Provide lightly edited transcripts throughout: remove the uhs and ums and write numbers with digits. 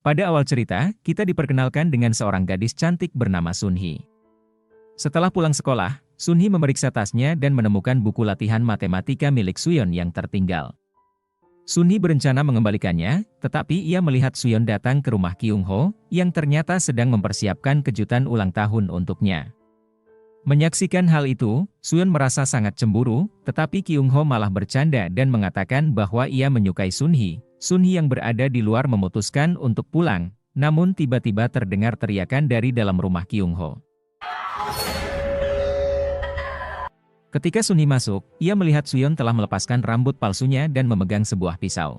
Pada awal cerita, kita diperkenalkan dengan seorang gadis cantik bernama Sunhee. Setelah pulang sekolah, Sunhee memeriksa tasnya dan menemukan buku latihan matematika milik Suyeon yang tertinggal. Sunhee berencana mengembalikannya, tetapi ia melihat Suyeon datang ke rumah Kyung-ho, yang ternyata sedang mempersiapkan kejutan ulang tahun untuknya. Menyaksikan hal itu, Suyeon merasa sangat cemburu, tetapi Kyung-ho malah bercanda dan mengatakan bahwa ia menyukai Sunhee. Sunhee yang berada di luar memutuskan untuk pulang, namun tiba-tiba terdengar teriakan dari dalam rumah Kyung-ho. Ketika Sunhee masuk, ia melihat Suyeon telah melepaskan rambut palsunya dan memegang sebuah pisau.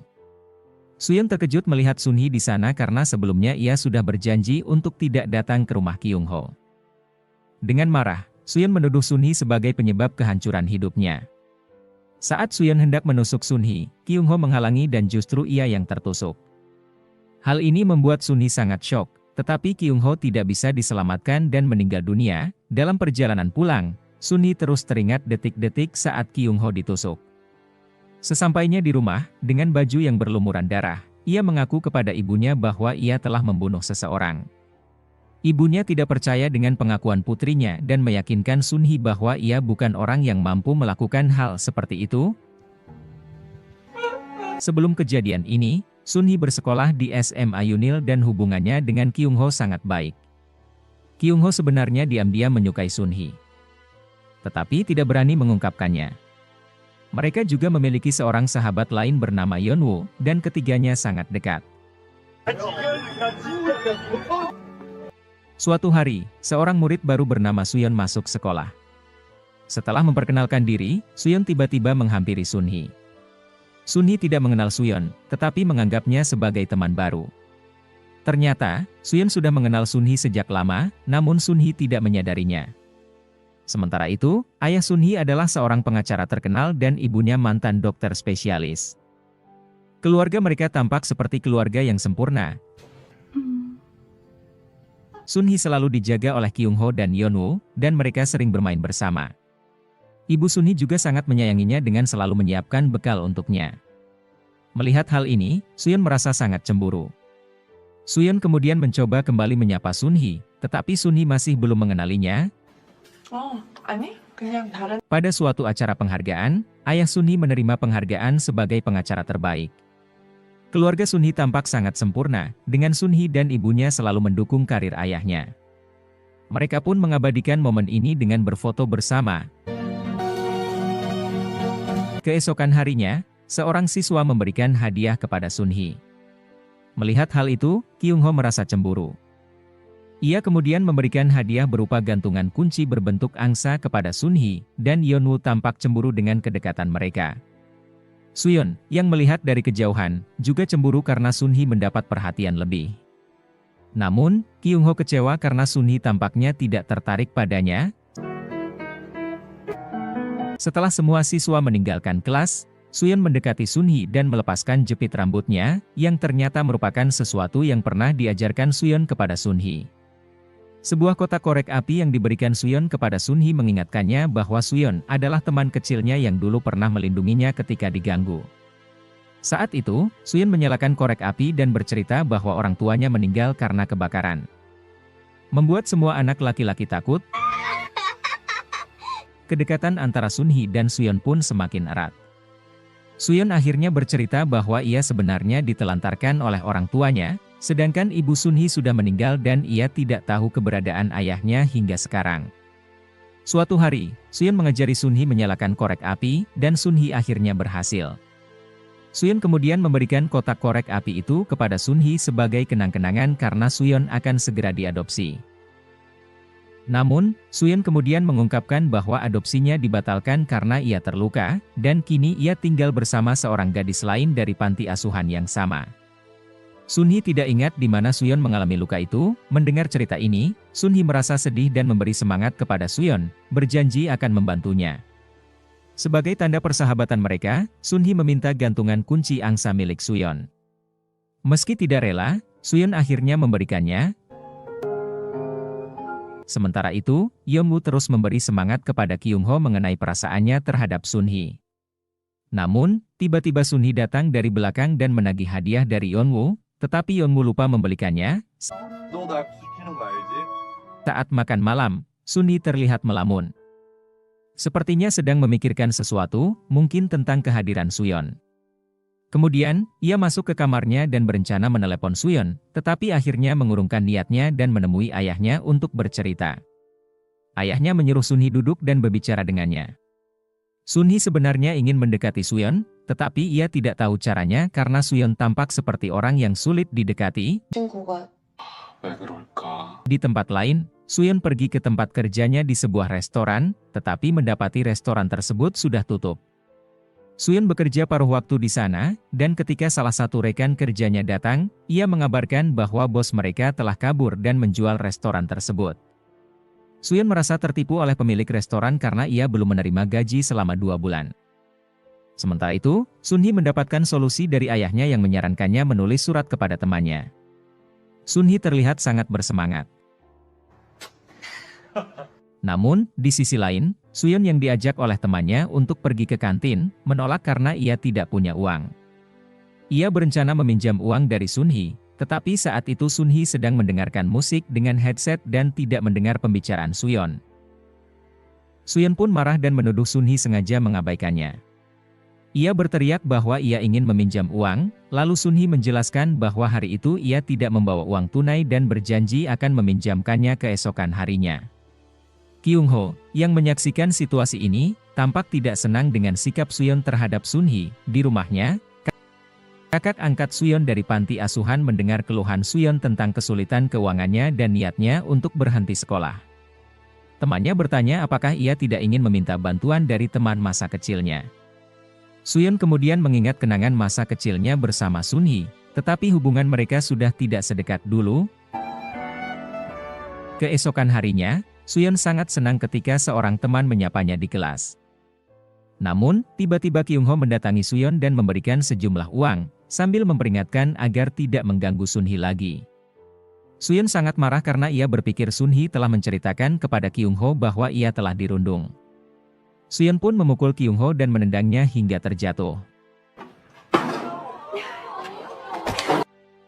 Suyeon terkejut melihat Sunhee di sana karena sebelumnya ia sudah berjanji untuk tidak datang ke rumah Kyung-ho. Dengan marah, Suyeon menuduh Sunhee sebagai penyebab kehancuran hidupnya. Saat Suyeon hendak menusuk Sunhee, Kyung-ho menghalangi dan justru ia yang tertusuk. Hal ini membuat Sunhee sangat syok, tetapi Kyung-ho tidak bisa diselamatkan dan meninggal dunia. Dalam perjalanan pulang, Sunhee terus teringat detik-detik saat Kyung-ho ditusuk. Sesampainya di rumah, dengan baju yang berlumuran darah, ia mengaku kepada ibunya bahwa ia telah membunuh seseorang. Ibunya tidak percaya dengan pengakuan putrinya dan meyakinkan Sunhee bahwa ia bukan orang yang mampu melakukan hal seperti itu. Sebelum kejadian ini, Sunhee bersekolah di SMA Yunil dan hubungannya dengan Kyung-ho sangat baik. Kyung-ho sebenarnya diam-diam menyukai Sunhee, tetapi tidak berani mengungkapkannya. Mereka juga memiliki seorang sahabat lain bernama Yeonwoo, dan ketiganya sangat dekat. Suatu hari, seorang murid baru bernama Suyeon masuk sekolah. Setelah memperkenalkan diri, Suyeon tiba-tiba menghampiri Sunhee. Sunhee tidak mengenal Suyeon, tetapi menganggapnya sebagai teman baru. Ternyata, Suyeon sudah mengenal Sunhee sejak lama, namun Sunhee tidak menyadarinya. Sementara itu, ayah Sunhee adalah seorang pengacara terkenal dan ibunya mantan dokter spesialis. Keluarga mereka tampak seperti keluarga yang sempurna. Sunhee selalu dijaga oleh Kyung-ho dan Yeonwoo, dan mereka sering bermain bersama. Ibu Sunhee juga sangat menyayanginya dengan selalu menyiapkan bekal untuknya. Melihat hal ini, Suyeon merasa sangat cemburu. Suyeon kemudian mencoba kembali menyapa Sunhee, tetapi Sunhee masih belum mengenalinya. Pada suatu acara penghargaan, ayah Sunhee menerima penghargaan sebagai pengacara terbaik. Keluarga Sunhee tampak sangat sempurna, dengan Sunhee dan ibunya selalu mendukung karir ayahnya. Mereka pun mengabadikan momen ini dengan berfoto bersama. Keesokan harinya, seorang siswa memberikan hadiah kepada Sunhee. Melihat hal itu, Kyung-ho merasa cemburu. Ia kemudian memberikan hadiah berupa gantungan kunci berbentuk angsa kepada Sunhee, dan Yeonwoo tampak cemburu dengan kedekatan mereka. Suyeon, yang melihat dari kejauhan, juga cemburu karena Sunhee mendapat perhatian lebih. Namun, Kyung-ho kecewa karena Sunhee tampaknya tidak tertarik padanya. Setelah semua siswa meninggalkan kelas, Suyeon mendekati Sunhee dan melepaskan jepit rambutnya, yang ternyata merupakan sesuatu yang pernah diajarkan Suyeon kepada Sunhee. Sebuah kotak korek api yang diberikan Suyeon kepada Sunhee mengingatkannya bahwa Suyeon adalah teman kecilnya yang dulu pernah melindunginya ketika diganggu. Saat itu, Suyeon menyalakan korek api dan bercerita bahwa orang tuanya meninggal karena kebakaran. Membuat semua anak laki-laki takut. Kedekatan antara Sunhee dan Suyeon pun semakin erat. Suyeon akhirnya bercerita bahwa ia sebenarnya ditelantarkan oleh orang tuanya, sedangkan ibu Sunhee sudah meninggal dan ia tidak tahu keberadaan ayahnya hingga sekarang. Suatu hari, Suyeon mengajari Sunhee menyalakan korek api, dan Sunhee akhirnya berhasil. Suyeon kemudian memberikan kotak korek api itu kepada Sunhee sebagai kenang-kenangan karena Suyeon akan segera diadopsi. Namun, Suyeon kemudian mengungkapkan bahwa adopsinya dibatalkan karena ia terluka, dan kini ia tinggal bersama seorang gadis lain dari panti asuhan yang sama. Sunhee tidak ingat di mana Suyeon mengalami luka itu. Mendengar cerita ini, Sunhee merasa sedih dan memberi semangat kepada Suyeon, berjanji akan membantunya. Sebagai tanda persahabatan mereka, Sunhee meminta gantungan kunci angsa milik Suyeon. Meski tidak rela, Suyeon akhirnya memberikannya. Sementara itu, Yeonwoo terus memberi semangat kepada Kyung-ho mengenai perasaannya terhadap Sunhee. Namun, tiba-tiba Sunhee datang dari belakang dan menagih hadiah dari Yeonwoo. tetapi Yeonwoo lupa membelikannya. 너 나 시키는 거 알지? Saat makan malam, Sunhee terlihat melamun. Sepertinya sedang memikirkan sesuatu, mungkin tentang kehadiran Suyeon. Kemudian, ia masuk ke kamarnya dan berencana menelepon Suyeon, tetapi akhirnya mengurungkan niatnya dan menemui ayahnya untuk bercerita. Ayahnya menyuruh Sunhee duduk dan berbicara dengannya. Sunhee sebenarnya ingin mendekati Suyeon, tetapi ia tidak tahu caranya karena Suyeon tampak seperti orang yang sulit didekati. 친구가 왜 그럴까? Di tempat lain, Suyeon pergi ke tempat kerjanya di sebuah restoran, tetapi mendapati restoran tersebut sudah tutup. Suyeon bekerja paruh waktu di sana, dan ketika salah satu rekan kerjanya datang, ia mengabarkan bahwa bos mereka telah kabur dan menjual restoran tersebut. Suyeon merasa tertipu oleh pemilik restoran karena ia belum menerima gaji selama 2 bulan. Sementara itu, Sunhee mendapatkan solusi dari ayahnya yang menyarankannya menulis surat kepada temannya. Sunhee terlihat sangat bersemangat. Namun, di sisi lain, Suyeon yang diajak oleh temannya untuk pergi ke kantin, menolak karena ia tidak punya uang. Ia berencana meminjam uang dari Sunhee, tetapi saat itu Sunhee sedang mendengarkan musik dengan headset dan tidak mendengar pembicaraan Suyeon. Suyeon pun marah dan menuduh Sunhee sengaja mengabaikannya. Ia berteriak bahwa ia ingin meminjam uang, lalu Sunhee menjelaskan bahwa hari itu ia tidak membawa uang tunai dan berjanji akan meminjamkannya keesokan harinya. Kyung-ho, yang menyaksikan situasi ini, tampak tidak senang dengan sikap Suyeon terhadap Sunhee. Di rumahnya, kakak angkat Suyeon dari panti asuhan mendengar keluhan Suyeon tentang kesulitan keuangannya dan niatnya untuk berhenti sekolah. Temannya bertanya apakah ia tidak ingin meminta bantuan dari teman masa kecilnya. Suyeon kemudian mengingat kenangan masa kecilnya bersama Sunhee, tetapi hubungan mereka sudah tidak sedekat dulu. Keesokan harinya, Suyeon sangat senang ketika seorang teman menyapanya di kelas. Namun, tiba-tiba Kyung-ho mendatangi Suyeon dan memberikan sejumlah uang, sambil memperingatkan agar tidak mengganggu Sunhee lagi. Suyeon sangat marah karena ia berpikir Sunhee telah menceritakan kepada Kyung-ho bahwa ia telah dirundung. Suyeon pun memukul Kyung-ho dan menendangnya hingga terjatuh.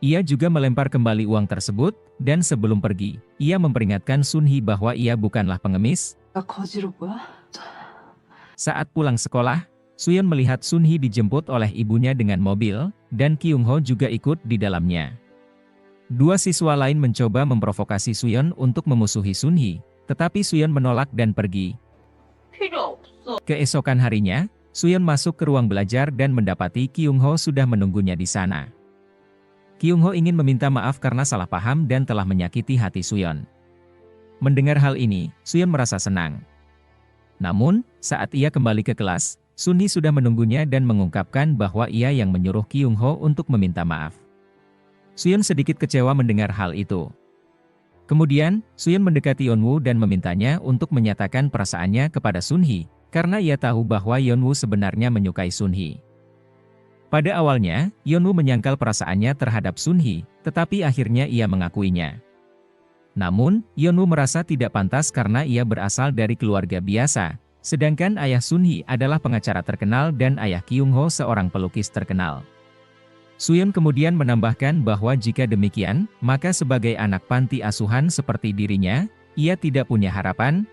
Ia juga melempar kembali uang tersebut, dan sebelum pergi, ia memperingatkan Sunhee bahwa ia bukanlah pengemis. Saat pulang sekolah, Suyeon melihat Sunhee dijemput oleh ibunya dengan mobil, dan Kyung-ho juga ikut di dalamnya. Dua siswa lain mencoba memprovokasi Suyeon untuk memusuhi Sunhee, tetapi Suyeon menolak dan pergi. Keesokan harinya, Suyeon masuk ke ruang belajar dan mendapati Kyung-ho sudah menunggunya di sana. Kyung-ho ingin meminta maaf karena salah paham dan telah menyakiti hati Suyeon. Mendengar hal ini, Suyeon merasa senang. Namun, saat ia kembali ke kelas, Sunhee sudah menunggunya dan mengungkapkan bahwa ia yang menyuruh Kyung-ho untuk meminta maaf. Suyeon sedikit kecewa mendengar hal itu. Kemudian, Suyeon mendekati Yeonwoo dan memintanya untuk menyatakan perasaannya kepada Sunhee, karena ia tahu bahwa Yeonwoo sebenarnya menyukai Sunhee. Pada awalnya, Yeonwoo menyangkal perasaannya terhadap Sunhee, tetapi akhirnya ia mengakuinya. Namun, Yeonwoo merasa tidak pantas karena ia berasal dari keluarga biasa, sedangkan ayah Sunhee adalah pengacara terkenal dan ayah Kyung-ho seorang pelukis terkenal. Suyeon kemudian menambahkan bahwa jika demikian, maka sebagai anak panti asuhan seperti dirinya, ia tidak punya harapan.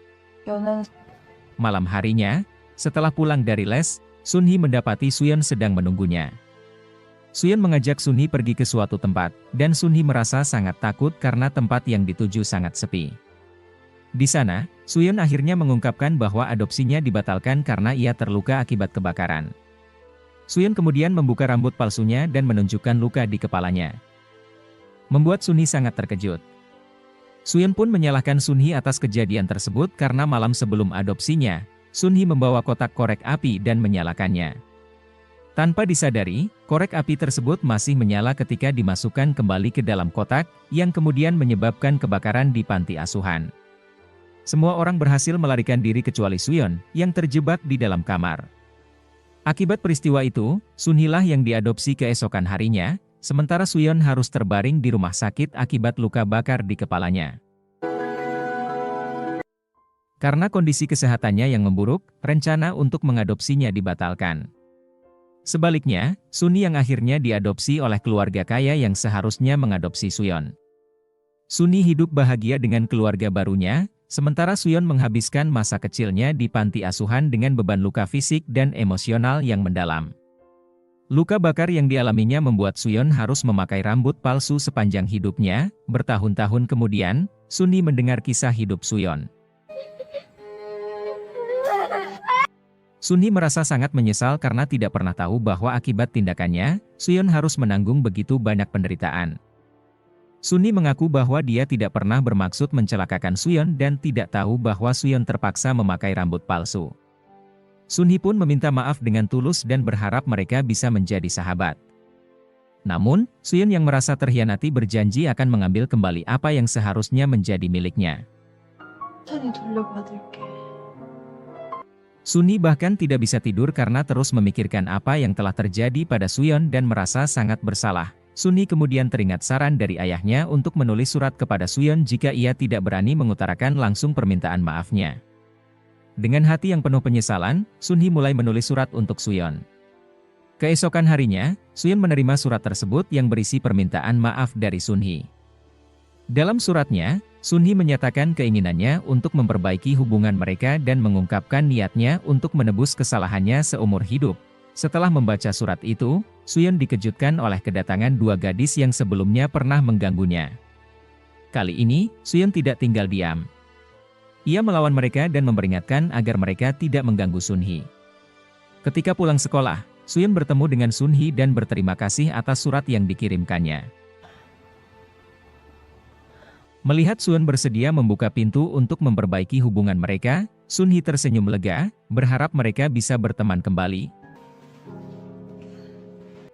Malam harinya, setelah pulang dari les, Sunhee mendapati Suyeon sedang menunggunya. Suyeon mengajak Sunhee pergi ke suatu tempat, dan Sunhee merasa sangat takut karena tempat yang dituju sangat sepi. Di sana, Suyeon akhirnya mengungkapkan bahwa adopsinya dibatalkan karena ia terluka akibat kebakaran. Suyeon kemudian membuka rambut palsunya dan menunjukkan luka di kepalanya. Membuat Sunhee sangat terkejut. Suyeon pun menyalahkan Sunhee atas kejadian tersebut karena malam sebelum adopsinya, Sunhee membawa kotak korek api dan menyalakannya. Tanpa disadari, korek api tersebut masih menyala ketika dimasukkan kembali ke dalam kotak, yang kemudian menyebabkan kebakaran di panti asuhan. Semua orang berhasil melarikan diri kecuali Suyeon, yang terjebak di dalam kamar. Akibat peristiwa itu, Sunhee lah yang diadopsi keesokan harinya, sementara Suyeon harus terbaring di rumah sakit akibat luka bakar di kepalanya. Karena kondisi kesehatannya yang memburuk, rencana untuk mengadopsinya dibatalkan. Sebaliknya, Sunhee yang akhirnya diadopsi oleh keluarga kaya yang seharusnya mengadopsi Suyeon. Sunhee hidup bahagia dengan keluarga barunya, sementara Suyeon menghabiskan masa kecilnya di panti asuhan dengan beban luka fisik dan emosional yang mendalam. Luka bakar yang dialaminya membuat Suyeon harus memakai rambut palsu sepanjang hidupnya. Bertahun-tahun kemudian, Sunhee mendengar kisah hidup Suyeon. Sunhee merasa sangat menyesal karena tidak pernah tahu bahwa akibat tindakannya, Suyeon harus menanggung begitu banyak penderitaan. Sunhee mengaku bahwa dia tidak pernah bermaksud mencelakakan Suyeon dan tidak tahu bahwa Suyeon terpaksa memakai rambut palsu. Sunhee pun meminta maaf dengan tulus dan berharap mereka bisa menjadi sahabat. Namun, Suyeon yang merasa terhianati berjanji akan mengambil kembali apa yang seharusnya menjadi miliknya. Sunhee bahkan tidak bisa tidur karena terus memikirkan apa yang telah terjadi pada Suyeon dan merasa sangat bersalah. Sunhee kemudian teringat saran dari ayahnya untuk menulis surat kepada Suyeon jika ia tidak berani mengutarakan langsung permintaan maafnya. Dengan hati yang penuh penyesalan, Sunhee mulai menulis surat untuk Suyeon. Keesokan harinya, Suyeon menerima surat tersebut yang berisi permintaan maaf dari Sunhee. Dalam suratnya, Sunhee menyatakan keinginannya untuk memperbaiki hubungan mereka dan mengungkapkan niatnya untuk menebus kesalahannya seumur hidup. Setelah membaca surat itu, Suyeon dikejutkan oleh kedatangan dua gadis yang sebelumnya pernah mengganggunya. Kali ini, Suyeon tidak tinggal diam. Ia melawan mereka dan memperingatkan agar mereka tidak mengganggu Sunhee. Ketika pulang sekolah, Suyeon bertemu dengan Sunhee dan berterima kasih atas surat yang dikirimkannya. Melihat Suyeon bersedia membuka pintu untuk memperbaiki hubungan mereka, Sunhee tersenyum lega, berharap mereka bisa berteman kembali.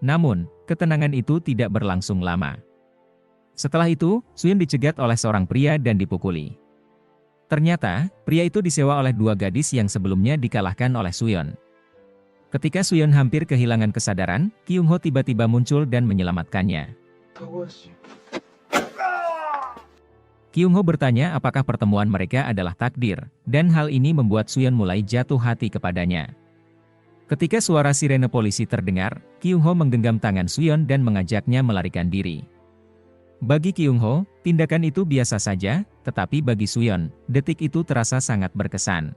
Namun, ketenangan itu tidak berlangsung lama. Setelah itu, Suyeon dicegat oleh seorang pria dan dipukuli. Ternyata, pria itu disewa oleh dua gadis yang sebelumnya dikalahkan oleh Suyeon. Ketika Suyeon hampir kehilangan kesadaran, Kyung-ho tiba-tiba muncul dan menyelamatkannya. Kyung-ho bertanya apakah pertemuan mereka adalah takdir, dan hal ini membuat Suyeon mulai jatuh hati kepadanya. Ketika suara sirene polisi terdengar, Kyung-ho menggenggam tangan Suyeon dan mengajaknya melarikan diri. Bagi Kyung-ho, tindakan itu biasa saja, tetapi bagi Suyeon, detik itu terasa sangat berkesan.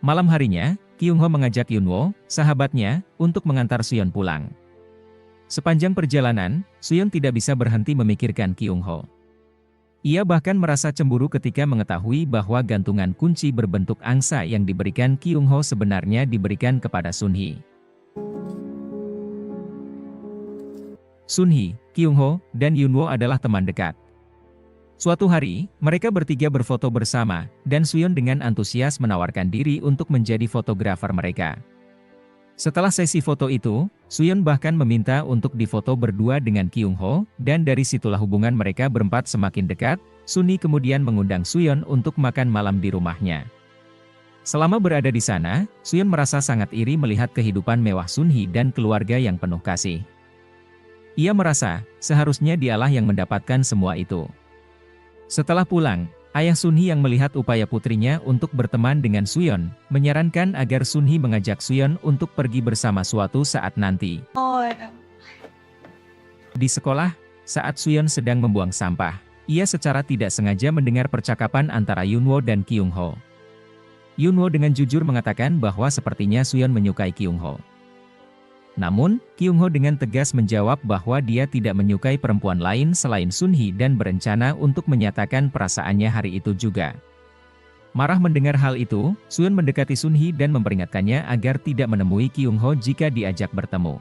Malam harinya, Kyung-ho mengajak Yunwo, sahabatnya, untuk mengantar Suyeon pulang. Sepanjang perjalanan, Suyeon tidak bisa berhenti memikirkan Kyung-ho. Ia bahkan merasa cemburu ketika mengetahui bahwa gantungan kunci berbentuk angsa yang diberikan Kyung-ho sebenarnya diberikan kepada Sunhee. Sunhee, Kyung-ho, dan Yunwo adalah teman dekat. Suatu hari, mereka bertiga berfoto bersama, dan Suyeon dengan antusias menawarkan diri untuk menjadi fotografer mereka. Setelah sesi foto itu, Suyeon bahkan meminta untuk difoto berdua dengan Kyung-ho, dan dari situlah hubungan mereka berempat semakin dekat. Sunhee kemudian mengundang Suyeon untuk makan malam di rumahnya. Selama berada di sana, Suyeon merasa sangat iri melihat kehidupan mewah Sunhee dan keluarga yang penuh kasih. Ia merasa, seharusnya dialah yang mendapatkan semua itu. Setelah pulang, ayah Sunhee yang melihat upaya putrinya untuk berteman dengan Suyeon, menyarankan agar Sunhee mengajak Suyeon untuk pergi bersama suatu saat nanti. Di sekolah, saat Suyeon sedang membuang sampah, ia secara tidak sengaja mendengar percakapan antara Yunwo dan Kyung-ho. Yunwo dengan jujur mengatakan bahwa sepertinya Suyeon menyukai Kyung-ho. Namun, Kyung-ho dengan tegas menjawab bahwa dia tidak menyukai perempuan lain selain Sunhee dan berencana untuk menyatakan perasaannya hari itu juga. Marah mendengar hal itu, Suyeon mendekati Sunhee dan memperingatkannya agar tidak menemui Kyung-ho jika diajak bertemu.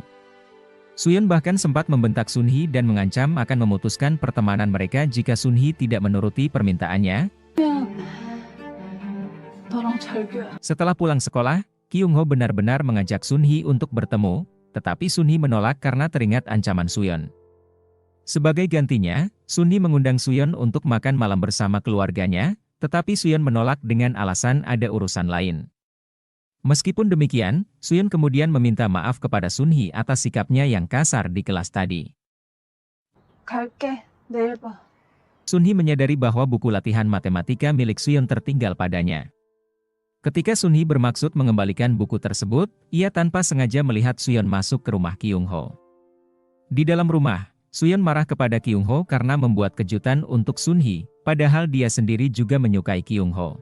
Suyeon bahkan sempat membentak Sunhee dan mengancam akan memutuskan pertemanan mereka jika Sunhee tidak menuruti permintaannya. Setelah pulang sekolah, Kyung-ho benar-benar mengajak Sunhee untuk bertemu, tetapi Sunhee menolak karena teringat ancaman Suyeon. Sebagai gantinya, Sunhee mengundang Suyeon untuk makan malam bersama keluarganya, tetapi Suyeon menolak dengan alasan ada urusan lain. Meskipun demikian, Suyeon kemudian meminta maaf kepada Sunhee atas sikapnya yang kasar di kelas tadi. Sunhee menyadari bahwa buku latihan matematika milik Suyeon tertinggal padanya. Ketika Sun Hee bermaksud mengembalikan buku tersebut, ia tanpa sengaja melihat Suyeon masuk ke rumah Kyung Ho. Di dalam rumah, Suyeon marah kepada Kyung Ho karena membuat kejutan untuk Sun Hee, padahal dia sendiri juga menyukai Kyung Ho.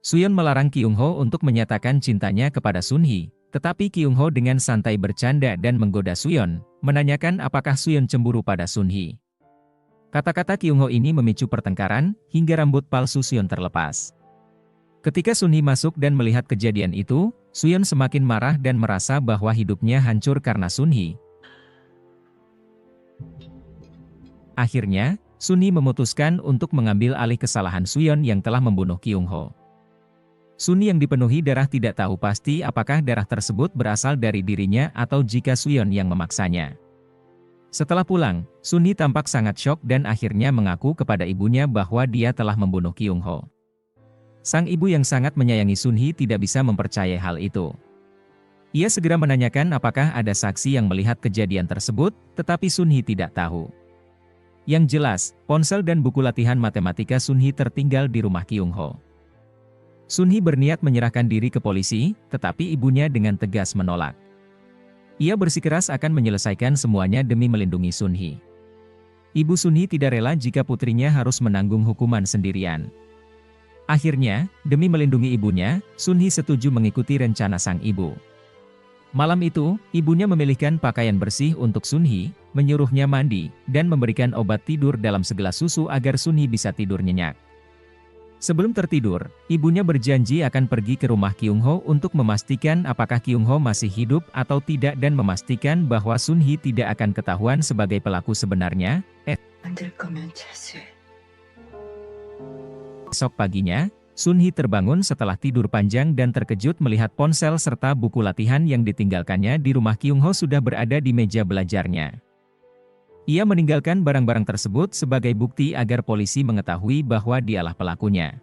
Suyeon melarang Kyung Ho untuk menyatakan cintanya kepada Sun Hee, tetapi Kyung Ho dengan santai bercanda dan menggoda Suyeon, menanyakan apakah Suyeon cemburu pada Sun Hee. Kata-kata Kyung Ho ini memicu pertengkaran, hingga rambut palsu Suyeon terlepas. Ketika Sun Hee masuk dan melihat kejadian itu, Suyeon semakin marah dan merasa bahwa hidupnya hancur karena Sun Hee. Akhirnya, Sun Hee memutuskan untuk mengambil alih kesalahan Suyeon yang telah membunuh Kyung Ho. Sun Hee yang dipenuhi darah tidak tahu pasti apakah darah tersebut berasal dari dirinya atau jika Suyeon yang memaksanya. Setelah pulang, Sun Hee tampak sangat syok dan akhirnya mengaku kepada ibunya bahwa dia telah membunuh Kyung Ho. Sang ibu yang sangat menyayangi Sun Hee tidak bisa mempercayai hal itu. Ia segera menanyakan apakah ada saksi yang melihat kejadian tersebut, tetapi Sun Hee tidak tahu. Yang jelas, ponsel dan buku latihan matematika Sun Hee tertinggal di rumah Kyung Ho. Sun Hee berniat menyerahkan diri ke polisi, tetapi ibunya dengan tegas menolak. Ia bersikeras akan menyelesaikan semuanya demi melindungi Sun Hee. Ibu Sun Hee tidak rela jika putrinya harus menanggung hukuman sendirian. Akhirnya, demi melindungi ibunya, Sun Hee setuju mengikuti rencana sang ibu. Malam itu, ibunya memilihkan pakaian bersih untuk Sun Hee, menyuruhnya mandi, dan memberikan obat tidur dalam segelas susu agar Sun Hee bisa tidur nyenyak. Sebelum tertidur, ibunya berjanji akan pergi ke rumah Kyung Ho untuk memastikan apakah Kyung Ho masih hidup atau tidak dan memastikan bahwa Sun Hee tidak akan ketahuan sebagai pelaku sebenarnya. Esok paginya, Sun Hee terbangun setelah tidur panjang dan terkejut melihat ponsel serta buku latihan yang ditinggalkannya di rumah Kyung Ho sudah berada di meja belajarnya. Ia meninggalkan barang-barang tersebut sebagai bukti agar polisi mengetahui bahwa dialah pelakunya.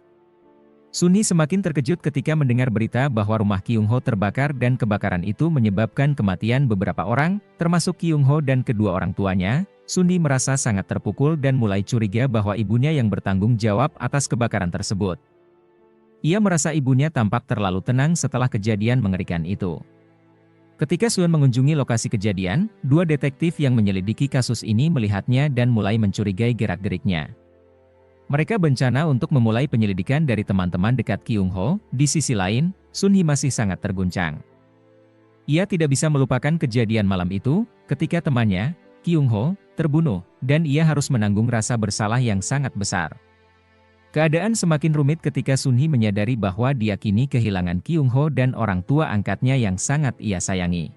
Sun Hee semakin terkejut ketika mendengar berita bahwa rumah Kyung Ho terbakar dan kebakaran itu menyebabkan kematian beberapa orang, termasuk Kyung Ho dan kedua orang tuanya. Sun Hee merasa sangat terpukul dan mulai curiga bahwa ibunya yang bertanggung jawab atas kebakaran tersebut. Ia merasa ibunya tampak terlalu tenang setelah kejadian mengerikan itu. Ketika Suyeon mengunjungi lokasi kejadian, dua detektif yang menyelidiki kasus ini melihatnya dan mulai mencurigai gerak-geriknya. Mereka berencana untuk memulai penyelidikan dari teman-teman dekat Kyung Ho. Di sisi lain, Sun Hee masih sangat terguncang. Ia tidak bisa melupakan kejadian malam itu, ketika temannya, Kyung Ho, terbunuh, dan ia harus menanggung rasa bersalah yang sangat besar. Keadaan semakin rumit ketika Sun Hee menyadari bahwa dia kini kehilangan Kyung Ho dan orang tua angkatnya yang sangat ia sayangi.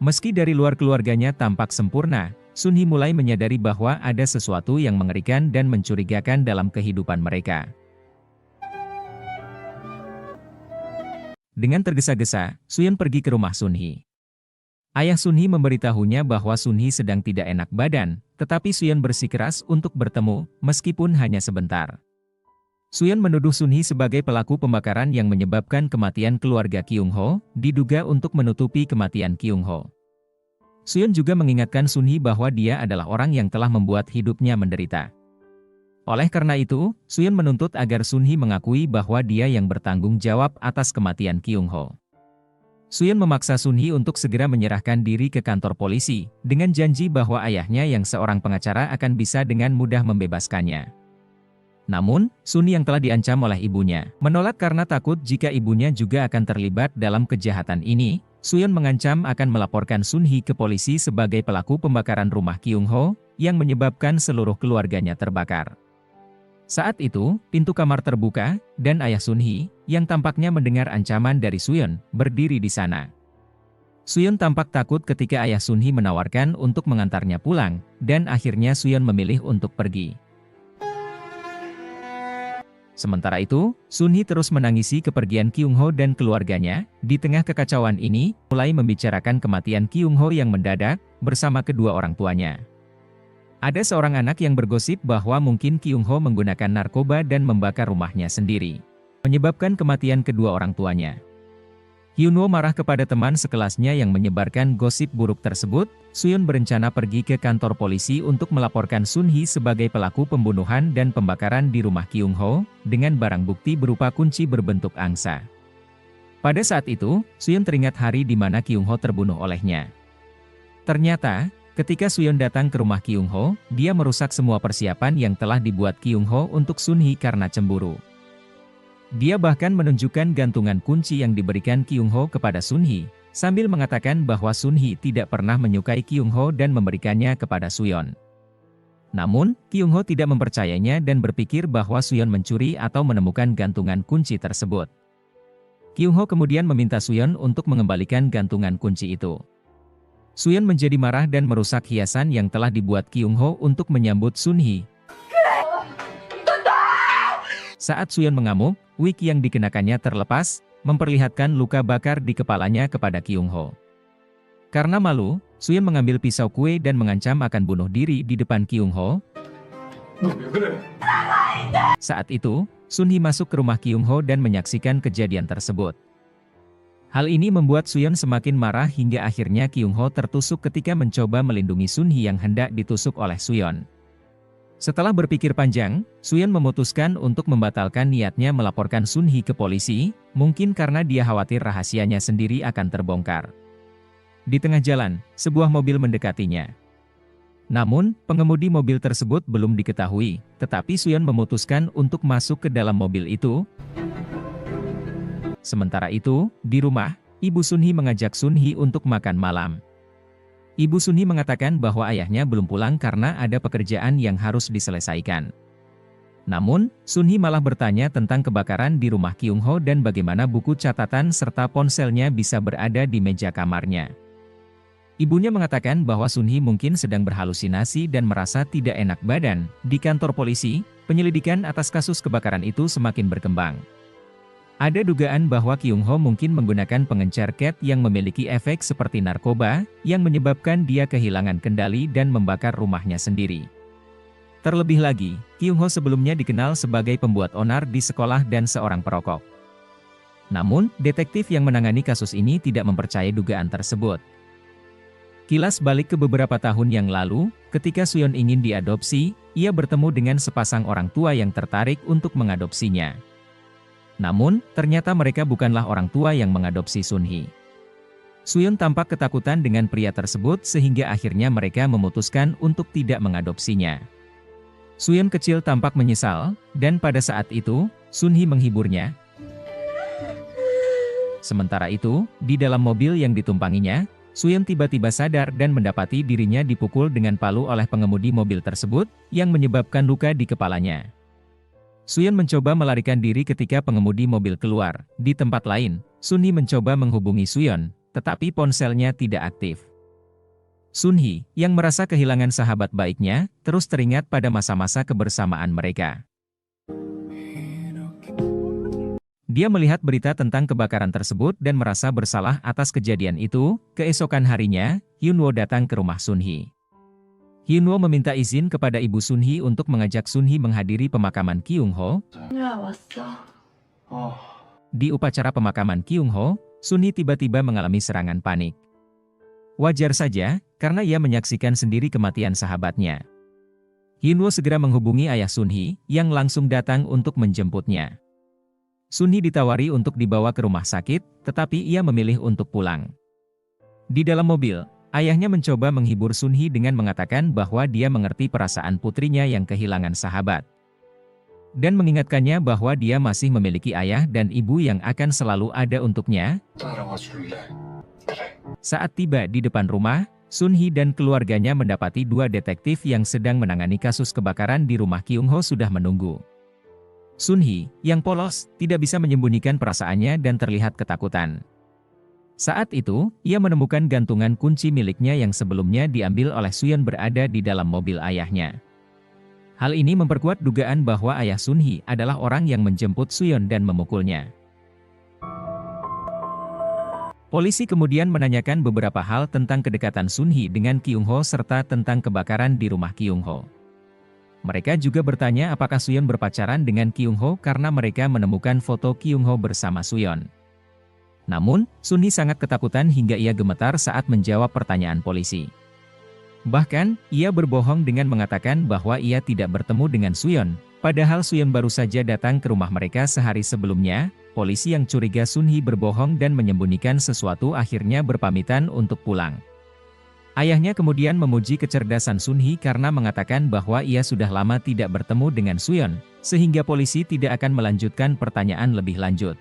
Meski dari luar keluarganya tampak sempurna, Sun Hee mulai menyadari bahwa ada sesuatu yang mengerikan dan mencurigakan dalam kehidupan mereka. Dengan tergesa-gesa, Suyeon pergi ke rumah Sun Hee. Ayah Sun Hee memberitahunya bahwa Sun Hee sedang tidak enak badan, tetapi Suyeon bersikeras untuk bertemu, meskipun hanya sebentar. Suyeon menuduh Sun Hee sebagai pelaku pembakaran yang menyebabkan kematian keluarga Kyung Ho, diduga untuk menutupi kematian Kyung Ho. Suyeon juga mengingatkan Sun Hee bahwa dia adalah orang yang telah membuat hidupnya menderita. Oleh karena itu, Suyeon menuntut agar Sun Hee mengakui bahwa dia yang bertanggung jawab atas kematian Kyung Ho. Suyeon memaksa Sun Hee untuk segera menyerahkan diri ke kantor polisi, dengan janji bahwa ayahnya yang seorang pengacara akan bisa dengan mudah membebaskannya. Namun, Sun Hee yang telah diancam oleh ibunya, menolak karena takut jika ibunya juga akan terlibat dalam kejahatan ini. Suyeon mengancam akan melaporkan Sun Hee ke polisi sebagai pelaku pembakaran rumah Kyung Ho, yang menyebabkan seluruh keluarganya terbakar. Saat itu, pintu kamar terbuka, dan ayah Sun Hee, yang tampaknya mendengar ancaman dari Suyeon, berdiri di sana. Suyeon tampak takut ketika ayah Sun Hee menawarkan untuk mengantarnya pulang, dan akhirnya Suyeon memilih untuk pergi. Sementara itu, Sun Hee terus menangisi kepergian Kyung Ho dan keluarganya. Di tengah kekacauan ini, mulai membicarakan kematian Kyung Ho yang mendadak, bersama kedua orang tuanya. Ada seorang anak yang bergosip bahwa mungkin Kyung Ho menggunakan narkoba dan membakar rumahnya sendiri, menyebabkan kematian kedua orang tuanya. Hyunwoo marah kepada teman sekelasnya yang menyebarkan gosip buruk tersebut. Suyeon berencana pergi ke kantor polisi untuk melaporkan Sun-hee sebagai pelaku pembunuhan dan pembakaran di rumah Kyung-ho, dengan barang bukti berupa kunci berbentuk angsa. Pada saat itu, Suyeon teringat hari di mana Kyung-ho terbunuh olehnya. Ternyata, ketika Suyeon datang ke rumah Kyung-ho, dia merusak semua persiapan yang telah dibuat Kyung-ho untuk Sun-hee karena cemburu. Dia bahkan menunjukkan gantungan kunci yang diberikan Kyung-ho kepada Sun-hee, sambil mengatakan bahwa Sun-hee tidak pernah menyukai Kyung-ho dan memberikannya kepada Suyeon. Namun, Kyung-ho tidak mempercayainya dan berpikir bahwa Suyeon mencuri atau menemukan gantungan kunci tersebut. Kyung-ho kemudian meminta Suyeon untuk mengembalikan gantungan kunci itu. Suyeon menjadi marah dan merusak hiasan yang telah dibuat Kyung-ho untuk menyambut Sun-hee. Saat Suyeon mengamuk, wig yang dikenakannya terlepas, memperlihatkan luka bakar di kepalanya kepada Kyung-ho. Karena malu, Suyeon mengambil pisau kue dan mengancam akan bunuh diri di depan Kyung-ho. Saat itu, Sun-hee masuk ke rumah Kyung-ho dan menyaksikan kejadian tersebut. Hal ini membuat Suyeon semakin marah hingga akhirnya Kyung-ho tertusuk ketika mencoba melindungi Sun-hee yang hendak ditusuk oleh Suyeon. Setelah berpikir panjang, Suyeon memutuskan untuk membatalkan niatnya melaporkan Sun-hee ke polisi, mungkin karena dia khawatir rahasianya sendiri akan terbongkar. Di tengah jalan, sebuah mobil mendekatinya. Namun, pengemudi mobil tersebut belum diketahui, tetapi Suyeon memutuskan untuk masuk ke dalam mobil itu. Sementara itu, di rumah, Ibu Sun-hee mengajak Sun-hee untuk makan malam. Ibu Sun-hee mengatakan bahwa ayahnya belum pulang karena ada pekerjaan yang harus diselesaikan. Namun, Sun-hee malah bertanya tentang kebakaran di rumah Kyung-ho dan bagaimana buku catatan serta ponselnya bisa berada di meja kamarnya. Ibunya mengatakan bahwa Sun-hee mungkin sedang berhalusinasi dan merasa tidak enak badan. Di kantor polisi, penyelidikan atas kasus kebakaran itu semakin berkembang. Ada dugaan bahwa Kyung-ho mungkin menggunakan pengencer cat yang memiliki efek seperti narkoba, yang menyebabkan dia kehilangan kendali dan membakar rumahnya sendiri. Terlebih lagi, Kyung-ho sebelumnya dikenal sebagai pembuat onar di sekolah dan seorang perokok. Namun, detektif yang menangani kasus ini tidak mempercayai dugaan tersebut. Kilas balik ke beberapa tahun yang lalu, ketika Suyeon ingin diadopsi, ia bertemu dengan sepasang orang tua yang tertarik untuk mengadopsinya. Namun, ternyata mereka bukanlah orang tua yang mengadopsi Sun-hee. Suyeon tampak ketakutan dengan pria tersebut sehingga akhirnya mereka memutuskan untuk tidak mengadopsinya. Suyeon kecil tampak menyesal, dan pada saat itu, Sun-hee menghiburnya. Sementara itu, di dalam mobil yang ditumpanginya, Suyeon tiba-tiba sadar dan mendapati dirinya dipukul dengan palu oleh pengemudi mobil tersebut, yang menyebabkan luka di kepalanya. Suyeon mencoba melarikan diri ketika pengemudi mobil keluar. Di tempat lain, Sun-hee mencoba menghubungi Suyeon, tetapi ponselnya tidak aktif. Sun-hee, yang merasa kehilangan sahabat baiknya, terus teringat pada masa-masa kebersamaan mereka. Dia melihat berita tentang kebakaran tersebut dan merasa bersalah atas kejadian itu. Keesokan harinya, Hyunwoo datang ke rumah Sun-hee. Hyunwoo meminta izin kepada Ibu Sun-hee untuk mengajak Sun-hee menghadiri pemakaman Kyung-ho. Di upacara pemakaman Kyung-ho, Sun-hee tiba-tiba mengalami serangan panik. Wajar saja, karena ia menyaksikan sendiri kematian sahabatnya. Hyunwoo segera menghubungi ayah Sun-hee, yang langsung datang untuk menjemputnya. Sun-hee ditawari untuk dibawa ke rumah sakit, tetapi ia memilih untuk pulang. Di dalam mobil, ayahnya mencoba menghibur Sun-hee dengan mengatakan bahwa dia mengerti perasaan putrinya yang kehilangan sahabat. Dan mengingatkannya bahwa dia masih memiliki ayah dan ibu yang akan selalu ada untuknya. Saat tiba di depan rumah, Sun-hee dan keluarganya mendapati dua detektif yang sedang menangani kasus kebakaran di rumah Kyung-ho sudah menunggu. Sun-hee, yang polos, tidak bisa menyembunyikan perasaannya dan terlihat ketakutan. Saat itu, ia menemukan gantungan kunci miliknya yang sebelumnya diambil oleh Suyeon berada di dalam mobil ayahnya. Hal ini memperkuat dugaan bahwa ayah Sun-hee adalah orang yang menjemput Suyeon dan memukulnya. Polisi kemudian menanyakan beberapa hal tentang kedekatan Sun-hee dengan Kyung-ho serta tentang kebakaran di rumah Kyung-ho. Mereka juga bertanya apakah Suyeon berpacaran dengan Kyung-ho karena mereka menemukan foto Kyung-ho bersama Suyeon. Namun, Sunhee sangat ketakutan hingga ia gemetar saat menjawab pertanyaan polisi. Bahkan, ia berbohong dengan mengatakan bahwa ia tidak bertemu dengan Suyeon, padahal Suyeon baru saja datang ke rumah mereka sehari sebelumnya. Polisi yang curiga Sunhee berbohong dan menyembunyikan sesuatu akhirnya berpamitan untuk pulang. Ayahnya kemudian memuji kecerdasan Sunhee karena mengatakan bahwa ia sudah lama tidak bertemu dengan Suyeon, sehingga polisi tidak akan melanjutkan pertanyaan lebih lanjut.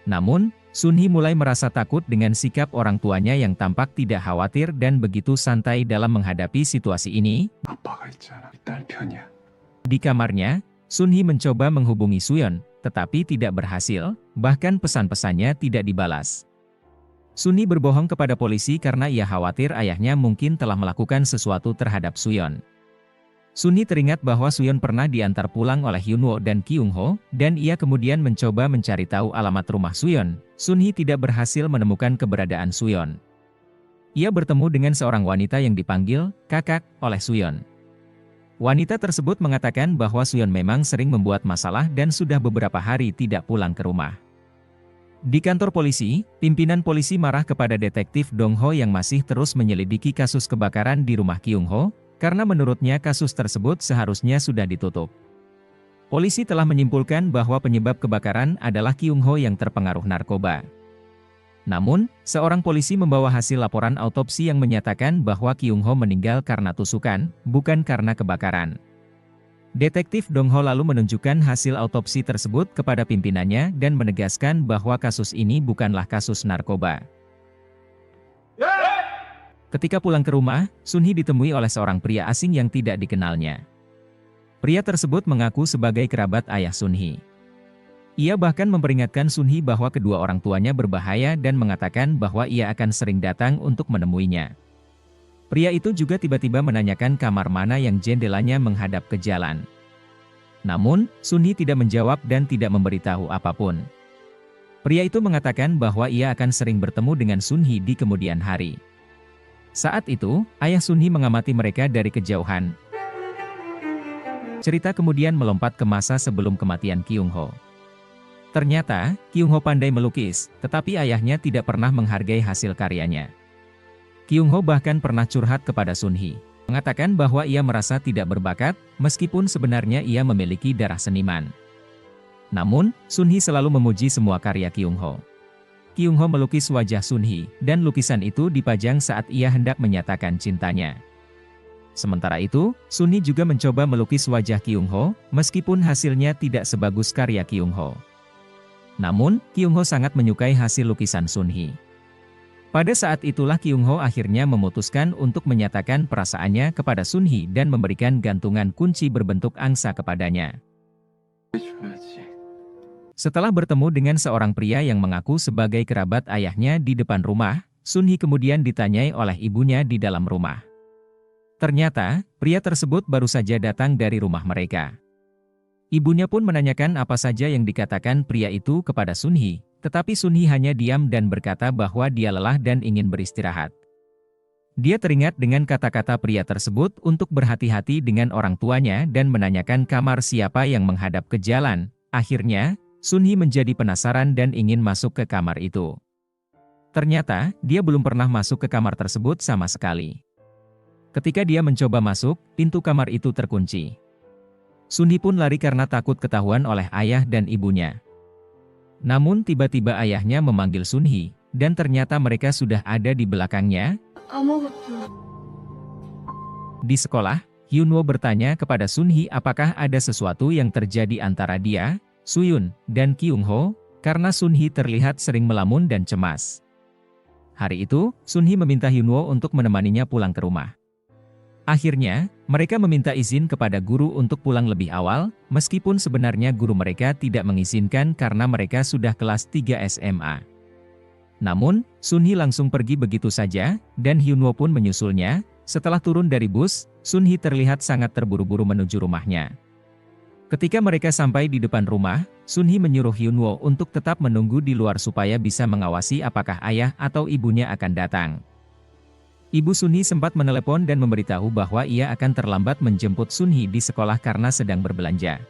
Namun, Sunhee mulai merasa takut dengan sikap orang tuanya yang tampak tidak khawatir dan begitu santai dalam menghadapi situasi ini. 아빠가 있잖아. 딸 편이야. Di kamarnya, Sunhee mencoba menghubungi Suyeon, tetapi tidak berhasil, bahkan pesan-pesannya tidak dibalas. Sunhee berbohong kepada polisi karena ia khawatir ayahnya mungkin telah melakukan sesuatu terhadap Suyeon. Sunhee teringat bahwa Suyeon pernah diantar pulang oleh Hyunwoo dan Kyungho, dan ia kemudian mencoba mencari tahu alamat rumah Suyeon. Sunhee tidak berhasil menemukan keberadaan Suyeon. Ia bertemu dengan seorang wanita yang dipanggil kakak oleh Suyeon. Wanita tersebut mengatakan bahwa Suyeon memang sering membuat masalah dan sudah beberapa hari tidak pulang ke rumah. Di kantor polisi, pimpinan polisi marah kepada detektif Dong-ho yang masih terus menyelidiki kasus kebakaran di rumah Kyungho, karena menurutnya kasus tersebut seharusnya sudah ditutup. Polisi telah menyimpulkan bahwa penyebab kebakaran adalah Kyungho yang terpengaruh narkoba. Namun, seorang polisi membawa hasil laporan autopsi yang menyatakan bahwa Kyungho meninggal karena tusukan, bukan karena kebakaran. Detektif Dong-ho lalu menunjukkan hasil autopsi tersebut kepada pimpinannya dan menegaskan bahwa kasus ini bukanlah kasus narkoba. Ketika pulang ke rumah, Sunhee ditemui oleh seorang pria asing yang tidak dikenalnya. Pria tersebut mengaku sebagai kerabat ayah Sunhee. Ia bahkan memperingatkan Sunhee bahwa kedua orang tuanya berbahaya dan mengatakan bahwa ia akan sering datang untuk menemuinya. Pria itu juga tiba-tiba menanyakan kamar mana yang jendelanya menghadap ke jalan. Namun, Sunhee tidak menjawab dan tidak memberitahu apapun. Pria itu mengatakan bahwa ia akan sering bertemu dengan Sunhee di kemudian hari. Saat itu, ayah Sunhee mengamati mereka dari kejauhan. Cerita kemudian melompat ke masa sebelum kematian Kyungho. Ternyata, Kyungho pandai melukis, tetapi ayahnya tidak pernah menghargai hasil karyanya. Kyungho bahkan pernah curhat kepada Sunhee, mengatakan bahwa ia merasa tidak berbakat, meskipun sebenarnya ia memiliki darah seniman. Namun, Sunhee selalu memuji semua karya Kyungho. Kyungho melukis wajah Sunhee, dan lukisan itu dipajang saat ia hendak menyatakan cintanya. Sementara itu, Sunhee juga mencoba melukis wajah Kyungho, meskipun hasilnya tidak sebagus karya Kyungho. Namun, Kyungho sangat menyukai hasil lukisan Sunhee. Pada saat itulah Kyungho akhirnya memutuskan untuk menyatakan perasaannya kepada Sunhee dan memberikan gantungan kunci berbentuk angsa kepadanya. Setelah bertemu dengan seorang pria yang mengaku sebagai kerabat ayahnya di depan rumah, Sunhee kemudian ditanyai oleh ibunya di dalam rumah. Ternyata, pria tersebut baru saja datang dari rumah mereka. Ibunya pun menanyakan apa saja yang dikatakan pria itu kepada Sunhee, tetapi Sunhee hanya diam dan berkata bahwa dia lelah dan ingin beristirahat. Dia teringat dengan kata-kata pria tersebut untuk berhati-hati dengan orang tuanya dan menanyakan kamar siapa yang menghadap ke jalan. Akhirnya, Sunhee menjadi penasaran dan ingin masuk ke kamar itu. Ternyata, dia belum pernah masuk ke kamar tersebut sama sekali. Ketika dia mencoba masuk, pintu kamar itu terkunci. Sunhee pun lari karena takut ketahuan oleh ayah dan ibunya. Namun tiba-tiba ayahnya memanggil Sunhee, dan ternyata mereka sudah ada di belakangnya. Di sekolah, Hyunwoo bertanya kepada Sunhee apakah ada sesuatu yang terjadi antara dia, Suyeon, dan Kyungho, karena Sunhee terlihat sering melamun dan cemas. Hari itu, Sunhee meminta Hyunwoo untuk menemaninya pulang ke rumah. Akhirnya, mereka meminta izin kepada guru untuk pulang lebih awal, meskipun sebenarnya guru mereka tidak mengizinkan karena mereka sudah kelas 3 SMA. Namun, Sunhee langsung pergi begitu saja, dan Hyunwoo pun menyusulnya. Setelah turun dari bus, Sunhee terlihat sangat terburu-buru menuju rumahnya. Ketika mereka sampai di depan rumah, Sunhee menyuruh Hyunwoo untuk tetap menunggu di luar supaya bisa mengawasi apakah ayah atau ibunya akan datang. Ibu Sunhee sempat menelepon dan memberitahu bahwa ia akan terlambat menjemput Sunhee di sekolah karena sedang berbelanja.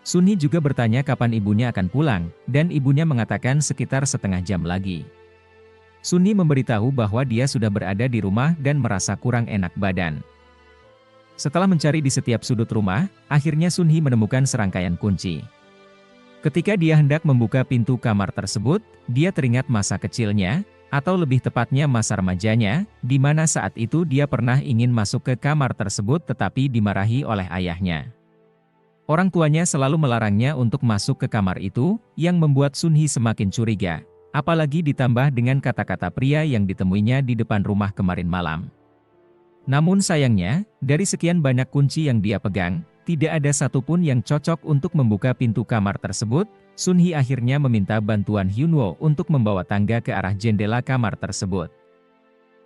Sunhee juga bertanya kapan ibunya akan pulang, dan ibunya mengatakan sekitar setengah jam lagi. Sunhee memberitahu bahwa dia sudah berada di rumah dan merasa kurang enak badan. Setelah mencari di setiap sudut rumah, akhirnya Sunhee menemukan serangkaian kunci. Ketika dia hendak membuka pintu kamar tersebut, dia teringat masa kecilnya, atau lebih tepatnya masa remajanya, di mana saat itu dia pernah ingin masuk ke kamar tersebut tetapi dimarahi oleh ayahnya. Orang tuanya selalu melarangnya untuk masuk ke kamar itu, yang membuat Sunhee semakin curiga, apalagi ditambah dengan kata-kata pria yang ditemuinya di depan rumah kemarin malam. Namun sayangnya, dari sekian banyak kunci yang dia pegang, tidak ada satupun yang cocok untuk membuka pintu kamar tersebut. Sunhee akhirnya meminta bantuan Hyunwoo untuk membawa tangga ke arah jendela kamar tersebut.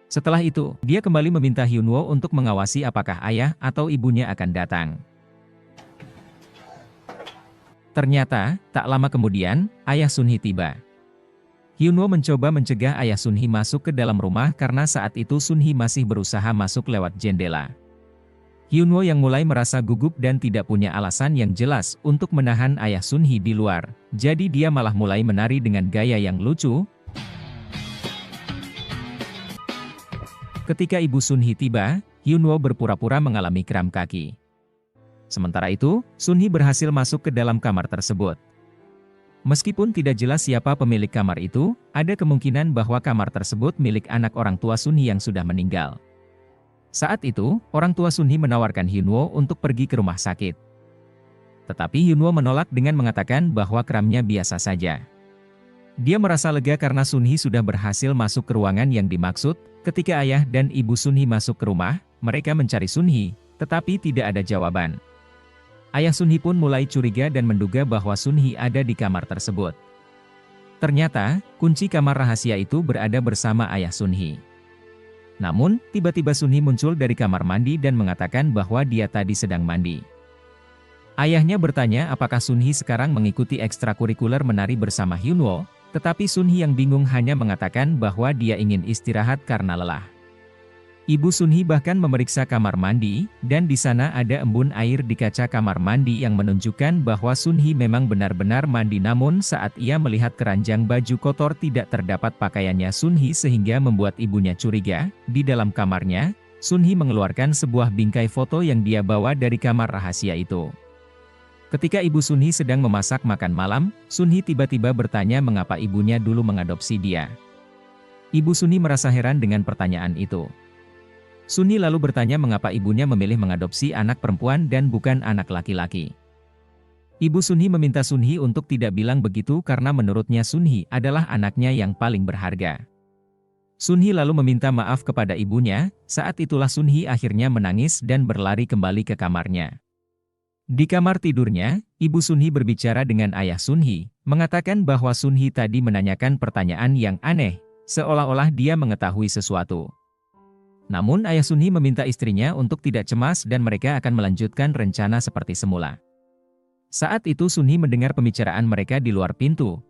Setelah itu, dia kembali meminta Hyunwoo untuk mengawasi apakah ayah atau ibunya akan datang. Ternyata, tak lama kemudian, ayah Sunhee tiba. Hyunwoo mencoba mencegah ayah Sunhee masuk ke dalam rumah karena saat itu Sunhee masih berusaha masuk lewat jendela. Hyunwoo yang mulai merasa gugup dan tidak punya alasan yang jelas untuk menahan ayah Sunhee di luar, jadi dia malah mulai menari dengan gaya yang lucu. Ketika ibu Sunhee tiba, Hyunwoo berpura-pura mengalami kram kaki. Sementara itu, Sunhee berhasil masuk ke dalam kamar tersebut. Meskipun tidak jelas siapa pemilik kamar itu, ada kemungkinan bahwa kamar tersebut milik anak orang tua Sunhee yang sudah meninggal. Saat itu, orang tua Sunhee menawarkan Hyunwoo untuk pergi ke rumah sakit. Tetapi Hyunwoo menolak dengan mengatakan bahwa kramnya biasa saja. Dia merasa lega karena Sunhee sudah berhasil masuk ke ruangan yang dimaksud. Ketika ayah dan ibu Sunhee masuk ke rumah, mereka mencari Sunhee, tetapi tidak ada jawaban. Ayah Sunhee pun mulai curiga dan menduga bahwa Sunhee ada di kamar tersebut. Ternyata, kunci kamar rahasia itu berada bersama ayah Sunhee. Namun, tiba-tiba Sunhee muncul dari kamar mandi dan mengatakan bahwa dia tadi sedang mandi. Ayahnya bertanya apakah Sunhee sekarang mengikuti ekstrakurikuler menari bersama Hyunwoo, tetapi Sunhee yang bingung hanya mengatakan bahwa dia ingin istirahat karena lelah. Ibu Sunhee bahkan memeriksa kamar mandi, dan di sana ada embun air di kaca kamar mandi yang menunjukkan bahwa Sunhee memang benar-benar mandi, namun saat ia melihat keranjang baju kotor tidak terdapat pakaiannya Sunhee sehingga membuat ibunya curiga. Di dalam kamarnya, Sunhee mengeluarkan sebuah bingkai foto yang dia bawa dari kamar rahasia itu. Ketika ibu Sunhee sedang memasak makan malam, Sunhee tiba-tiba bertanya mengapa ibunya dulu mengadopsi dia. Ibu Sunhee merasa heran dengan pertanyaan itu. Sunhee lalu bertanya mengapa ibunya memilih mengadopsi anak perempuan dan bukan anak laki-laki. Ibu Sunhee meminta Sunhee untuk tidak bilang begitu karena menurutnya Sunhee adalah anaknya yang paling berharga. Sunhee lalu meminta maaf kepada ibunya. Saat itulah Sunhee akhirnya menangis dan berlari kembali ke kamarnya. Di kamar tidurnya, ibu Sunhee berbicara dengan ayah Sunhee, mengatakan bahwa Sunhee tadi menanyakan pertanyaan yang aneh, seolah-olah dia mengetahui sesuatu. Namun ayah Sunhee meminta istrinya untuk tidak cemas dan mereka akan melanjutkan rencana seperti semula. Saat itu Sunhee mendengar pembicaraan mereka di luar pintu.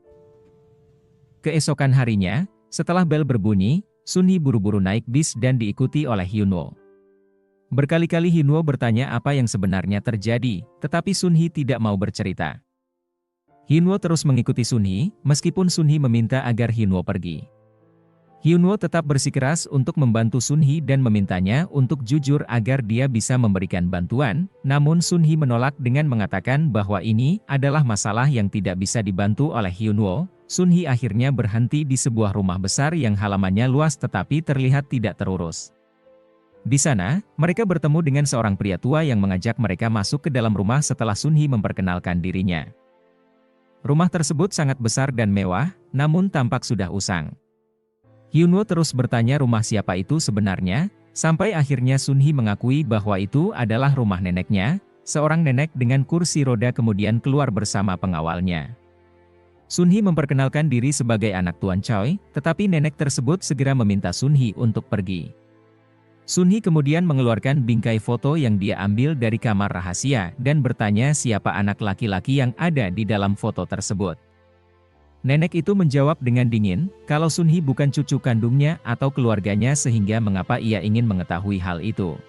Keesokan harinya, setelah bel berbunyi, Sunhee buru-buru naik bis dan diikuti oleh Hyunwoo. Berkali-kali Hyunwoo bertanya apa yang sebenarnya terjadi, tetapi Sunhee tidak mau bercerita. Hyunwoo terus mengikuti Sunhee, meskipun Sunhee meminta agar Hyunwoo pergi. Hyunwoo tetap bersikeras untuk membantu Sunhee dan memintanya untuk jujur agar dia bisa memberikan bantuan, namun Sunhee menolak dengan mengatakan bahwa ini adalah masalah yang tidak bisa dibantu oleh Hyunwoo. Sunhee akhirnya berhenti di sebuah rumah besar yang halamannya luas tetapi terlihat tidak terurus. Di sana, mereka bertemu dengan seorang pria tua yang mengajak mereka masuk ke dalam rumah setelah Sunhee memperkenalkan dirinya. Rumah tersebut sangat besar dan mewah, namun tampak sudah usang. Hyunwoo terus bertanya rumah siapa itu sebenarnya, sampai akhirnya Sunhee mengakui bahwa itu adalah rumah neneknya. Seorang nenek dengan kursi roda kemudian keluar bersama pengawalnya. Sunhee memperkenalkan diri sebagai anak Tuan Choi, tetapi nenek tersebut segera meminta Sunhee untuk pergi. Sunhee kemudian mengeluarkan bingkai foto yang dia ambil dari kamar rahasia dan bertanya siapa anak laki-laki yang ada di dalam foto tersebut. Nenek itu menjawab dengan dingin, kalau Sunhee bukan cucu kandungnya atau keluarganya sehingga mengapa ia ingin mengetahui hal itu.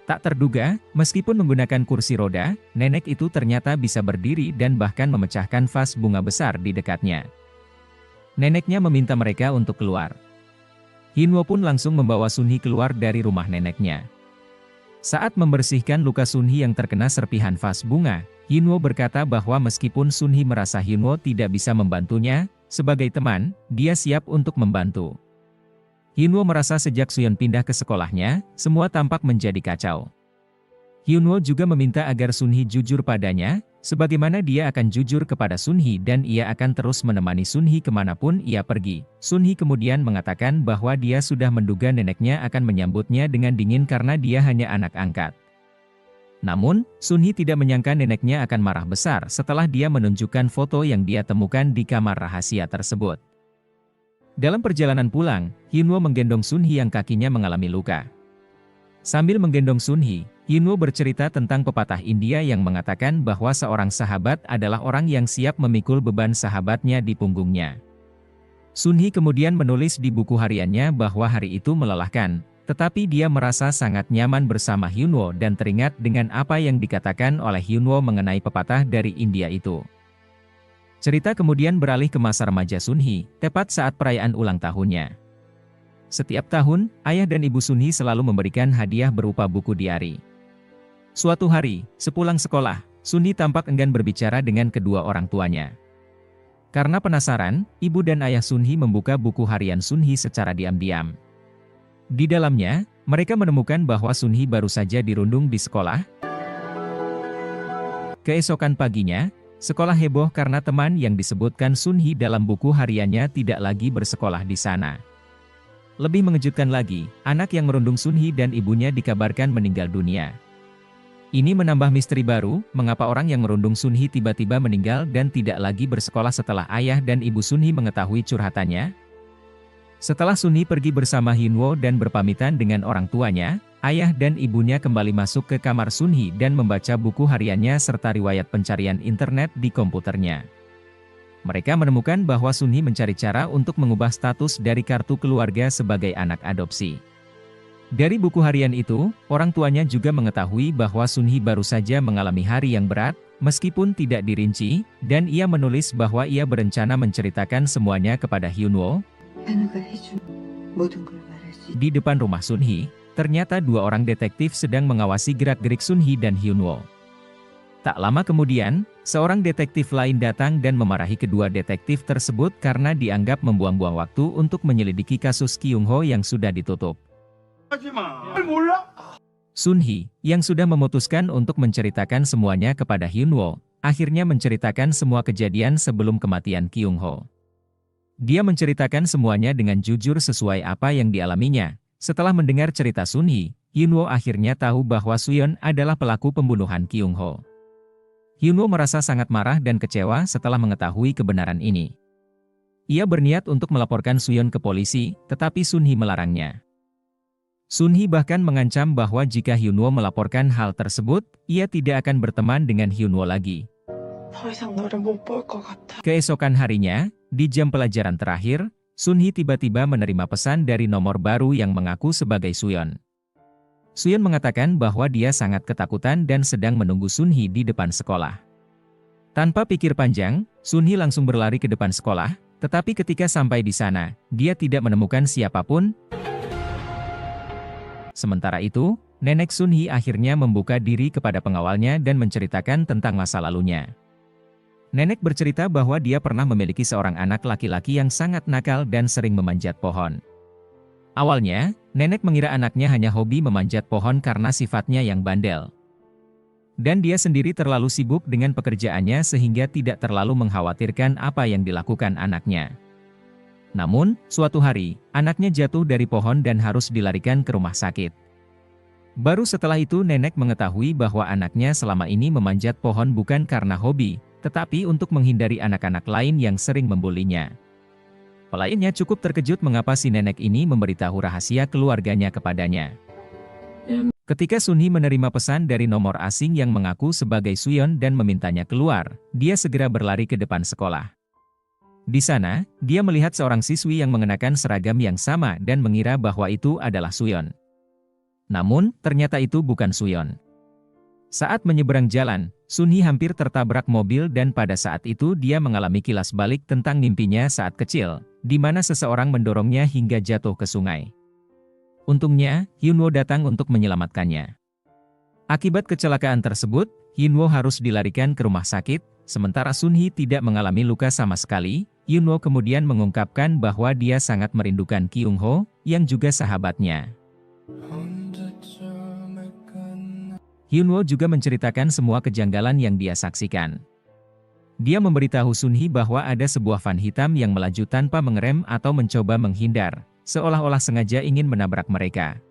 Tak terduga, meskipun menggunakan kursi roda, nenek itu ternyata bisa berdiri dan bahkan memecahkan vas bunga besar di dekatnya. Neneknya meminta mereka untuk keluar. Hyunwoo pun langsung membawa Sunhee keluar dari rumah neneknya. Saat membersihkan luka Sunhee yang terkena serpihan vas bunga, Hyunwoo berkata bahwa meskipun Sunhee merasa Hyunwoo tidak bisa membantunya, sebagai teman, dia siap untuk membantu. Hyunwoo merasa sejak Suyeon pindah ke sekolahnya, semua tampak menjadi kacau. Hyunwoo juga meminta agar Sunhee jujur padanya, sebagaimana dia akan jujur kepada Sunhee dan ia akan terus menemani Sunhee kemanapun ia pergi. Sunhee kemudian mengatakan bahwa dia sudah menduga neneknya akan menyambutnya dengan dingin karena dia hanya anak angkat. Namun, Sunhee tidak menyangka neneknya akan marah besar setelah dia menunjukkan foto yang dia temukan di kamar rahasia tersebut. Dalam perjalanan pulang, Hyunwoo menggendong Sunhee yang kakinya mengalami luka. Sambil menggendong Sunhee, Hyunwoo bercerita tentang pepatah India yang mengatakan bahwa seorang sahabat adalah orang yang siap memikul beban sahabatnya di punggungnya. Sunhee kemudian menulis di buku hariannya bahwa hari itu melelahkan, tetapi dia merasa sangat nyaman bersama Hyunwoo dan teringat dengan apa yang dikatakan oleh Hyunwoo mengenai pepatah dari India itu. Cerita kemudian beralih ke masa remaja Sunhee, tepat saat perayaan ulang tahunnya. Setiap tahun, ayah dan ibu Sunhee selalu memberikan hadiah berupa buku diari. Suatu hari, sepulang sekolah, Sunhee tampak enggan berbicara dengan kedua orang tuanya. Karena penasaran, ibu dan ayah Sunhee membuka buku harian Sunhee secara diam-diam. Di dalamnya, mereka menemukan bahwa Sunhee baru saja dirundung di sekolah. Keesokan paginya, sekolah heboh karena teman yang disebutkan Sunhee dalam buku hariannya tidak lagi bersekolah di sana. Lebih mengejutkan lagi, anak yang merundung Sunhee dan ibunya dikabarkan meninggal dunia. Ini menambah misteri baru, mengapa orang yang merundung Sunhee tiba-tiba meninggal dan tidak lagi bersekolah setelah ayah dan ibu Sunhee mengetahui curhatannya? Setelah Sunhee pergi bersama Hyunwoo dan berpamitan dengan orang tuanya, ayah dan ibunya kembali masuk ke kamar Sunhee dan membaca buku hariannya serta riwayat pencarian internet di komputernya. Mereka menemukan bahwa Sunhee mencari cara untuk mengubah status dari kartu keluarga sebagai anak adopsi. Dari buku harian itu, orang tuanya juga mengetahui bahwa Sunhee baru saja mengalami hari yang berat, meskipun tidak dirinci, dan ia menulis bahwa ia berencana menceritakan semuanya kepada Hyunwoo. Di depan rumah Sunhee, ternyata dua orang detektif sedang mengawasi gerak-gerik Sunhee dan Hyunwoo. Tak lama kemudian, seorang detektif lain datang dan memarahi kedua detektif tersebut karena dianggap membuang-buang waktu untuk menyelidiki kasus Kyung-ho yang sudah ditutup. Sunhee, yang sudah memutuskan untuk menceritakan semuanya kepada Hyunwoo, akhirnya menceritakan semua kejadian sebelum kematian Kyung-ho. Dia menceritakan semuanya dengan jujur sesuai apa yang dialaminya. Setelah mendengar cerita Sunhee, Hyunwoo akhirnya tahu bahwa Suyeon adalah pelaku pembunuhan Kyung-ho. Hyunwoo merasa sangat marah dan kecewa setelah mengetahui kebenaran ini. Ia berniat untuk melaporkan Suyeon ke polisi, tetapi Sunhee melarangnya. Sunhee bahkan mengancam bahwa jika Hyunwoo melaporkan hal tersebut, ia tidak akan berteman dengan Hyunwoo lagi. Keesokan harinya, di jam pelajaran terakhir, Sunhee tiba-tiba menerima pesan dari nomor baru yang mengaku sebagai Suyeon. Suyeon mengatakan bahwa dia sangat ketakutan dan sedang menunggu Sunhee di depan sekolah. Tanpa pikir panjang, Sunhee langsung berlari ke depan sekolah, tetapi ketika sampai di sana, dia tidak menemukan siapapun. Sementara itu, nenek Sunhee akhirnya membuka diri kepada pengawalnya dan menceritakan tentang masa lalunya. Nenek bercerita bahwa dia pernah memiliki seorang anak laki-laki yang sangat nakal dan sering memanjat pohon. Awalnya, nenek mengira anaknya hanya hobi memanjat pohon karena sifatnya yang bandel. Dan dia sendiri terlalu sibuk dengan pekerjaannya sehingga tidak terlalu mengkhawatirkan apa yang dilakukan anaknya. Namun, suatu hari, anaknya jatuh dari pohon dan harus dilarikan ke rumah sakit. Baru setelah itu nenek mengetahui bahwa anaknya selama ini memanjat pohon bukan karena hobi, tetapi untuk menghindari anak-anak lain yang sering membulinya. Pelayannya cukup terkejut mengapa si nenek ini memberitahu rahasia keluarganya kepadanya. Ketika Sunhee menerima pesan dari nomor asing yang mengaku sebagai Suyeon dan memintanya keluar, dia segera berlari ke depan sekolah. Di sana, dia melihat seorang siswi yang mengenakan seragam yang sama dan mengira bahwa itu adalah Suyeon. Namun, ternyata itu bukan Suyon. Saat menyeberang jalan, Sunhee hampir tertabrak mobil dan pada saat itu dia mengalami kilas balik tentang mimpinya saat kecil, di mana seseorang mendorongnya hingga jatuh ke sungai. Untungnya, Hyunwoo datang untuk menyelamatkannya. Akibat kecelakaan tersebut, Hyunwoo harus dilarikan ke rumah sakit, sementara Sunhee tidak mengalami luka sama sekali. Hyunwoo kemudian mengungkapkan bahwa dia sangat merindukan Kyung-ho, yang juga sahabatnya. Hyunwoo juga menceritakan semua kejanggalan yang dia saksikan. Dia memberitahu Sunhee bahwa ada sebuah van hitam yang melaju tanpa mengerem atau mencoba menghindar, seolah-olah sengaja ingin menabrak mereka.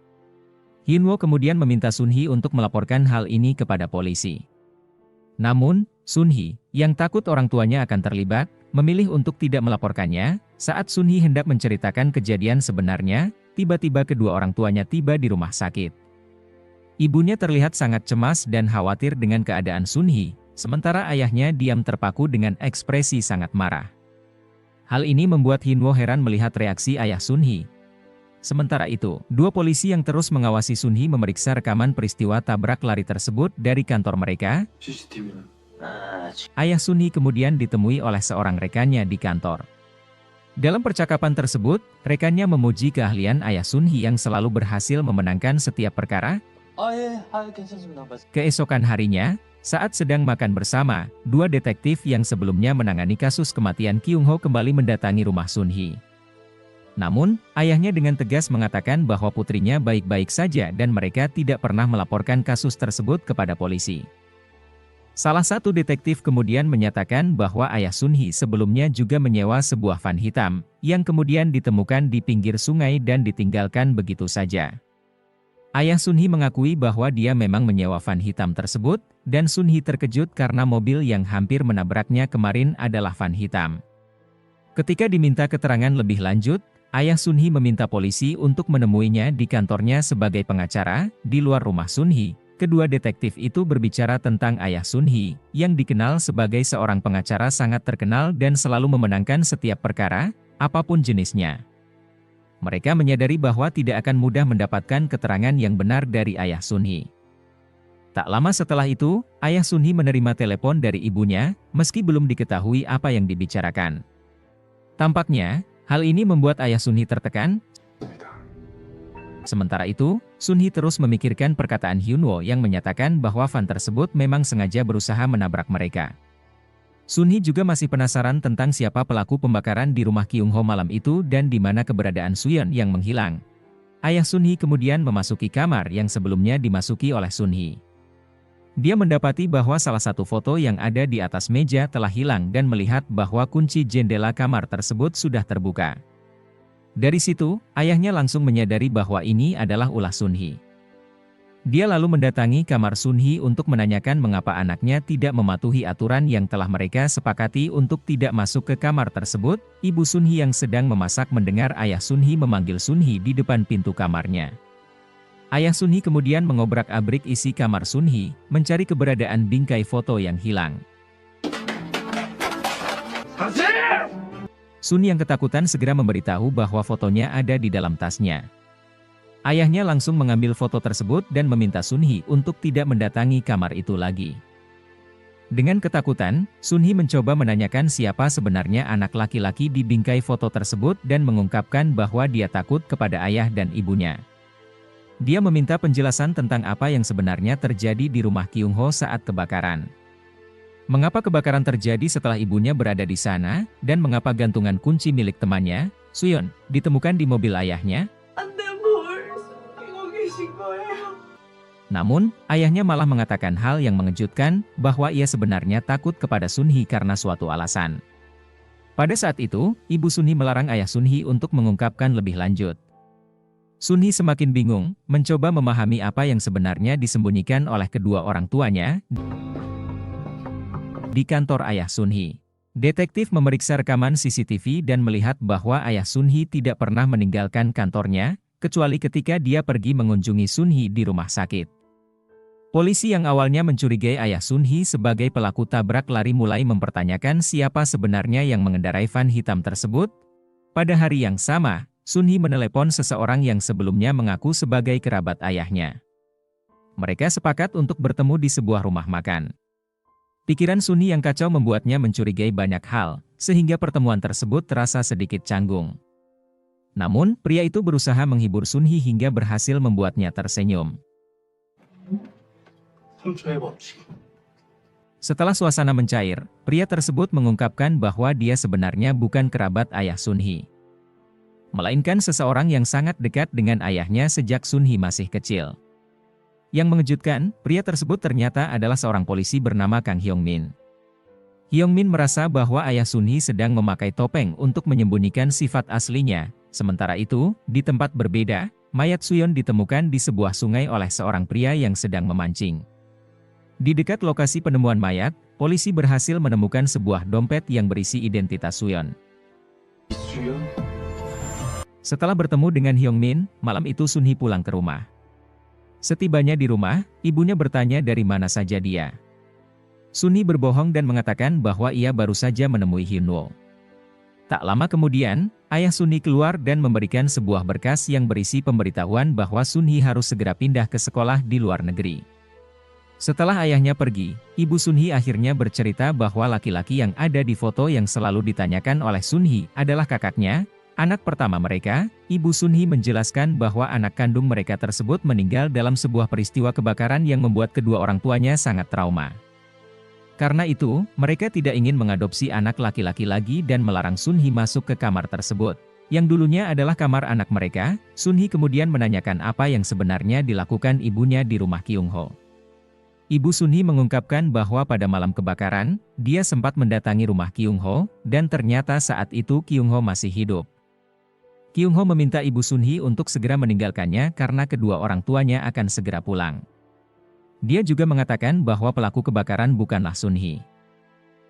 Hyunwoo kemudian meminta Sunhee untuk melaporkan hal ini kepada polisi. Namun, Sunhee, yang takut orang tuanya akan terlibat, memilih untuk tidak melaporkannya. Saat Sunhee hendak menceritakan kejadian sebenarnya, tiba-tiba kedua orang tuanya tiba di rumah sakit. Ibunya terlihat sangat cemas dan khawatir dengan keadaan Sunhee, sementara ayahnya diam terpaku dengan ekspresi sangat marah. Hal ini membuat Hyunwoo heran melihat reaksi ayah Sunhee. Sementara itu, dua polisi yang terus mengawasi Sunhee memeriksa rekaman peristiwa tabrak lari tersebut dari kantor mereka. Ayah Sunhee kemudian ditemui oleh seorang rekannya di kantor. Dalam percakapan tersebut, rekannya memuji keahlian ayah Sunhee yang selalu berhasil memenangkan setiap perkara. Keesokan harinya, saat sedang makan bersama, dua detektif yang sebelumnya menangani kasus kematian Kyung-ho kembali mendatangi rumah Sunhee. Namun, ayahnya dengan tegas mengatakan bahwa putrinya baik-baik saja dan mereka tidak pernah melaporkan kasus tersebut kepada polisi. Salah satu detektif kemudian menyatakan bahwa ayah Sunhee sebelumnya juga menyewa sebuah van hitam, yang kemudian ditemukan di pinggir sungai dan ditinggalkan begitu saja. Ayah Sunhee mengakui bahwa dia memang menyewa van hitam tersebut, dan Sunhee terkejut karena mobil yang hampir menabraknya kemarin adalah van hitam. Ketika diminta keterangan lebih lanjut, ayah Sunhee meminta polisi untuk menemuinya di kantornya sebagai pengacara. Di luar rumah Sunhee, kedua detektif itu berbicara tentang ayah Sunhee, yang dikenal sebagai seorang pengacara sangat terkenal dan selalu memenangkan setiap perkara, apapun jenisnya. Mereka menyadari bahwa tidak akan mudah mendapatkan keterangan yang benar dari ayah Sunhee. Tak lama setelah itu, ayah Sunhee menerima telepon dari ibunya, meski belum diketahui apa yang dibicarakan. Tampaknya, hal ini membuat ayah Sunhee tertekan. Sementara itu, Sunhee terus memikirkan perkataan Hyunwoo yang menyatakan bahwa van tersebut memang sengaja berusaha menabrak mereka. Sunhee juga masih penasaran tentang siapa pelaku pembakaran di rumah Kyung-ho malam itu dan di mana keberadaan Suyeon yang menghilang. Ayah Sunhee kemudian memasuki kamar yang sebelumnya dimasuki oleh Sunhee. Dia mendapati bahwa salah satu foto yang ada di atas meja telah hilang dan melihat bahwa kunci jendela kamar tersebut sudah terbuka. Dari situ, ayahnya langsung menyadari bahwa ini adalah ulah Sunhee. Dia lalu mendatangi kamar Sunhee untuk menanyakan mengapa anaknya tidak mematuhi aturan yang telah mereka sepakati untuk tidak masuk ke kamar tersebut. Ibu Sunhee yang sedang memasak mendengar ayah Sunhee memanggil Sunhee di depan pintu kamarnya. Ayah Sunhee kemudian mengobrak-abrik isi kamar Sunhee, mencari keberadaan bingkai foto yang hilang. Sunhee yang ketakutan segera memberitahu bahwa fotonya ada di dalam tasnya. Ayahnya langsung mengambil foto tersebut dan meminta Sunhee untuk tidak mendatangi kamar itu lagi. Dengan ketakutan, Sunhee mencoba menanyakan siapa sebenarnya anak laki-laki di bingkai foto tersebut dan mengungkapkan bahwa dia takut kepada ayah dan ibunya. Dia meminta penjelasan tentang apa yang sebenarnya terjadi di rumah Kyung-ho saat kebakaran. Mengapa kebakaran terjadi setelah ibunya berada di sana, dan mengapa gantungan kunci milik temannya, Suyeon, ditemukan di mobil ayahnya? Namun, ayahnya malah mengatakan hal yang mengejutkan, bahwa ia sebenarnya takut kepada Sunhee karena suatu alasan. Pada saat itu, ibu Sunhee melarang ayah Sunhee untuk mengungkapkan lebih lanjut. Sunhee semakin bingung, mencoba memahami apa yang sebenarnya disembunyikan oleh kedua orang tuanya. Di kantor ayah Sunhee, detektif memeriksa rekaman CCTV dan melihat bahwa ayah Sunhee tidak pernah meninggalkan kantornya, kecuali ketika dia pergi mengunjungi Sunhee di rumah sakit. Polisi yang awalnya mencurigai ayah Sunhee sebagai pelaku tabrak lari mulai mempertanyakan siapa sebenarnya yang mengendarai van hitam tersebut. Pada hari yang sama, Sunhee menelepon seseorang yang sebelumnya mengaku sebagai kerabat ayahnya. Mereka sepakat untuk bertemu di sebuah rumah makan. Pikiran Sunhee yang kacau membuatnya mencurigai banyak hal, sehingga pertemuan tersebut terasa sedikit canggung. Namun, pria itu berusaha menghibur Sunhee hingga berhasil membuatnya tersenyum. Setelah suasana mencair, pria tersebut mengungkapkan bahwa dia sebenarnya bukan kerabat ayah Sunhee, melainkan seseorang yang sangat dekat dengan ayahnya sejak Sunhee masih kecil. Yang mengejutkan, pria tersebut ternyata adalah seorang polisi bernama Kang Hyung-min. Hyung-min merasa bahwa ayah Sunhee sedang memakai topeng untuk menyembunyikan sifat aslinya. Sementara itu, di tempat berbeda, mayat Suyeon ditemukan di sebuah sungai oleh seorang pria yang sedang memancing. Di dekat lokasi penemuan mayat, polisi berhasil menemukan sebuah dompet yang berisi identitas Suyeon. Setelah bertemu dengan Hyung-min, malam itu Sunhee pulang ke rumah. Setibanya di rumah, ibunya bertanya dari mana saja dia. Sunhee berbohong dan mengatakan bahwa ia baru saja menemui Hyunwoo. Tak lama kemudian, ayah Sunhee keluar dan memberikan sebuah berkas yang berisi pemberitahuan bahwa Sunhee harus segera pindah ke sekolah di luar negeri. Setelah ayahnya pergi, ibu Sunhee akhirnya bercerita bahwa laki-laki yang ada di foto yang selalu ditanyakan oleh Sunhee adalah kakaknya, anak pertama mereka. Ibu Sunhee menjelaskan bahwa anak kandung mereka tersebut meninggal dalam sebuah peristiwa kebakaran yang membuat kedua orang tuanya sangat trauma. Karena itu, mereka tidak ingin mengadopsi anak laki-laki lagi dan melarang Sunhee masuk ke kamar tersebut, yang dulunya adalah kamar anak mereka. Sunhee kemudian menanyakan apa yang sebenarnya dilakukan ibunya di rumah Kyung-ho. Ibu Sunhee mengungkapkan bahwa pada malam kebakaran, dia sempat mendatangi rumah Kyung-ho, dan ternyata saat itu Kyung-ho masih hidup. Kyung-ho meminta ibu Sunhee untuk segera meninggalkannya karena kedua orang tuanya akan segera pulang. Dia juga mengatakan bahwa pelaku kebakaran bukanlah Sunhee.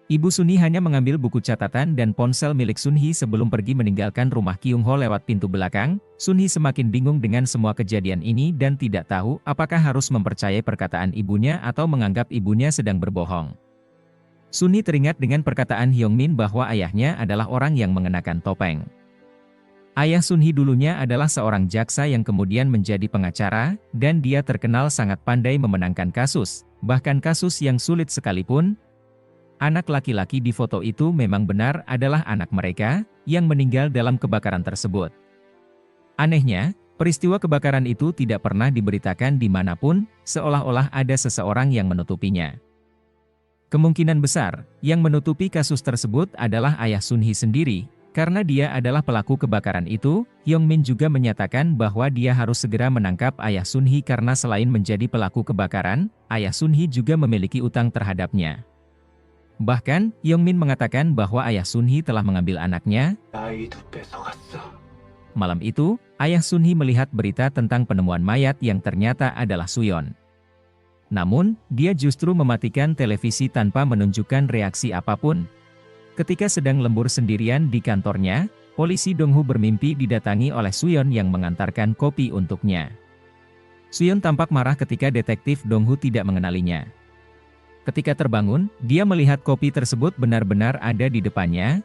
Ibu Sunhee hanya mengambil buku catatan dan ponsel milik Sunhee sebelum pergi meninggalkan rumah Kyung-ho lewat pintu belakang. Sunhee semakin bingung dengan semua kejadian ini dan tidak tahu apakah harus mempercayai perkataan ibunya atau menganggap ibunya sedang berbohong. Sunhee teringat dengan perkataan Hyung-min bahwa ayahnya adalah orang yang mengenakan topeng. Ayah Sunhee dulunya adalah seorang jaksa yang kemudian menjadi pengacara, dan dia terkenal sangat pandai memenangkan kasus, bahkan kasus yang sulit sekalipun. Anak laki-laki di foto itu memang benar adalah anak mereka, yang meninggal dalam kebakaran tersebut. Anehnya, peristiwa kebakaran itu tidak pernah diberitakan dimanapun, seolah-olah ada seseorang yang menutupinya. Kemungkinan besar, yang menutupi kasus tersebut adalah ayah Sunhee sendiri. Karena dia adalah pelaku kebakaran itu, Hyung-min juga menyatakan bahwa dia harus segera menangkap ayah Sunhee karena selain menjadi pelaku kebakaran, ayah Sunhee juga memiliki utang terhadapnya. Bahkan, Hyung-min mengatakan bahwa ayah Sunhee telah mengambil anaknya. Malam itu, ayah Sunhee melihat berita tentang penemuan mayat yang ternyata adalah Suyeon. Namun, dia justru mematikan televisi tanpa menunjukkan reaksi apapun. Ketika sedang lembur sendirian di kantornya, polisi Dong-hu bermimpi didatangi oleh Suyeon yang mengantarkan kopi untuknya. Suyeon tampak marah ketika detektif Dong-hu tidak mengenalinya. Ketika terbangun, dia melihat kopi tersebut benar-benar ada di depannya.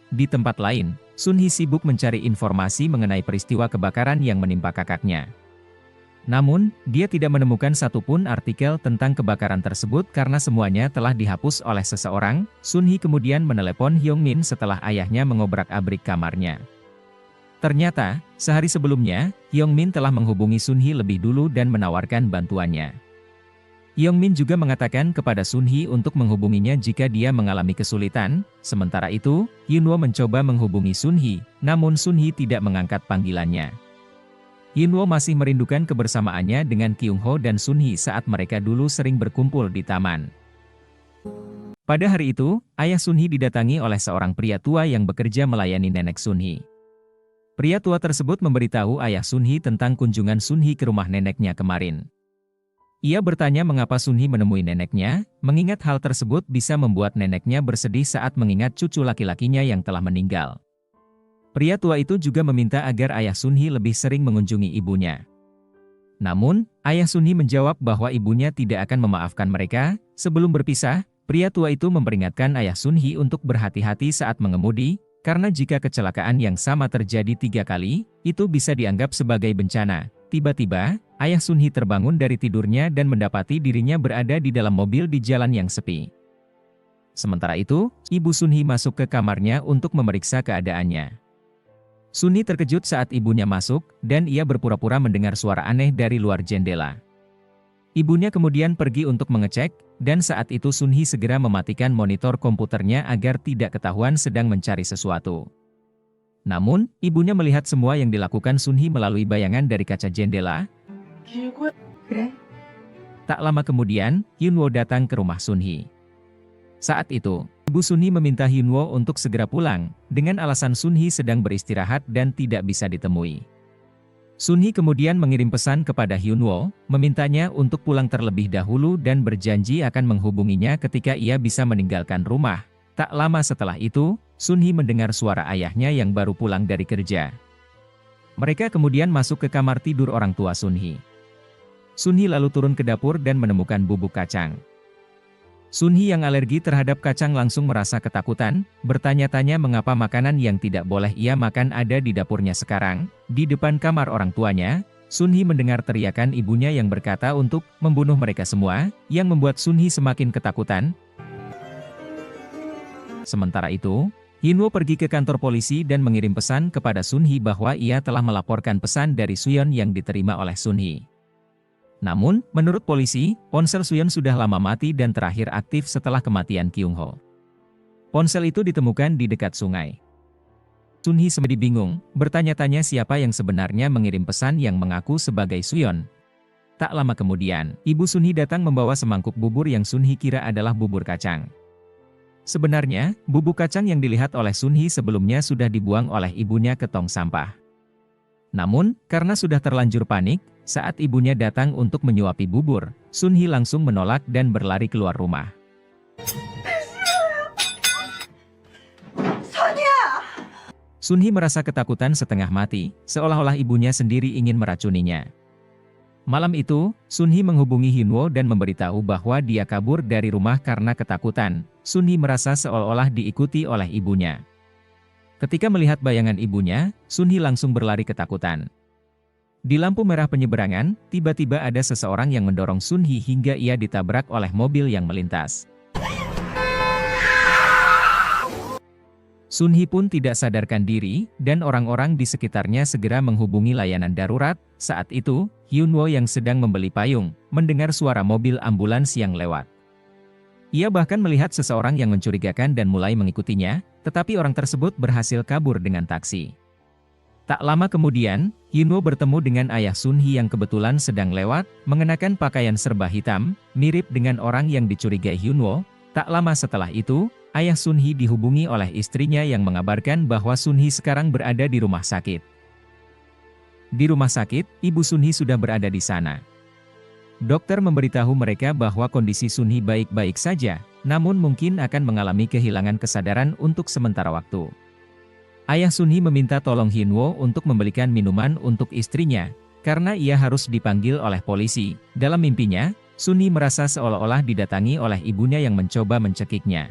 Di tempat lain, Sunhee sibuk mencari informasi mengenai peristiwa kebakaran yang menimpa kakaknya. Namun, dia tidak menemukan satupun artikel tentang kebakaran tersebut karena semuanya telah dihapus oleh seseorang. Sunhee kemudian menelepon Hyung-min setelah ayahnya mengobrak-abrik kamarnya. Ternyata, sehari sebelumnya, Hyung-min telah menghubungi Sunhee lebih dulu dan menawarkan bantuannya. Hyung-min juga mengatakan kepada Sunhee untuk menghubunginya jika dia mengalami kesulitan. Sementara itu, Hyunwoo mencoba menghubungi Sunhee, namun Sunhee tidak mengangkat panggilannya. Hyunwoo masih merindukan kebersamaannya dengan Kyung-ho dan Sunhee saat mereka dulu sering berkumpul di taman. Pada hari itu, ayah Sunhee didatangi oleh seorang pria tua yang bekerja melayani nenek Sunhee. Pria tua tersebut memberitahu ayah Sunhee tentang kunjungan Sunhee ke rumah neneknya kemarin. Ia bertanya mengapa Sunhee menemui neneknya, mengingat hal tersebut bisa membuat neneknya bersedih saat mengingat cucu laki-lakinya yang telah meninggal. Pria tua itu juga meminta agar ayah Sunhee lebih sering mengunjungi ibunya. Namun, ayah Sunhee menjawab bahwa ibunya tidak akan memaafkan mereka. Sebelum berpisah, pria tua itu memperingatkan ayah Sunhee untuk berhati-hati saat mengemudi. karena jika kecelakaan yang sama terjadi 3 kali, itu bisa dianggap sebagai bencana. Tiba-tiba, ayah Sunhee terbangun dari tidurnya dan mendapati dirinya berada di dalam mobil di jalan yang sepi. Sementara itu, ibu Sunhee masuk ke kamarnya untuk memeriksa keadaannya. Sunhee terkejut saat ibunya masuk, dan ia berpura-pura mendengar suara aneh dari luar jendela. Ibunya kemudian pergi untuk mengecek, dan saat itu Sunhee segera mematikan monitor komputernya agar tidak ketahuan sedang mencari sesuatu. Namun, ibunya melihat semua yang dilakukan Sunhee melalui bayangan dari kaca jendela. Tak lama kemudian, Hyunwoo datang ke rumah Sunhee. Saat itu, ibu Sunhee meminta Hyunwoo untuk segera pulang, dengan alasan Sunhee sedang beristirahat dan tidak bisa ditemui. Sunhee kemudian mengirim pesan kepada Hyunwoo, memintanya untuk pulang terlebih dahulu dan berjanji akan menghubunginya ketika ia bisa meninggalkan rumah. Tak lama setelah itu, Sunhee mendengar suara ayahnya yang baru pulang dari kerja. Mereka kemudian masuk ke kamar tidur orang tua Sunhee. Sunhee lalu turun ke dapur dan menemukan bubuk kacang. Sunhee yang alergi terhadap kacang langsung merasa ketakutan, bertanya-tanya mengapa makanan yang tidak boleh ia makan ada di dapurnya sekarang. Di depan kamar orang tuanya, Sunhee mendengar teriakan ibunya yang berkata untuk membunuh mereka semua, yang membuat Sunhee semakin ketakutan. Sementara itu, Hyunwoo pergi ke kantor polisi dan mengirim pesan kepada Sunhee bahwa ia telah melaporkan pesan dari Suyeon yang diterima oleh Sunhee. Namun, menurut polisi, ponsel Suyeon sudah lama mati dan terakhir aktif setelah kematian Kyung-ho. Ponsel itu ditemukan di dekat sungai. Sunhee semedi bingung, bertanya-tanya siapa yang sebenarnya mengirim pesan yang mengaku sebagai Suyeon. Tak lama kemudian, ibu Sunhee datang membawa semangkuk bubur yang Sunhee kira adalah bubur kacang. Sebenarnya, bubuk kacang yang dilihat oleh Sunhee sebelumnya sudah dibuang oleh ibunya ke tong sampah. Namun, karena sudah terlanjur panik, saat ibunya datang untuk menyuapi bubur, Sunhee langsung menolak dan berlari keluar rumah. Sunhee merasa ketakutan setengah mati, seolah-olah ibunya sendiri ingin meracuninya. Malam itu, Sunhee menghubungi Hyunwoo dan memberitahu bahwa dia kabur dari rumah karena ketakutan. Sunhee merasa seolah-olah diikuti oleh ibunya. Ketika melihat bayangan ibunya, Sunhee langsung berlari ketakutan. Di lampu merah penyeberangan, tiba-tiba ada seseorang yang mendorong Sunhee hingga ia ditabrak oleh mobil yang melintas. Sunhee pun tidak sadarkan diri, dan orang-orang di sekitarnya segera menghubungi layanan darurat. Saat itu, Hyunwoo yang sedang membeli payung, mendengar suara mobil ambulans yang lewat. Ia bahkan melihat seseorang yang mencurigakan dan mulai mengikutinya, tetapi orang tersebut berhasil kabur dengan taksi. Tak lama kemudian, Hyunwoo bertemu dengan ayah Sunhee yang kebetulan sedang lewat, mengenakan pakaian serba hitam, mirip dengan orang yang dicurigai Hyunwoo. Tak lama setelah itu, ayah Sunhee dihubungi oleh istrinya yang mengabarkan bahwa Sunhee sekarang berada di rumah sakit. Di rumah sakit, ibu Sunhee sudah berada di sana. Dokter memberitahu mereka bahwa kondisi Sunhee baik-baik saja, namun mungkin akan mengalami kehilangan kesadaran untuk sementara waktu. Ayah Sunhee meminta tolong Hyunwoo untuk membelikan minuman untuk istrinya, karena ia harus dipanggil oleh polisi. Dalam mimpinya, Sunhee merasa seolah-olah didatangi oleh ibunya yang mencoba mencekiknya.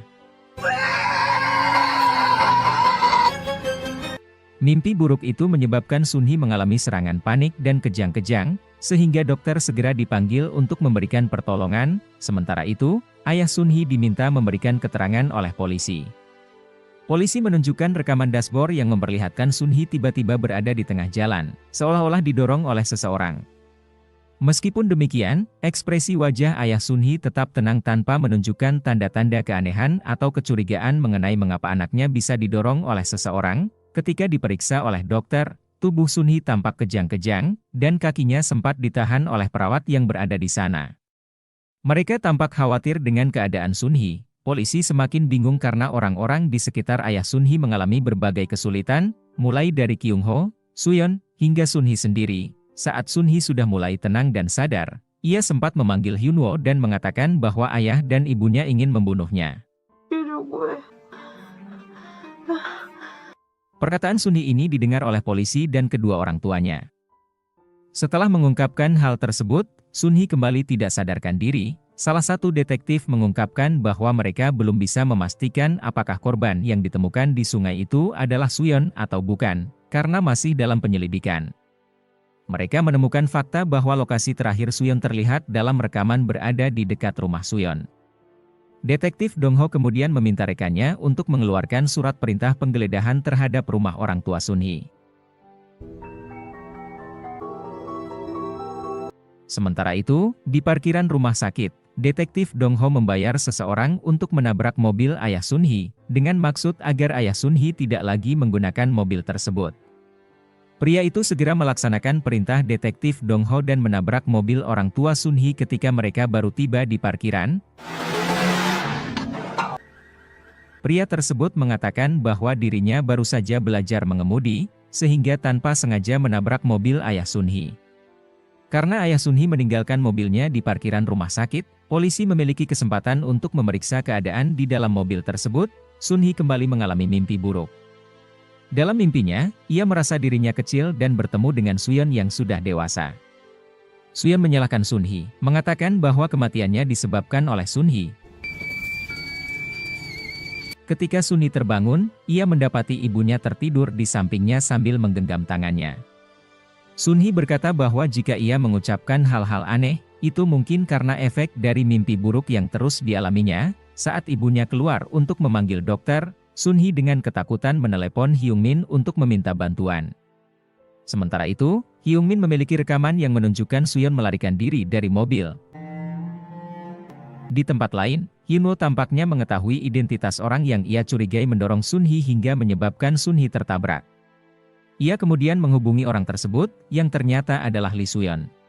Mimpi buruk itu menyebabkan Sunhee mengalami serangan panik dan kejang-kejang, sehingga dokter segera dipanggil untuk memberikan pertolongan. Sementara itu, ayah Sunhee diminta memberikan keterangan oleh polisi. Polisi menunjukkan rekaman dashboard yang memperlihatkan Sunhee tiba-tiba berada di tengah jalan, seolah-olah didorong oleh seseorang. Meskipun demikian, ekspresi wajah ayah Sunhee tetap tenang tanpa menunjukkan tanda-tanda keanehan atau kecurigaan mengenai mengapa anaknya bisa didorong oleh seseorang. Ketika diperiksa oleh dokter, tubuh Sunhee tampak kejang-kejang, dan kakinya sempat ditahan oleh perawat yang berada di sana. Mereka tampak khawatir dengan keadaan Sunhee. Polisi semakin bingung karena orang-orang di sekitar ayah Sunhee mengalami berbagai kesulitan, mulai dari Kyung-ho, Suyeon, hingga Sunhee sendiri. Saat Sunhee sudah mulai tenang dan sadar, ia sempat memanggil Hyunwoo dan mengatakan bahwa ayah dan ibunya ingin membunuhnya. Perkataan Sunhee ini didengar oleh polisi dan kedua orang tuanya. Setelah mengungkapkan hal tersebut, Sunhee kembali tidak sadarkan diri. Salah satu detektif mengungkapkan bahwa mereka belum bisa memastikan apakah korban yang ditemukan di sungai itu adalah Suyeon atau bukan, karena masih dalam penyelidikan. Mereka menemukan fakta bahwa lokasi terakhir Suyeon terlihat dalam rekaman berada di dekat rumah Suyeon. Detektif Dong Ho kemudian meminta rekannya untuk mengeluarkan surat perintah penggeledahan terhadap rumah orang tua Sun Hee. Sementara itu, di parkiran rumah sakit, Detektif Dong Ho membayar seseorang untuk menabrak mobil ayah Sun Hee, dengan maksud agar ayah Sun Hee tidak lagi menggunakan mobil tersebut. Pria itu segera melaksanakan perintah Detektif Dong Ho dan menabrak mobil orang tua Sun Hee ketika mereka baru tiba di parkiran. Pria tersebut mengatakan bahwa dirinya baru saja belajar mengemudi, sehingga tanpa sengaja menabrak mobil ayah Sun Hee. Karena ayah Sun Hee meninggalkan mobilnya di parkiran rumah sakit, polisi memiliki kesempatan untuk memeriksa keadaan di dalam mobil tersebut. Sun Hee kembali mengalami mimpi buruk. Dalam mimpinya, ia merasa dirinya kecil dan bertemu dengan Suyeon yang sudah dewasa. Suyeon menyalahkan Sun Hee, mengatakan bahwa kematiannya disebabkan oleh Sun Hee. Ketika Sun Hee terbangun, ia mendapati ibunya tertidur di sampingnya sambil menggenggam tangannya. Sun Hee berkata bahwa jika ia mengucapkan hal-hal aneh, itu mungkin karena efek dari mimpi buruk yang terus dialaminya. Saat ibunya keluar untuk memanggil dokter, Sun Hee dengan ketakutan menelepon Hyung Min untuk meminta bantuan. Sementara itu, Hyung Min memiliki rekaman yang menunjukkan Suyeon melarikan diri dari mobil. Di tempat lain, Hyun Woo tampaknya mengetahui identitas orang yang ia curigai mendorong Sun Hee hingga menyebabkan Sun Hee tertabrak. Ia kemudian menghubungi orang tersebut, yang ternyata adalah Lee Suyeon.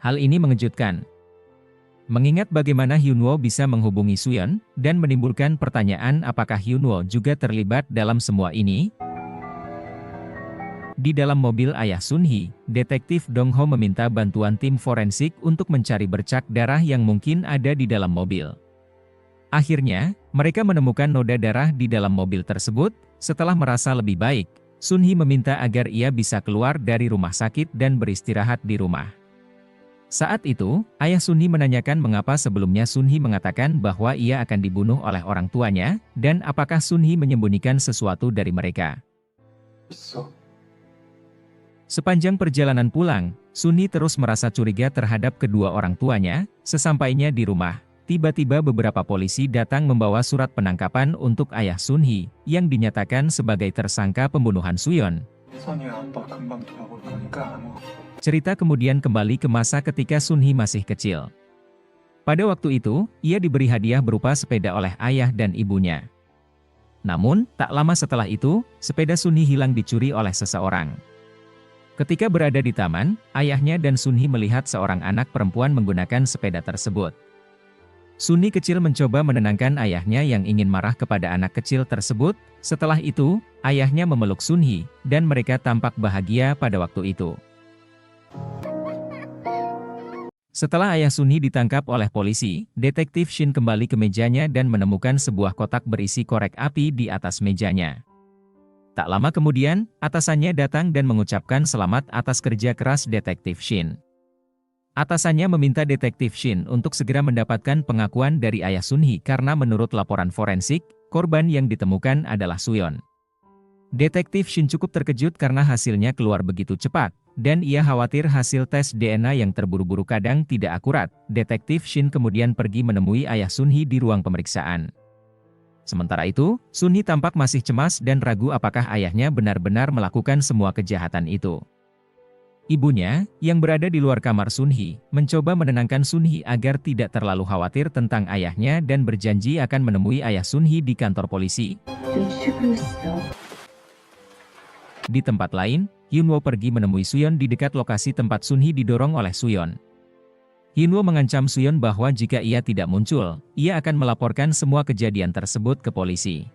Hal ini mengejutkan. Mengingat bagaimana Hyun Woo bisa menghubungi Suyeon, dan menimbulkan pertanyaan apakah Hyun Woo juga terlibat dalam semua ini. Di dalam mobil ayah Sun Hee, Detektif Dong Ho meminta bantuan tim forensik untuk mencari bercak darah yang mungkin ada di dalam mobil. Akhirnya, mereka menemukan noda darah di dalam mobil tersebut. Setelah merasa lebih baik, Sun Hee meminta agar ia bisa keluar dari rumah sakit dan beristirahat di rumah. Saat itu, ayah Sun Hee menanyakan mengapa sebelumnya Sun Hee mengatakan bahwa ia akan dibunuh oleh orang tuanya, dan apakah Sun Hee menyembunyikan sesuatu dari mereka. Sepanjang perjalanan pulang, Sun Hee terus merasa curiga terhadap kedua orang tuanya. Sesampainya di rumah, tiba-tiba beberapa polisi datang membawa surat penangkapan untuk ayah Sun Hee, yang dinyatakan sebagai tersangka pembunuhan Suyeon. Cerita kemudian kembali ke masa ketika Sun Hee masih kecil. Pada waktu itu, ia diberi hadiah berupa sepeda oleh ayah dan ibunya. Namun, tak lama setelah itu, sepeda Sun Hee hilang dicuri oleh seseorang. Ketika berada di taman, ayahnya dan Sun Hee melihat seorang anak perempuan menggunakan sepeda tersebut. Sun Hee kecil mencoba menenangkan ayahnya yang ingin marah kepada anak kecil tersebut. Setelah itu, ayahnya memeluk Sun Hee, dan mereka tampak bahagia pada waktu itu. Setelah ayah Sun Hee ditangkap oleh polisi, Detektif Shin kembali ke mejanya dan menemukan sebuah kotak berisi korek api di atas mejanya. Tak lama kemudian, atasannya datang dan mengucapkan selamat atas kerja keras Detektif Shin. Atasannya meminta Detektif Shin untuk segera mendapatkan pengakuan dari ayah Sun Hee karena menurut laporan forensik, korban yang ditemukan adalah Suyeon. Detektif Shin cukup terkejut karena hasilnya keluar begitu cepat, dan ia khawatir hasil tes DNA yang terburu-buru kadang tidak akurat. Detektif Shin kemudian pergi menemui ayah Sun Hee di ruang pemeriksaan. Sementara itu, Sun Hee tampak masih cemas dan ragu apakah ayahnya benar-benar melakukan semua kejahatan itu. Ibunya, yang berada di luar kamar Sun Hee, mencoba menenangkan Sun Hee agar tidak terlalu khawatir tentang ayahnya dan berjanji akan menemui ayah Sun Hee di kantor polisi. Di tempat lain, Hyun Woo pergi menemui Suyeon di dekat lokasi tempat Sun Hee didorong oleh Suyeon. Hyun Woo mengancam Suyeon bahwa jika ia tidak muncul, ia akan melaporkan semua kejadian tersebut ke polisi.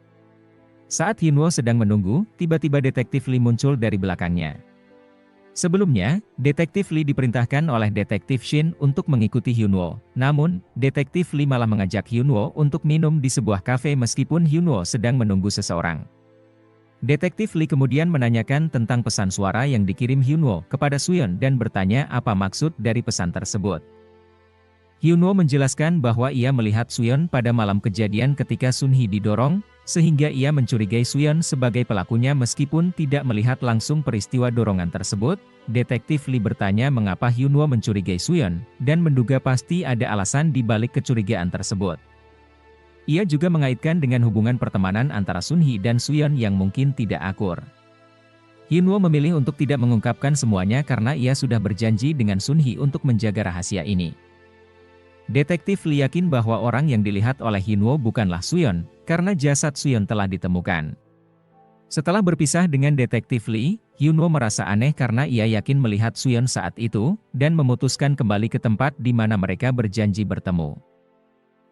Saat Hyun Woo sedang menunggu, tiba-tiba Detektif Lee muncul dari belakangnya. Sebelumnya, Detektif Lee diperintahkan oleh Detektif Shin untuk mengikuti Hyun Woo. Namun, Detektif Lee malah mengajak Hyun Woo untuk minum di sebuah kafe meskipun Hyun Woo sedang menunggu seseorang. Detektif Lee kemudian menanyakan tentang pesan suara yang dikirim Hyun Woo kepada Suyeon dan bertanya apa maksud dari pesan tersebut. Hyunwoo menjelaskan bahwa ia melihat Suyeon pada malam kejadian ketika Sunhee didorong, sehingga ia mencurigai Suyeon sebagai pelakunya meskipun tidak melihat langsung peristiwa dorongan tersebut. Detektif Lee bertanya mengapa Hyunwoo mencurigai Suyeon, dan menduga pasti ada alasan di balik kecurigaan tersebut. Ia juga mengaitkan dengan hubungan pertemanan antara Sunhee dan Suyeon yang mungkin tidak akur. Hyunwoo memilih untuk tidak mengungkapkan semuanya karena ia sudah berjanji dengan Sunhee untuk menjaga rahasia ini. Detektif Lee yakin bahwa orang yang dilihat oleh Hyunwoo bukanlah Suyeon, karena jasad Suyeon telah ditemukan. Setelah berpisah dengan Detektif Lee, Hyunwoo merasa aneh karena ia yakin melihat Suyeon saat itu, dan memutuskan kembali ke tempat di mana mereka berjanji bertemu.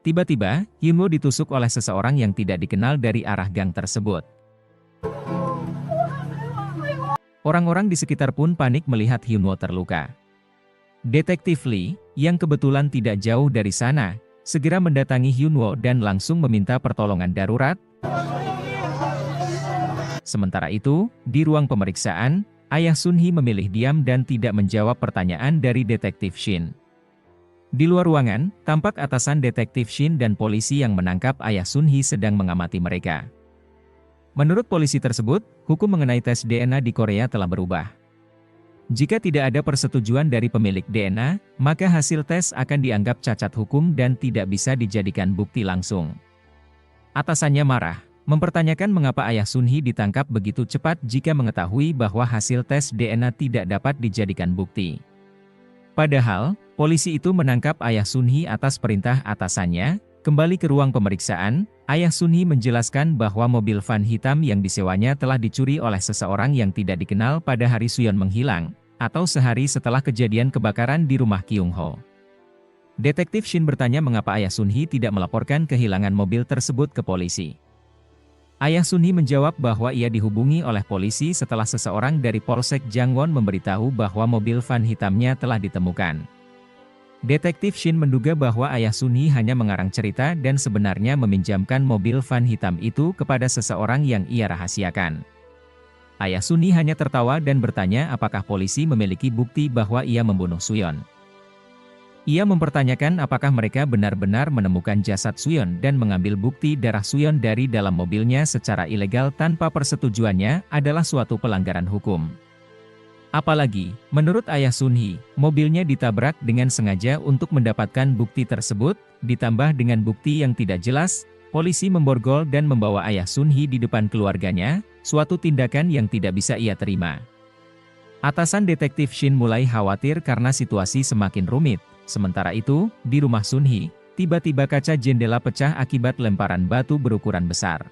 Tiba-tiba, Hyunwoo ditusuk oleh seseorang yang tidak dikenal dari arah gang tersebut. Orang-orang di sekitar pun panik melihat Hyunwoo terluka. Detektif Lee, yang kebetulan tidak jauh dari sana, segera mendatangi Hyunwoo dan langsung meminta pertolongan darurat. Sementara itu, di ruang pemeriksaan, ayah Sunhee memilih diam dan tidak menjawab pertanyaan dari Detektif Shin. Di luar ruangan, tampak atasan Detektif Shin dan polisi yang menangkap ayah Sunhee sedang mengamati mereka. Menurut polisi tersebut, hukum mengenai tes DNA di Korea telah berubah. Jika tidak ada persetujuan dari pemilik DNA, maka hasil tes akan dianggap cacat hukum dan tidak bisa dijadikan bukti langsung. Atasannya marah, mempertanyakan mengapa ayah Sunhee ditangkap begitu cepat jika mengetahui bahwa hasil tes DNA tidak dapat dijadikan bukti. Padahal, polisi itu menangkap ayah Sunhee atas perintah atasannya. Kembali ke ruang pemeriksaan, ayah Sunhee menjelaskan bahwa mobil van hitam yang disewanya telah dicuri oleh seseorang yang tidak dikenal pada hari Suyeon menghilang, atau sehari setelah kejadian kebakaran di rumah Kyung-ho. Detektif Shin bertanya mengapa ayah Sunhee tidak melaporkan kehilangan mobil tersebut ke polisi. Ayah Sunhee menjawab bahwa ia dihubungi oleh polisi setelah seseorang dari Polsek Jangwon memberitahu bahwa mobil van hitamnya telah ditemukan. Detektif Shin menduga bahwa ayah Sunhee hanya mengarang cerita dan sebenarnya meminjamkan mobil van hitam itu kepada seseorang yang ia rahasiakan. Ayah Sunhee hanya tertawa dan bertanya apakah polisi memiliki bukti bahwa ia membunuh Suyeon. Ia mempertanyakan apakah mereka benar-benar menemukan jasad Suyeon dan mengambil bukti darah Suyeon dari dalam mobilnya secara ilegal tanpa persetujuannya adalah suatu pelanggaran hukum. Apalagi, menurut ayah Sunhee, mobilnya ditabrak dengan sengaja untuk mendapatkan bukti tersebut, ditambah dengan bukti yang tidak jelas, polisi memborgol dan membawa ayah Sunhee di depan keluarganya, suatu tindakan yang tidak bisa ia terima. Atasan Detektif Shin mulai khawatir karena situasi semakin rumit. Sementara itu, di rumah Sunhee, tiba-tiba kaca jendela pecah akibat lemparan batu berukuran besar.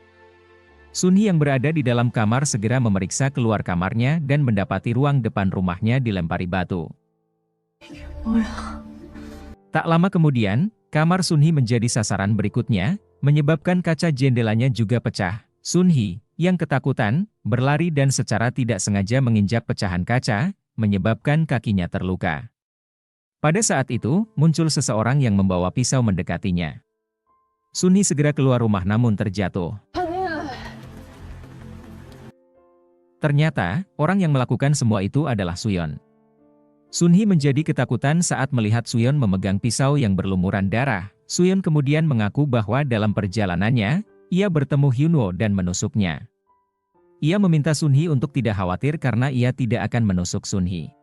Sunhee yang berada di dalam kamar segera memeriksa keluar kamarnya dan mendapati ruang depan rumahnya dilempari batu. Tak lama kemudian, kamar Sunhee menjadi sasaran berikutnya, menyebabkan kaca jendelanya juga pecah. Sunhee, yang ketakutan, berlari dan secara tidak sengaja menginjak pecahan kaca, menyebabkan kakinya terluka. Pada saat itu, muncul seseorang yang membawa pisau mendekatinya. Sunhee segera keluar rumah namun terjatuh. Ternyata, orang yang melakukan semua itu adalah Suyeon. Sunhee menjadi ketakutan saat melihat Suyeon memegang pisau yang berlumuran darah. Suyeon kemudian mengaku bahwa dalam perjalanannya, ia bertemu Hyunwoo dan menusuknya. Ia meminta Sunhee untuk tidak khawatir karena ia tidak akan menusuk Sunhee.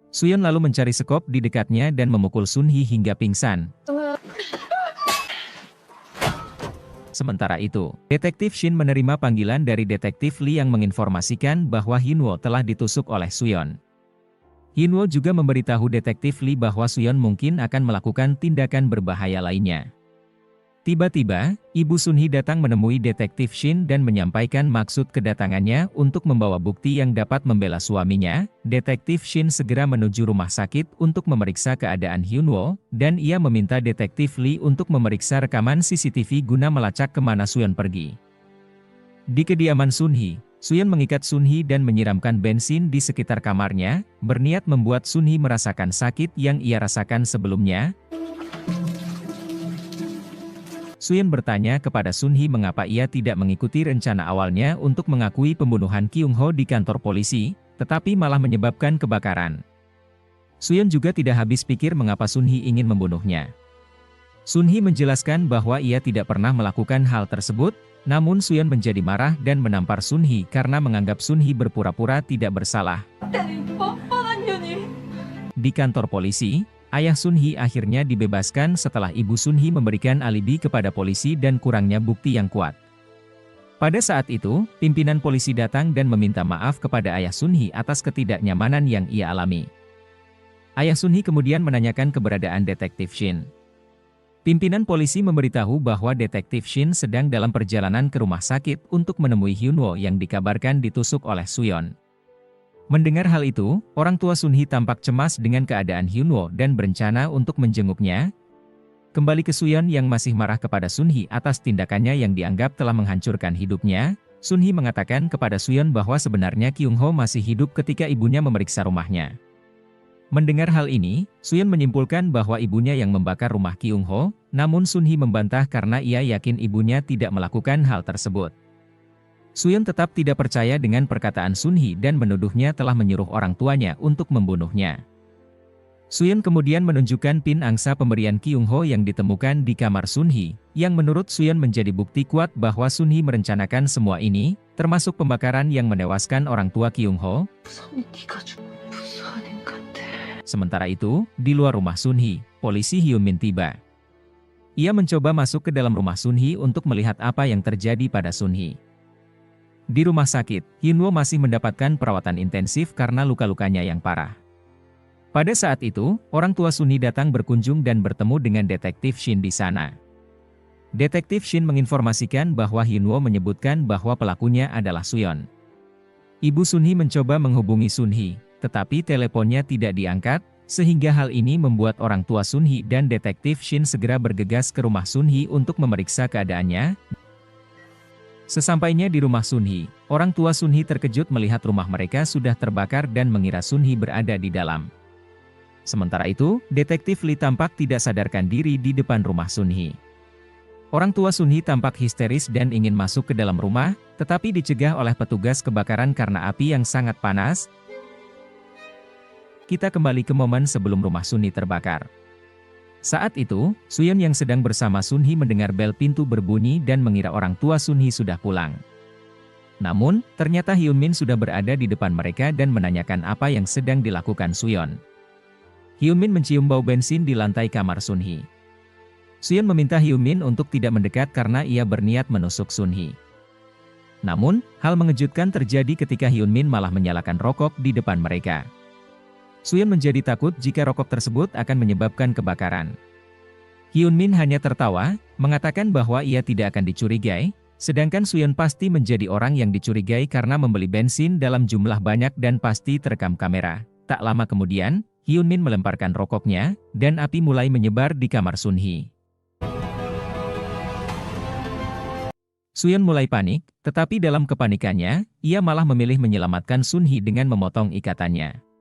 Suyeon lalu mencari sekop di dekatnya dan memukul Sunhee hingga pingsan. Sementara itu, Detektif Shin menerima panggilan dari Detektif Lee yang menginformasikan bahwa Hyunwoo telah ditusuk oleh Suyeon. Hyunwoo juga memberitahu Detektif Lee bahwa Suyeon mungkin akan melakukan tindakan berbahaya lainnya. Tiba-tiba, Ibu Sunhee datang menemui Detektif Shin dan menyampaikan maksud kedatangannya untuk membawa bukti yang dapat membela suaminya. Detektif Shin segera menuju rumah sakit untuk memeriksa keadaan Hyunwoo, dan ia meminta Detektif Lee untuk memeriksa rekaman CCTV guna melacak kemana Suyeon pergi. Di kediaman Sunhee, Suyeon mengikat Sunhee dan menyiramkan bensin di sekitar kamarnya, berniat membuat Sunhee merasakan sakit yang ia rasakan sebelumnya. Suyeon bertanya kepada Sunhee mengapa ia tidak mengikuti rencana awalnya untuk mengakui pembunuhan Kyung-ho di kantor polisi, tetapi malah menyebabkan kebakaran. Suyeon juga tidak habis pikir mengapa Sun-hee ingin membunuhnya. Sun-hee menjelaskan bahwa ia tidak pernah melakukan hal tersebut, namun Suyeon menjadi marah dan menampar Sun-hee karena menganggap Sun-hee berpura-pura tidak bersalah. Di kantor polisi, ayah Sun-hee akhirnya dibebaskan setelah ibu Sun-hee memberikan alibi kepada polisi dan kurangnya bukti yang kuat. Pada saat itu, pimpinan polisi datang dan meminta maaf kepada ayah Sun-hee atas ketidaknyamanan yang ia alami. Ayah Sun-hee kemudian menanyakan keberadaan detektif Shin. Pimpinan polisi memberitahu bahwa detektif Shin sedang dalam perjalanan ke rumah sakit untuk menemui Hyunwoo yang dikabarkan ditusuk oleh Suyeon. Mendengar hal itu, orang tua Sun-hee tampak cemas dengan keadaan Hyunwoo dan berencana untuk menjenguknya. Kembali ke Suyeon yang masih marah kepada Sun-hee atas tindakannya yang dianggap telah menghancurkan hidupnya, Sun-hee mengatakan kepada Suyeon bahwa sebenarnya Kyung-ho masih hidup ketika ibunya memeriksa rumahnya. Mendengar hal ini, Suyeon menyimpulkan bahwa ibunya yang membakar rumah Kyung-ho, namun Sun-hee membantah karena ia yakin ibunya tidak melakukan hal tersebut. Suyeon tetap tidak percaya dengan perkataan Sun-hee dan menuduhnya telah menyuruh orang tuanya untuk membunuhnya. Suyeon kemudian menunjukkan pin angsa pemberian Kyung-ho yang ditemukan di kamar Sun-hee, yang menurut Suyeon menjadi bukti kuat bahwa Sun-hee merencanakan semua ini, termasuk pembakaran yang menewaskan orang tua Kyung-ho. Sementara itu, di luar rumah Sun-hee, polisi Hyun-min tiba. Ia mencoba masuk ke dalam rumah Sun-hee untuk melihat apa yang terjadi pada Sun-hee. Di rumah sakit, Hyunwoo masih mendapatkan perawatan intensif karena luka-lukanya yang parah. Pada saat itu, orang tua Sun-hee datang berkunjung dan bertemu dengan detektif Shin di sana. Detektif Shin menginformasikan bahwa Hyunwoo menyebutkan bahwa pelakunya adalah Suyeon. Ibu Sun-hee mencoba menghubungi Sun-hee, tetapi teleponnya tidak diangkat, sehingga hal ini membuat orang tua Sun-hee dan detektif Shin segera bergegas ke rumah Sun-hee untuk memeriksa keadaannya. Sesampainya di rumah Sun-hee, orang tua Sun-hee terkejut melihat rumah mereka sudah terbakar dan mengira Sun-hee berada di dalam. Sementara itu, detektif Lee tampak tidak sadarkan diri di depan rumah Sun-hee. Orang tua Sun-hee tampak histeris dan ingin masuk ke dalam rumah, tetapi dicegah oleh petugas kebakaran karena api yang sangat panas. Kita kembali ke momen sebelum rumah Sun-hee terbakar. Saat itu, Suyeon yang sedang bersama Sun-hee mendengar bel pintu berbunyi dan mengira orang tua Sun-hee sudah pulang. Namun, ternyata Hyun-min sudah berada di depan mereka dan menanyakan apa yang sedang dilakukan Suyeon. Hyun-min mencium bau bensin di lantai kamar Sun-hee. Suyeon meminta Hyun-min untuk tidak mendekat karena ia berniat menusuk Sun-hee. Namun, hal mengejutkan terjadi ketika Hyun-min malah menyalakan rokok di depan mereka. Suyeon menjadi takut jika rokok tersebut akan menyebabkan kebakaran. Hyun-min hanya tertawa, mengatakan bahwa ia tidak akan dicurigai, sedangkan Suyeon pasti menjadi orang yang dicurigai karena membeli bensin dalam jumlah banyak dan pasti terekam kamera. Tak lama kemudian, Hyun-min melemparkan rokoknya, dan api mulai menyebar di kamar Sun-hee. Suyeon mulai panik, tetapi dalam kepanikannya, ia malah memilih menyelamatkan Sun-hee dengan memotong ikatannya.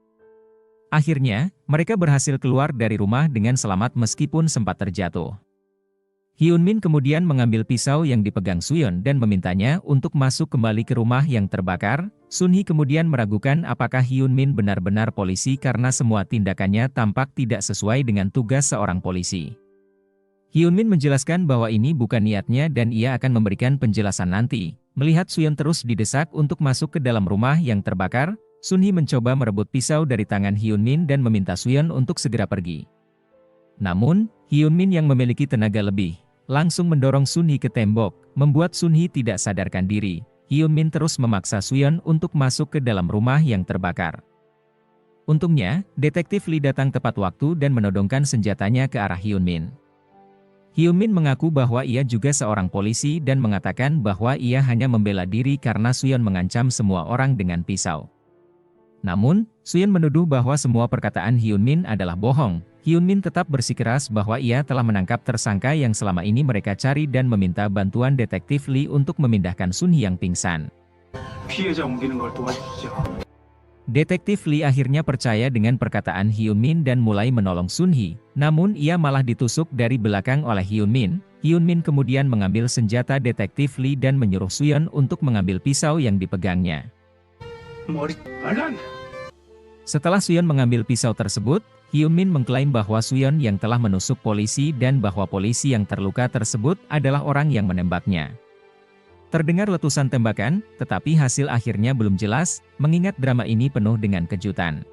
Akhirnya, mereka berhasil keluar dari rumah dengan selamat meskipun sempat terjatuh. Hyun-min kemudian mengambil pisau yang dipegang Suyeon dan memintanya untuk masuk kembali ke rumah yang terbakar. Sun-hee kemudian meragukan apakah Hyun-min benar-benar polisi karena semua tindakannya tampak tidak sesuai dengan tugas seorang polisi. Hyun-min menjelaskan bahwa ini bukan niatnya dan ia akan memberikan penjelasan nanti. Melihat Suyeon terus didesak untuk masuk ke dalam rumah yang terbakar, Sun-hee mencoba merebut pisau dari tangan Hyun-min dan meminta Suyeon untuk segera pergi. Namun, Hyun-min yang memiliki tenaga lebih, langsung mendorong Sun-hee ke tembok, membuat Sun-hee tidak sadarkan diri. Hyun-min terus memaksa Suyeon untuk masuk ke dalam rumah yang terbakar. Untungnya, detektif Lee datang tepat waktu dan menodongkan senjatanya ke arah Hyun-min. Hyun-min mengaku bahwa ia juga seorang polisi dan mengatakan bahwa ia hanya membela diri karena Suyeon mengancam semua orang dengan pisau. Namun, Suyeon menuduh bahwa semua perkataan Hyun-min adalah bohong. Hyun-min tetap bersikeras bahwa ia telah menangkap tersangka yang selama ini mereka cari dan meminta bantuan detektif Lee untuk memindahkan Sun-hee yang pingsan. Detektif Lee akhirnya percaya dengan perkataan Hyun-min dan mulai menolong Sun-hee. Namun ia malah ditusuk dari belakang oleh Hyun-min. Hyun-min kemudian mengambil senjata detektif Lee dan menyuruh Suyeon untuk mengambil pisau yang dipegangnya. Setelah Suyeon mengambil pisau tersebut, Hyun-min mengklaim bahwa Suyeon yang telah menusuk polisi dan bahwa polisi yang terluka tersebut adalah orang yang menembaknya. Terdengar letusan tembakan, tetapi hasil akhirnya belum jelas, mengingat drama ini penuh dengan kejutan.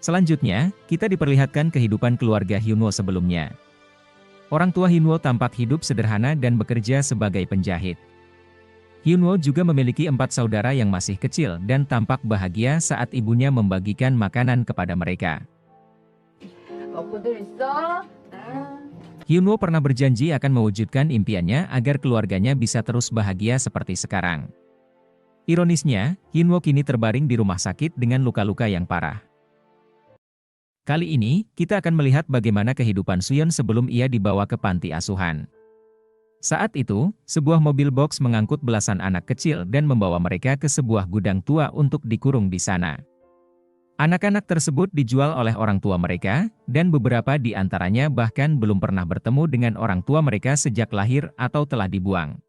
Selanjutnya, kita diperlihatkan kehidupan keluarga Hyunwoo sebelumnya. Orang tua Hyunwoo tampak hidup sederhana dan bekerja sebagai penjahit. Hyunwoo juga memiliki 4 saudara yang masih kecil dan tampak bahagia saat ibunya membagikan makanan kepada mereka. Hyunwoo pernah berjanji akan mewujudkan impiannya agar keluarganya bisa terus bahagia seperti sekarang. Ironisnya, Hyunwoo kini terbaring di rumah sakit dengan luka-luka yang parah. Kali ini, kita akan melihat bagaimana kehidupan Suyeon sebelum ia dibawa ke panti asuhan. Saat itu, sebuah mobil box mengangkut belasan anak kecil dan membawa mereka ke sebuah gudang tua untuk dikurung di sana. Anak-anak tersebut dijual oleh orang tua mereka, dan beberapa di antaranya bahkan belum pernah bertemu dengan orang tua mereka sejak lahir atau telah dibuang.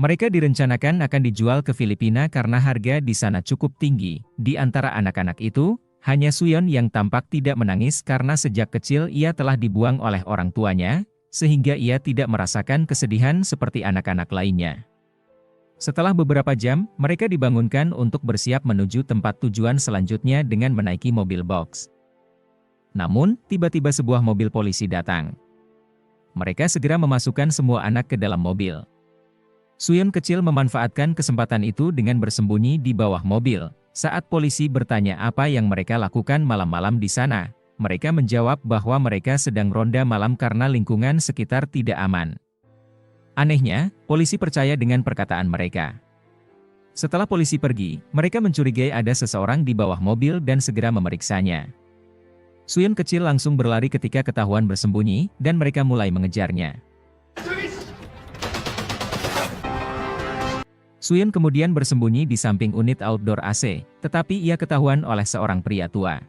Mereka direncanakan akan dijual ke Filipina karena harga di sana cukup tinggi. Di antara anak-anak itu, hanya Suyeon yang tampak tidak menangis karena sejak kecil ia telah dibuang oleh orang tuanya, sehingga ia tidak merasakan kesedihan seperti anak-anak lainnya. Setelah beberapa jam, mereka dibangunkan untuk bersiap menuju tempat tujuan selanjutnya dengan menaiki mobil box. Namun, tiba-tiba sebuah mobil polisi datang. Mereka segera memasukkan semua anak ke dalam mobil. Suyeon kecil memanfaatkan kesempatan itu dengan bersembunyi di bawah mobil. Saat polisi bertanya apa yang mereka lakukan malam-malam di sana, mereka menjawab bahwa mereka sedang ronda malam karena lingkungan sekitar tidak aman. Anehnya, polisi percaya dengan perkataan mereka. Setelah polisi pergi, mereka mencurigai ada seseorang di bawah mobil dan segera memeriksanya. Suyeon kecil langsung berlari ketika ketahuan bersembunyi, dan mereka mulai mengejarnya. Suyeon kemudian bersembunyi di samping unit outdoor AC, tetapi ia ketahuan oleh seorang pria tua.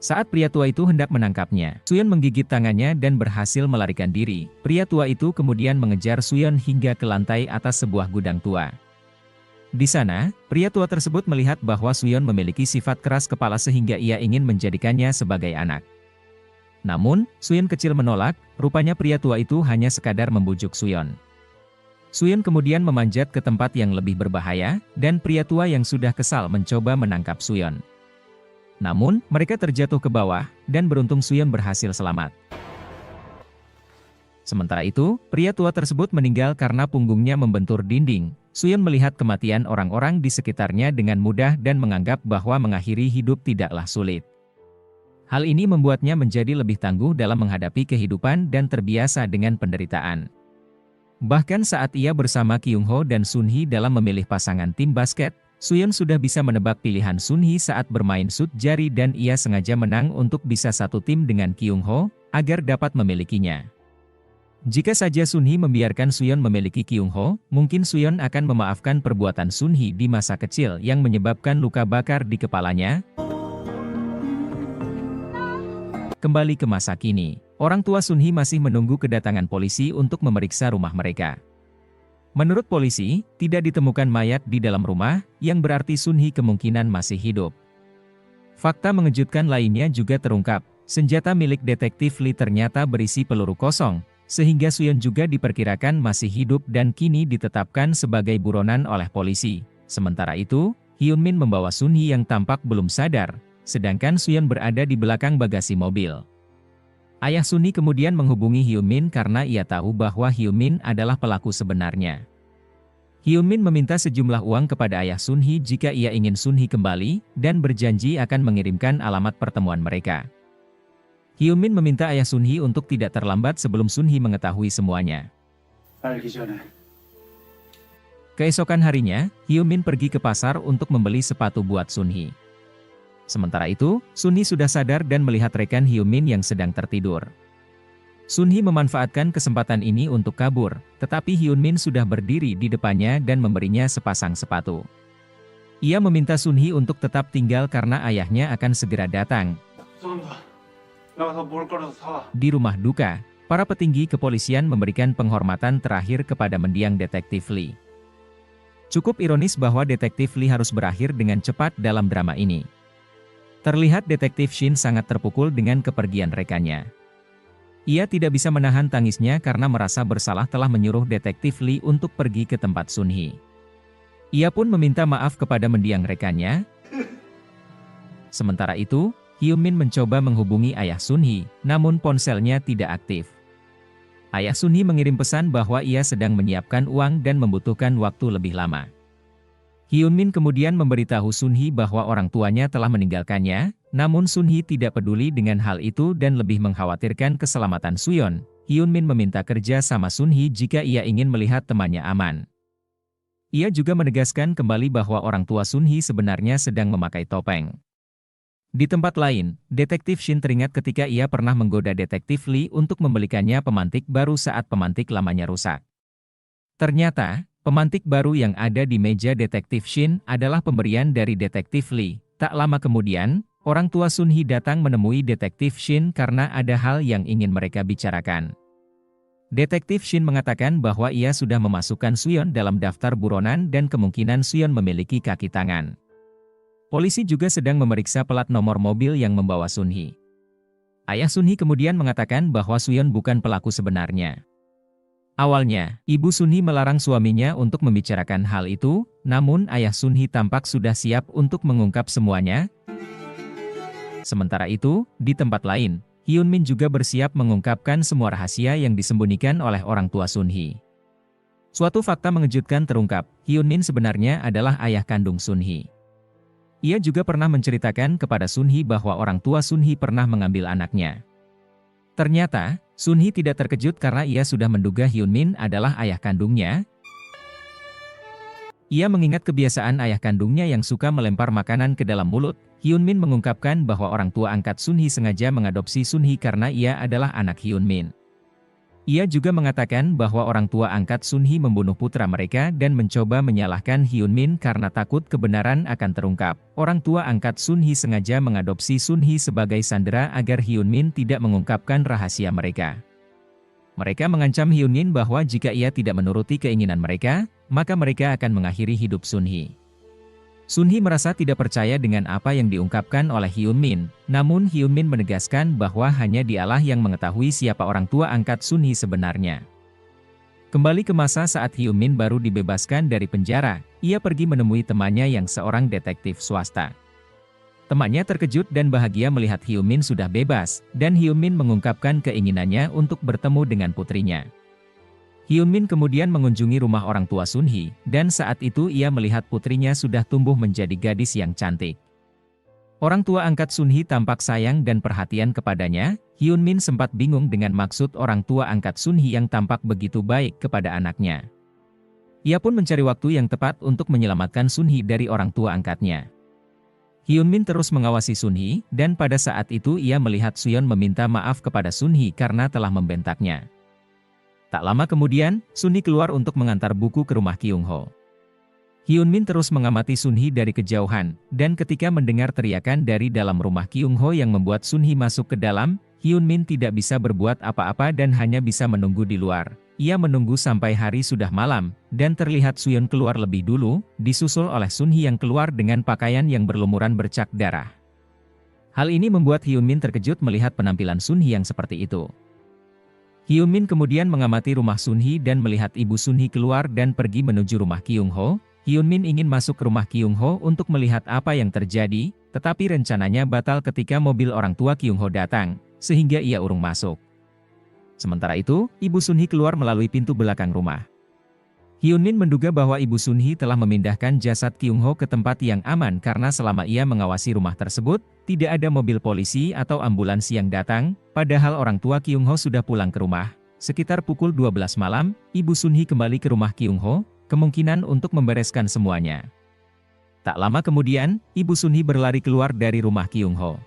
Saat pria tua itu hendak menangkapnya, Suyeon menggigit tangannya dan berhasil melarikan diri. Pria tua itu kemudian mengejar Suyeon hingga ke lantai atas sebuah gudang tua. Di sana, pria tua tersebut melihat bahwa Suyeon memiliki sifat keras kepala sehingga ia ingin menjadikannya sebagai anak. Namun, Suyeon kecil menolak, rupanya pria tua itu hanya sekadar membujuk Suyeon. Suyeon kemudian memanjat ke tempat yang lebih berbahaya, dan pria tua yang sudah kesal mencoba menangkap Suyeon. Namun, mereka terjatuh ke bawah, dan beruntung Suyeon berhasil selamat. Sementara itu, pria tua tersebut meninggal karena punggungnya membentur dinding. Suyeon melihat kematian orang-orang di sekitarnya dengan mudah dan menganggap bahwa mengakhiri hidup tidaklah sulit. Hal ini membuatnya menjadi lebih tangguh dalam menghadapi kehidupan dan terbiasa dengan penderitaan. Bahkan saat ia bersama Kyung-ho dan Sun-hee dalam memilih pasangan tim basket, Suyeon sudah bisa menebak pilihan Sun-hee saat bermain shoot jari dan ia sengaja menang untuk bisa satu tim dengan Kyung-ho, agar dapat memilikinya. Jika saja Sun-hee membiarkan Suyeon memiliki Kyung-ho, mungkin Suyeon akan memaafkan perbuatan Sun-hee di masa kecil yang menyebabkan luka bakar di kepalanya. Kembali ke masa kini, orang tua Sun-hee masih menunggu kedatangan polisi untuk memeriksa rumah mereka. Menurut polisi, tidak ditemukan mayat di dalam rumah, yang berarti Sun-hee kemungkinan masih hidup. Fakta mengejutkan lainnya juga terungkap, senjata milik detektif Lee ternyata berisi peluru kosong, sehingga Suyeon juga diperkirakan masih hidup dan kini ditetapkan sebagai buronan oleh polisi. Sementara itu, Hyun-min membawa Sun-hee yang tampak belum sadar, sedangkan Suyeon berada di belakang bagasi mobil. Ayah Sun-hee kemudian menghubungi Hyun-min karena ia tahu bahwa Hyun-min adalah pelaku sebenarnya. Hyun-min meminta sejumlah uang kepada ayah Sun-hee jika ia ingin Sun-hee kembali, dan berjanji akan mengirimkan alamat pertemuan mereka. Hyun-min meminta ayah Sun-hee untuk tidak terlambat sebelum Sun-hee mengetahui semuanya. Keesokan harinya, Hyun-min pergi ke pasar untuk membeli sepatu buat Sun-hee. Sementara itu, Sun-hee sudah sadar dan melihat rekan Hyun-min yang sedang tertidur. Sun-hee memanfaatkan kesempatan ini untuk kabur, tetapi Hyun-min sudah berdiri di depannya dan memberinya sepasang sepatu. Ia meminta Sun-hee untuk tetap tinggal karena ayahnya akan segera datang. Di rumah duka, para petinggi kepolisian memberikan penghormatan terakhir kepada mendiang detektif Lee. Cukup ironis bahwa detektif Lee harus berakhir dengan cepat dalam drama ini. Terlihat detektif Shin sangat terpukul dengan kepergian rekannya. Ia tidak bisa menahan tangisnya karena merasa bersalah telah menyuruh detektif Lee untuk pergi ke tempat Sun Hee. Ia pun meminta maaf kepada mendiang rekannya. Sementara itu, Hyun Min mencoba menghubungi ayah Sun Hee, namun ponselnya tidak aktif. Ayah Sun Hee mengirim pesan bahwa ia sedang menyiapkan uang dan membutuhkan waktu lebih lama. Hyun Min kemudian memberitahu Sun Hee bahwa orang tuanya telah meninggalkannya, namun Sun Hee tidak peduli dengan hal itu dan lebih mengkhawatirkan keselamatan Suyeon. Hyun Min meminta kerja sama Sun Hee jika ia ingin melihat temannya aman. Ia juga menegaskan kembali bahwa orang tua Sun Hee sebenarnya sedang memakai topeng. Di tempat lain, detektif Shin teringat ketika ia pernah menggoda detektif Lee untuk membelikannya pemantik baru saat pemantik lamanya rusak. Ternyata, pemantik baru yang ada di meja detektif Shin adalah pemberian dari detektif Lee. Tak lama kemudian, orang tua Sun Hee datang menemui detektif Shin karena ada hal yang ingin mereka bicarakan. Detektif Shin mengatakan bahwa ia sudah memasukkan Suyeon dalam daftar buronan dan kemungkinan Suyeon memiliki kaki tangan. Polisi juga sedang memeriksa plat nomor mobil yang membawa Sun Hee. Ayah Sun Hee kemudian mengatakan bahwa Suyeon bukan pelaku sebenarnya. Awalnya, ibu Sun Hee melarang suaminya untuk membicarakan hal itu, namun ayah Sun Hee tampak sudah siap untuk mengungkap semuanya. Sementara itu, di tempat lain, Hyun Min juga bersiap mengungkapkan semua rahasia yang disembunyikan oleh orang tua Sun Hee. Suatu fakta mengejutkan terungkap, Hyun Min sebenarnya adalah ayah kandung Sun Hee. Ia juga pernah menceritakan kepada Sun Hee bahwa orang tua Sun Hee pernah mengambil anaknya. Ternyata, Sun Hee tidak terkejut karena ia sudah menduga Hyun Min adalah ayah kandungnya. Ia mengingat kebiasaan ayah kandungnya yang suka melempar makanan ke dalam mulut. Hyun Min mengungkapkan bahwa orang tua angkat Sun Hee sengaja mengadopsi Sun Hee karena ia adalah anak Hyun Min. Ia juga mengatakan bahwa orang tua angkat Sun Hee membunuh putra mereka dan mencoba menyalahkan Hyun Min karena takut kebenaran akan terungkap. Orang tua angkat Sun Hee sengaja mengadopsi Sun Hee sebagai sandera agar Hyun Min tidak mengungkapkan rahasia mereka. Mereka mengancam Hyun Min bahwa jika ia tidak menuruti keinginan mereka, maka mereka akan mengakhiri hidup Sun Hee. Sun Hee merasa tidak percaya dengan apa yang diungkapkan oleh Hyun Min, namun Hyun Min menegaskan bahwa hanya dialah yang mengetahui siapa orang tua angkat Sun Hee sebenarnya. Kembali ke masa saat Hyun Min baru dibebaskan dari penjara, ia pergi menemui temannya yang seorang detektif swasta. Temannya terkejut dan bahagia melihat Hyun Min sudah bebas, dan Hyun Min mengungkapkan keinginannya untuk bertemu dengan putrinya. Hyun Min kemudian mengunjungi rumah orang tua Sun Hee, dan saat itu ia melihat putrinya sudah tumbuh menjadi gadis yang cantik. Orang tua angkat Sun Hee tampak sayang dan perhatian kepadanya. Hyun Min sempat bingung dengan maksud orang tua angkat Sun Hee yang tampak begitu baik kepada anaknya. Ia pun mencari waktu yang tepat untuk menyelamatkan Sun Hee dari orang tua angkatnya. Hyun Min terus mengawasi Sun Hee, dan pada saat itu ia melihat Suyeon meminta maaf kepada Sun Hee karena telah membentaknya. Tak lama kemudian, Sun Hee keluar untuk mengantar buku ke rumah Kyung Ho. Hyun Min terus mengamati Sun Hee dari kejauhan, dan ketika mendengar teriakan dari dalam rumah Kyung Ho yang membuat Sun Hee masuk ke dalam, Hyun Min tidak bisa berbuat apa-apa dan hanya bisa menunggu di luar. Ia menunggu sampai hari sudah malam, dan terlihat Suyeon keluar lebih dulu, disusul oleh Sun Hee yang keluar dengan pakaian yang berlumuran bercak darah. Hal ini membuat Hyun Min terkejut melihat penampilan Sun Hee yang seperti itu. Hyun Min kemudian mengamati rumah Sun Hee dan melihat ibu Sun Hee keluar dan pergi menuju rumah Kyung Ho. Hyun Min ingin masuk ke rumah Kyung Ho untuk melihat apa yang terjadi, tetapi rencananya batal ketika mobil orang tua Kyung Ho datang, sehingga ia urung masuk. Sementara itu, ibu Sun Hee keluar melalui pintu belakang rumah. Hyun Min menduga bahwa ibu Sun Hee telah memindahkan jasad Kyung Ho ke tempat yang aman karena selama ia mengawasi rumah tersebut, tidak ada mobil polisi atau ambulans yang datang, padahal orang tua Kyung Ho sudah pulang ke rumah. Sekitar pukul 12 malam, ibu Sun Hee kembali ke rumah Kyung Ho, kemungkinan untuk membereskan semuanya. Tak lama kemudian, ibu Sun Hee berlari keluar dari rumah Kyung Ho.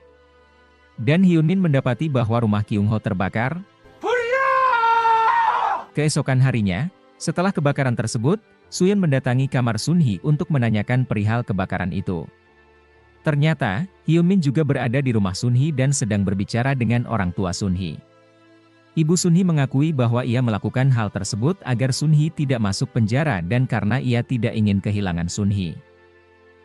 Dan Hyun Min mendapati bahwa rumah Kyung Ho terbakar. Keesokan harinya, setelah kebakaran tersebut, Suyeon mendatangi kamar Sun Hee untuk menanyakan perihal kebakaran itu. Ternyata, Hyun Min juga berada di rumah Sun Hee dan sedang berbicara dengan orang tua Sun Hee. Ibu Sunhee mengakui bahwa ia melakukan hal tersebut agar Sunhee tidak masuk penjara dan karena ia tidak ingin kehilangan Sunhee.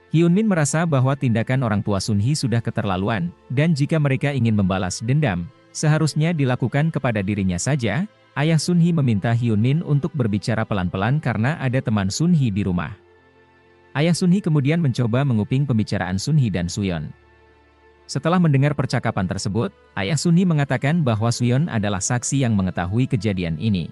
Hyunmin merasa bahwa tindakan orang tua Sunhee sudah keterlaluan, dan jika mereka ingin membalas dendam, seharusnya dilakukan kepada dirinya saja. Ayah Sunhee meminta Hyunmin untuk berbicara pelan-pelan karena ada teman Sunhee di rumah. Ayah Sunhee kemudian mencoba menguping pembicaraan Sunhee dan Suyeon. Setelah mendengar percakapan tersebut, ayah Sunhee mengatakan bahwa Suyeon adalah saksi yang mengetahui kejadian ini.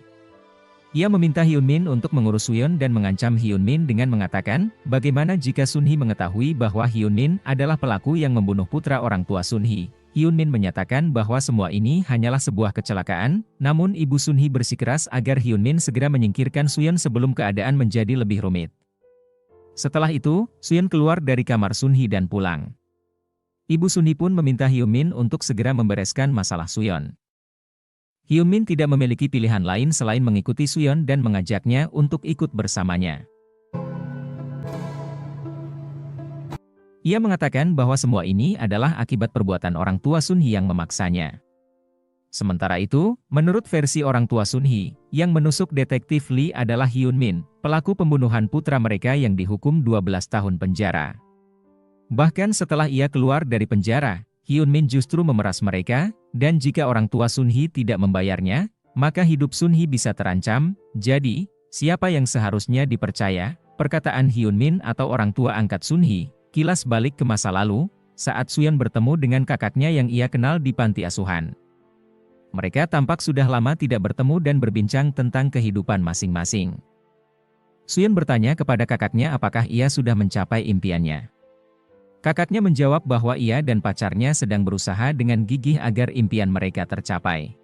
Ia meminta Hyunmin untuk mengurus Suyeon dan mengancam Hyunmin dengan mengatakan, bagaimana jika Sunhee mengetahui bahwa Hyunmin adalah pelaku yang membunuh putra orang tua Sunhee. Hyunmin menyatakan bahwa semua ini hanyalah sebuah kecelakaan, namun ibu Sunhee bersikeras agar Hyunmin segera menyingkirkan Suyeon sebelum keadaan menjadi lebih rumit. Setelah itu, Suyeon keluar dari kamar Sunhee dan pulang. Ibu Sunhee pun meminta Hyunmin untuk segera membereskan masalah Suyeon. Hyunmin tidak memiliki pilihan lain selain mengikuti Suyeon dan mengajaknya untuk ikut bersamanya. Ia mengatakan bahwa semua ini adalah akibat perbuatan orang tua Sunhee yang memaksanya. Sementara itu, menurut versi orang tua Sunhee, yang menusuk detektif Lee adalah Hyunmin, pelaku pembunuhan putra mereka yang dihukum 12 tahun penjara. Bahkan setelah ia keluar dari penjara, Hyunmin justru memeras mereka, dan jika orang tua Sunhee tidak membayarnya, maka hidup Sunhee bisa terancam. Jadi, siapa yang seharusnya dipercaya? Perkataan Hyunmin atau orang tua angkat Sunhee. Kilas balik ke masa lalu, saat Suyeon bertemu dengan kakaknya yang ia kenal di panti asuhan. Mereka tampak sudah lama tidak bertemu dan berbincang tentang kehidupan masing-masing. Suyeon bertanya kepada kakaknya apakah ia sudah mencapai impiannya. Kakaknya menjawab bahwa ia dan pacarnya sedang berusaha dengan gigih agar impian mereka tercapai.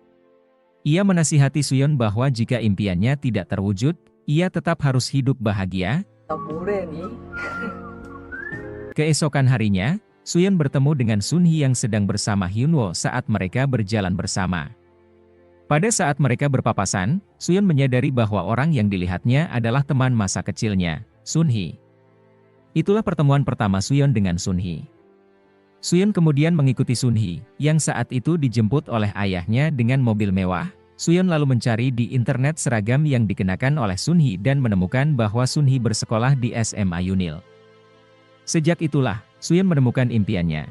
Ia menasihati Suyeon bahwa jika impiannya tidak terwujud, ia tetap harus hidup bahagia. Keesokan harinya, Suyeon bertemu dengan Sunhee yang sedang bersama Hyunwoo saat mereka berjalan bersama. Pada saat mereka berpapasan, Suyeon menyadari bahwa orang yang dilihatnya adalah teman masa kecilnya, Sunhee. Itulah pertemuan pertama Suyeon dengan Sunhee. Suyeon kemudian mengikuti Sunhee, yang saat itu dijemput oleh ayahnya dengan mobil mewah. Suyeon lalu mencari di internet seragam yang dikenakan oleh Sunhee dan menemukan bahwa Sunhee bersekolah di SMA Yunil. Sejak itulah, Suyeon menemukan impiannya.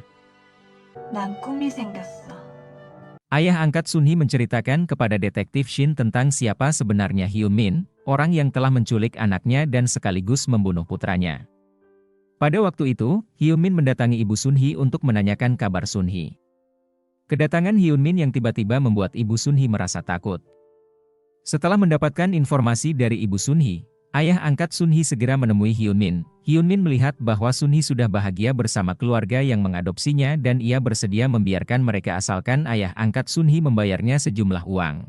Ayah angkat Sunhee menceritakan kepada detektif Shin tentang siapa sebenarnya Hyunmin, orang yang telah menculik anaknya dan sekaligus membunuh putranya. Pada waktu itu, Hyunmin mendatangi ibu Sunhee untuk menanyakan kabar Sunhee. Kedatangan Hyunmin yang tiba-tiba membuat ibu Sunhee merasa takut. Setelah mendapatkan informasi dari ibu Sunhee, ayah angkat Sunhee segera menemui Hyunmin. Hyunmin melihat bahwa Sunhee sudah bahagia bersama keluarga yang mengadopsinya dan ia bersedia membiarkan mereka asalkan ayah angkat Sunhee membayarnya sejumlah uang.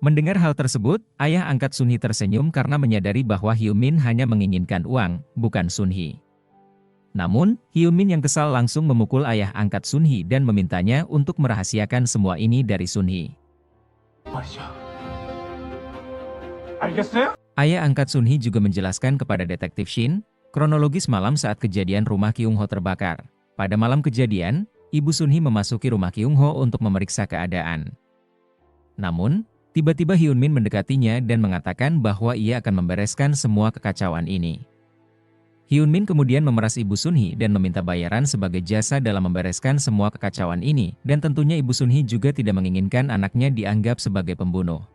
Mendengar hal tersebut, ayah angkat Sunhee tersenyum karena menyadari bahwa Hyunmin hanya menginginkan uang, bukan Sunhee. Namun, Hyunmin yang kesal langsung memukul ayah angkat Sunhee dan memintanya untuk merahasiakan semua ini dari Sunhee. Ayah angkat Sunhee juga menjelaskan kepada detektif Shin, kronologis malam saat kejadian rumah Kyung-ho terbakar. Pada malam kejadian, ibu Sunhee memasuki rumah Kyung-ho untuk memeriksa keadaan. Namun, tiba-tiba Hyunmin mendekatinya dan mengatakan bahwa ia akan membereskan semua kekacauan ini. Hyunmin kemudian memeras ibu Sunhee dan meminta bayaran sebagai jasa dalam membereskan semua kekacauan ini, dan tentunya ibu Sunhee juga tidak menginginkan anaknya dianggap sebagai pembunuh.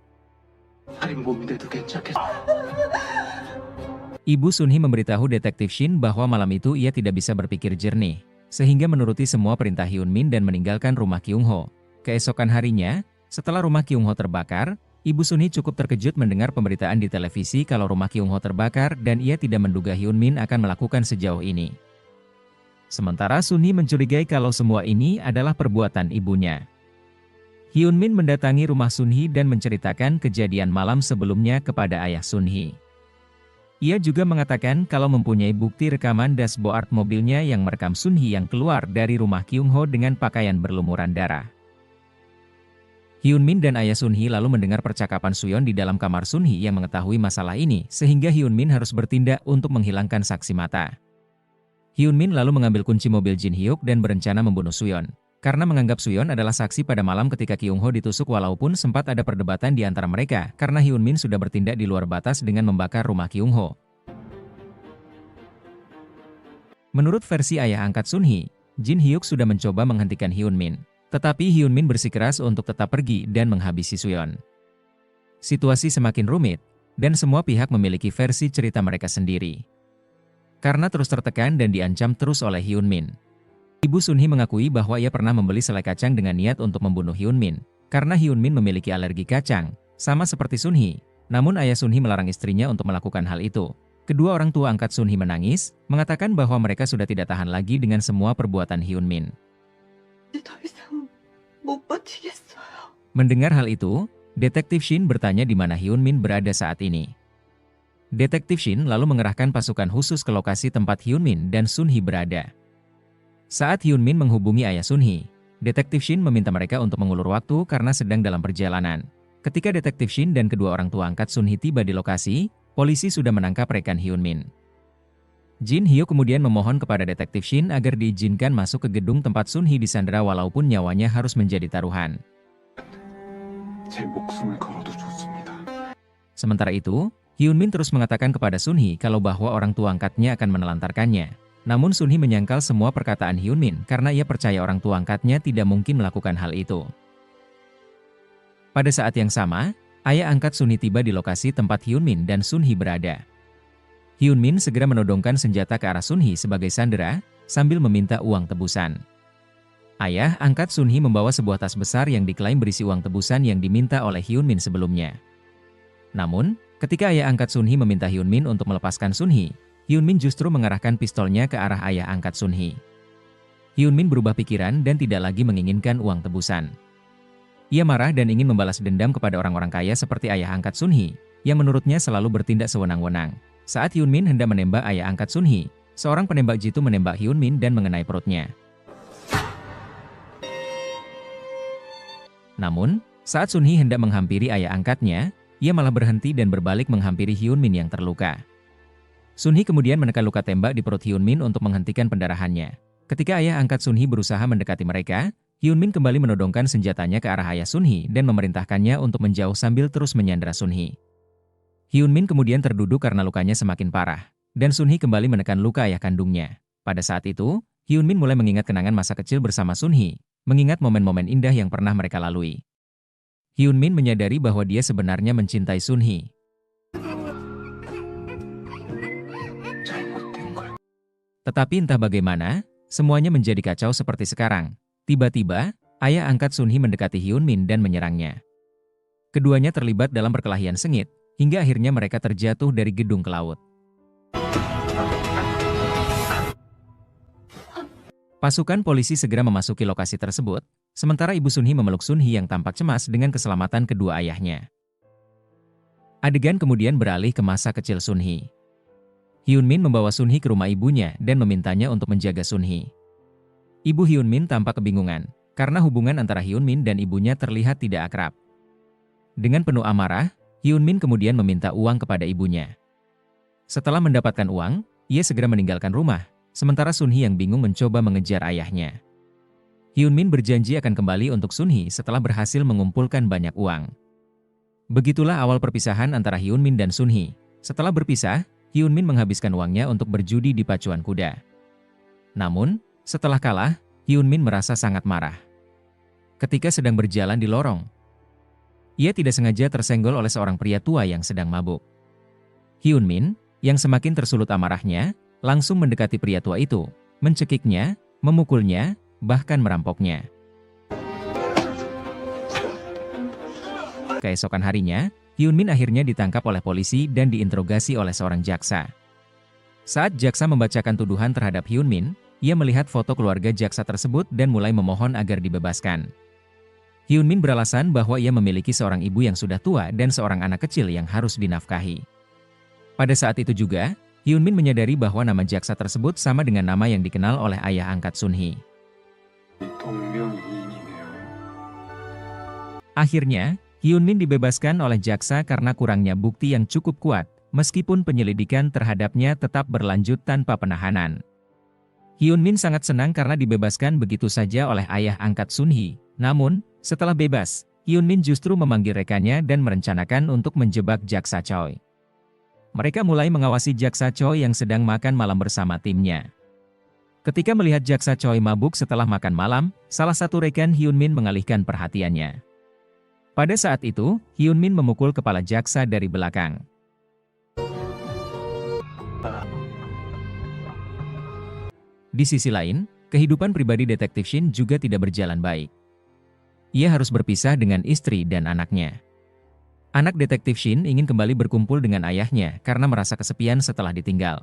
Ibu Sunhee memberitahu detektif Shin bahwa malam itu ia tidak bisa berpikir jernih, sehingga menuruti semua perintah Hyunmin dan meninggalkan rumah Kyung-ho. Keesokan harinya, setelah rumah Kyung-ho terbakar, ibu Sunhee cukup terkejut mendengar pemberitaan di televisi kalau rumah Kyung-ho terbakar dan ia tidak menduga Hyunmin akan melakukan sejauh ini. Sementara Sunhee mencurigai kalau semua ini adalah perbuatan ibunya. Hyunmin mendatangi rumah Sunhee dan menceritakan kejadian malam sebelumnya kepada ayah Sunhee. Ia juga mengatakan kalau mempunyai bukti rekaman dashboard mobilnya yang merekam Sunhee yang keluar dari rumah Kyung-ho dengan pakaian berlumuran darah. Hyunmin dan ayah Sunhee lalu mendengar percakapan Suyeon di dalam kamar Sunhee yang mengetahui masalah ini, sehingga Hyunmin harus bertindak untuk menghilangkan saksi mata. Hyunmin lalu mengambil kunci mobil Jin Hyuk dan berencana membunuh Suyeon. karena menganggap Suyeon adalah saksi pada malam ketika Kyung-ho ditusuk walaupun sempat ada perdebatan di antara mereka karena Hyun-min sudah bertindak di luar batas dengan membakar rumah Kyung-ho. Menurut versi ayah angkat Sun-hee, Jin Hyuk sudah mencoba menghentikan Hyun-min, tetapi Hyun-min bersikeras untuk tetap pergi dan menghabisi Suyeon. Situasi semakin rumit, dan semua pihak memiliki versi cerita mereka sendiri. Karena terus tertekan dan diancam terus oleh Hyun-min, Ibu Sun-hee mengakui bahwa ia pernah membeli selai kacang dengan niat untuk membunuh Hyun-min, karena Hyun-min memiliki alergi kacang, sama seperti Sun-hee. Namun ayah Sun-hee melarang istrinya untuk melakukan hal itu. Kedua orang tua angkat Sun-hee menangis, mengatakan bahwa mereka sudah tidak tahan lagi dengan semua perbuatan Hyun-min. Mendengar hal itu, Detektif Shin bertanya di mana Hyun-min berada saat ini. Detektif Shin lalu mengerahkan pasukan khusus ke lokasi tempat Hyun-min dan Sun-hee berada. Saat Hyun-min menghubungi ayah Sun-hee, Detektif Shin meminta mereka untuk mengulur waktu karena sedang dalam perjalanan. Ketika Detektif Shin dan kedua orang tua angkat Sun-hee tiba di lokasi, polisi sudah menangkap rekan Hyun-min. Jin Hyuk kemudian memohon kepada Detektif Shin agar diizinkan masuk ke gedung tempat Sun-hee disandera walaupun nyawanya harus menjadi taruhan. Sementara itu, Hyun-min terus mengatakan kepada Sun-hee kalau bahwa orang tua angkatnya akan menelantarkannya. Namun Sun-hee menyangkal semua perkataan Hyun-min karena ia percaya orang tua angkatnya tidak mungkin melakukan hal itu. Pada saat yang sama, ayah angkat Sun-hee tiba di lokasi tempat Hyun-min dan Sun-hee berada. Hyun-min segera menodongkan senjata ke arah Sun-hee sebagai sandera, sambil meminta uang tebusan. Ayah angkat Sun-hee membawa sebuah tas besar yang diklaim berisi uang tebusan yang diminta oleh Hyun-min sebelumnya. Namun, ketika ayah angkat Sun-hee meminta Hyun-min untuk melepaskan Sun-hee, Hyun-min justru mengarahkan pistolnya ke arah ayah angkat Sun-hee. Hyun-min berubah pikiran dan tidak lagi menginginkan uang tebusan. Ia marah dan ingin membalas dendam kepada orang-orang kaya seperti ayah angkat Sun-hee, yang menurutnya selalu bertindak sewenang-wenang. Saat Hyun-min hendak menembak ayah angkat Sun-hee, seorang penembak jitu menembak Hyun-min dan mengenai perutnya. Namun, saat Sun-hee hendak menghampiri ayah angkatnya, ia malah berhenti dan berbalik menghampiri Hyun-min yang terluka. Sun-hee kemudian menekan luka tembak di perut Hyun-min untuk menghentikan pendarahannya. Ketika ayah angkat Sun-hee berusaha mendekati mereka, Hyun-min kembali menodongkan senjatanya ke arah ayah Sun-hee dan memerintahkannya untuk menjauh sambil terus menyandera Sun-hee. Hyun-min kemudian terduduk karena lukanya semakin parah, dan Sun-hee kembali menekan luka ayah kandungnya. Pada saat itu, Hyun-min mulai mengingat kenangan masa kecil bersama Sun-hee, mengingat momen-momen indah yang pernah mereka lalui. Hyun-min menyadari bahwa dia sebenarnya mencintai Sun-hee. Tetapi entah bagaimana, semuanya menjadi kacau seperti sekarang. Tiba-tiba, ayah angkat Sun-hee mendekati Hyun-min dan menyerangnya. Keduanya terlibat dalam perkelahian sengit, hingga akhirnya mereka terjatuh dari gedung ke laut. Pasukan polisi segera memasuki lokasi tersebut, sementara ibu Sun-hee memeluk Sun-hee yang tampak cemas dengan keselamatan kedua ayahnya. Adegan kemudian beralih ke masa kecil Sun-hee. Hyun-min membawa Sun-hee ke rumah ibunya dan memintanya untuk menjaga Sun-hee. Ibu Hyun-min tampak kebingungan, karena hubungan antara Hyun-min dan ibunya terlihat tidak akrab. Dengan penuh amarah, Hyun-min kemudian meminta uang kepada ibunya. Setelah mendapatkan uang, ia segera meninggalkan rumah, sementara Sun-hee yang bingung mencoba mengejar ayahnya. Hyun-min berjanji akan kembali untuk Sun-hee setelah berhasil mengumpulkan banyak uang. Begitulah awal perpisahan antara Hyun-min dan Sun-hee. Setelah berpisah, Hyun-min menghabiskan uangnya untuk berjudi di pacuan kuda. Namun, setelah kalah, Hyun-min merasa sangat marah. Ketika sedang berjalan di lorong, ia tidak sengaja tersenggol oleh seorang pria tua yang sedang mabuk. Hyun-min, yang semakin tersulut amarahnya, langsung mendekati pria tua itu, mencekiknya, memukulnya, bahkan merampoknya. Keesokan harinya, Hyun-min akhirnya ditangkap oleh polisi dan diinterogasi oleh seorang jaksa. Saat jaksa membacakan tuduhan terhadap Hyun-min, ia melihat foto keluarga jaksa tersebut dan mulai memohon agar dibebaskan. Hyun-min beralasan bahwa ia memiliki seorang ibu yang sudah tua dan seorang anak kecil yang harus dinafkahi. Pada saat itu juga, Hyun-min menyadari bahwa nama jaksa tersebut sama dengan nama yang dikenal oleh ayah angkat Sun-hee. Akhirnya, Hyun-min dibebaskan oleh jaksa karena kurangnya bukti yang cukup kuat, meskipun penyelidikan terhadapnya tetap berlanjut tanpa penahanan. Hyun Min sangat senang karena dibebaskan begitu saja oleh ayah angkat Sun Hee. Namun, setelah bebas, Hyun Min justru memanggil rekannya dan merencanakan untuk menjebak Jaksa Choi. Mereka mulai mengawasi Jaksa Choi yang sedang makan malam bersama timnya. Ketika melihat Jaksa Choi mabuk setelah makan malam, salah satu rekan Hyun Min mengalihkan perhatiannya. Pada saat itu, Hyun Min memukul kepala Jaksa dari belakang. Di sisi lain, kehidupan pribadi Detektif Shin juga tidak berjalan baik. Ia harus berpisah dengan istri dan anaknya. Anak Detektif Shin ingin kembali berkumpul dengan ayahnya karena merasa kesepian setelah ditinggal.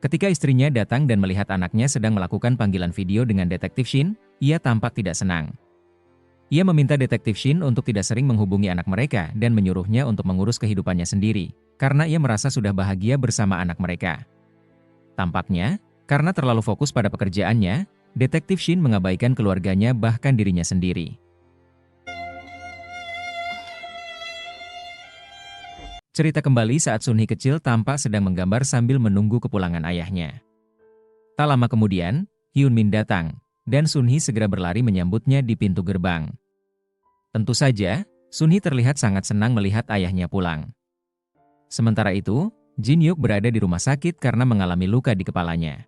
Ketika istrinya datang dan melihat anaknya sedang melakukan panggilan video dengan Detektif Shin, ia tampak tidak senang. Ia meminta Detektif Shin untuk tidak sering menghubungi anak mereka dan menyuruhnya untuk mengurus kehidupannya sendiri, karena ia merasa sudah bahagia bersama anak mereka. Tampaknya, karena terlalu fokus pada pekerjaannya, Detektif Shin mengabaikan keluarganya bahkan dirinya sendiri. Cerita kembali saat Sun Hee kecil tampak sedang menggambar sambil menunggu kepulangan ayahnya. Tak lama kemudian, Hyun Min datang, dan Sun Hee segera berlari menyambutnya di pintu gerbang. Tentu saja, Sun Hee terlihat sangat senang melihat ayahnya pulang. Sementara itu, Jin Hyuk berada di rumah sakit karena mengalami luka di kepalanya.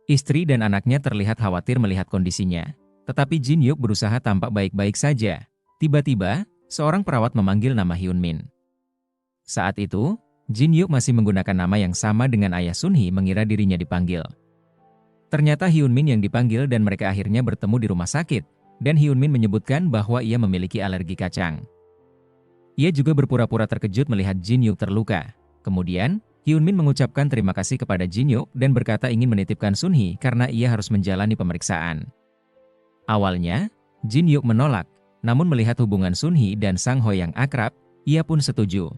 Istri dan anaknya terlihat khawatir melihat kondisinya, tetapi Jin Hyuk berusaha tampak baik-baik saja. Tiba-tiba, seorang perawat memanggil nama Hyun Min. Saat itu, Jin Hyuk masih menggunakan nama yang sama dengan ayah Sun Hee mengira dirinya dipanggil. Ternyata Hyun Min yang dipanggil dan mereka akhirnya bertemu di rumah sakit, dan Hyun Min menyebutkan bahwa ia memiliki alergi kacang. Ia juga berpura-pura terkejut melihat Jin Hyuk terluka. Kemudian, Hyun Min mengucapkan terima kasih kepada Jin Hyuk dan berkata ingin menitipkan Sun Hee karena ia harus menjalani pemeriksaan. Awalnya, Jin Hyuk menolak, namun melihat hubungan Sun Hee dan Sang Ho yang akrab, ia pun setuju.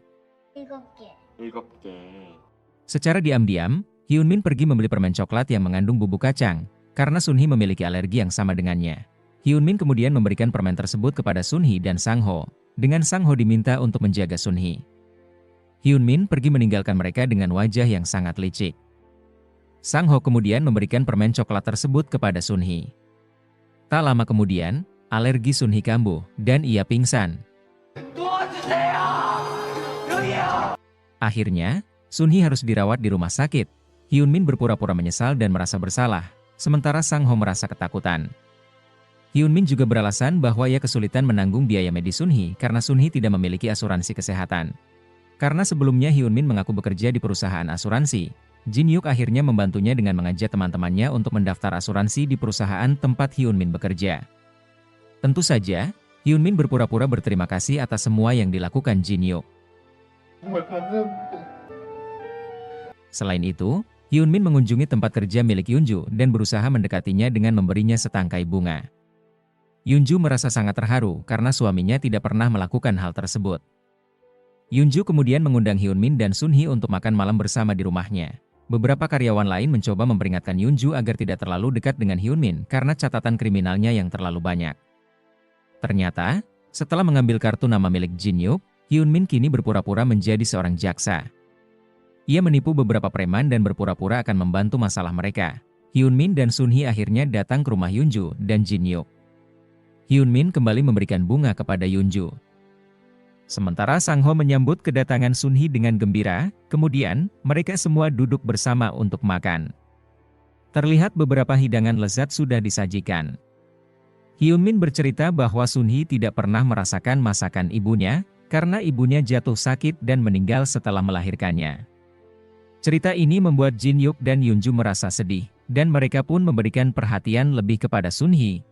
Secara diam-diam, Hyun Min pergi membeli permen coklat yang mengandung bubuk kacang, karena Sun Hee memiliki alergi yang sama dengannya. Hyun Min kemudian memberikan permen tersebut kepada Sun Hee dan Sang Ho, dengan Sang Ho diminta untuk menjaga Sun Hee. Hyun Min pergi meninggalkan mereka dengan wajah yang sangat licik. Sang Ho kemudian memberikan permen coklat tersebut kepada Sun Hee. Tak lama kemudian, alergi Sun Hee kambuh, dan ia pingsan. Akhirnya, Sun Hee harus dirawat di rumah sakit. Hyun Min berpura-pura menyesal dan merasa bersalah, sementara Sang Ho merasa ketakutan. Hyun Min juga beralasan bahwa ia kesulitan menanggung biaya medis Sun Hee karena Sun Hee tidak memiliki asuransi kesehatan. Karena sebelumnya Hyun Min mengaku bekerja di perusahaan asuransi, Jin Hyuk akhirnya membantunya dengan mengajak teman-temannya untuk mendaftar asuransi di perusahaan tempat Hyun Min bekerja. Tentu saja, Hyun Min berpura-pura berterima kasih atas semua yang dilakukan Jin Hyuk. Selain itu, Hyun Min mengunjungi tempat kerja milik Yoonju dan berusaha mendekatinya dengan memberinya setangkai bunga. Yoonju merasa sangat terharu karena suaminya tidak pernah melakukan hal tersebut. Yoonju kemudian mengundang Hyun Min dan Sun Hee untuk makan malam bersama di rumahnya. Beberapa karyawan lain mencoba memperingatkan Yoonju agar tidak terlalu dekat dengan Hyun Min karena catatan kriminalnya yang terlalu banyak. Ternyata, setelah mengambil kartu nama milik Jin Hyuk, Hyun Min kini berpura-pura menjadi seorang jaksa. Ia menipu beberapa preman dan berpura-pura akan membantu masalah mereka. Hyun Min dan Sun Hee akhirnya datang ke rumah Yoonju dan Jin Hyuk. Hyun Min kembali memberikan bunga kepada Yoonju. Sementara Sang Ho menyambut kedatangan Sun Hee dengan gembira, kemudian mereka semua duduk bersama untuk makan. Terlihat beberapa hidangan lezat sudah disajikan. Hyun Min bercerita bahwa Sun Hee tidak pernah merasakan masakan ibunya, karena ibunya jatuh sakit dan meninggal setelah melahirkannya. Cerita ini membuat Jin Hyuk dan Yoonju merasa sedih, dan mereka pun memberikan perhatian lebih kepada Sun Hee.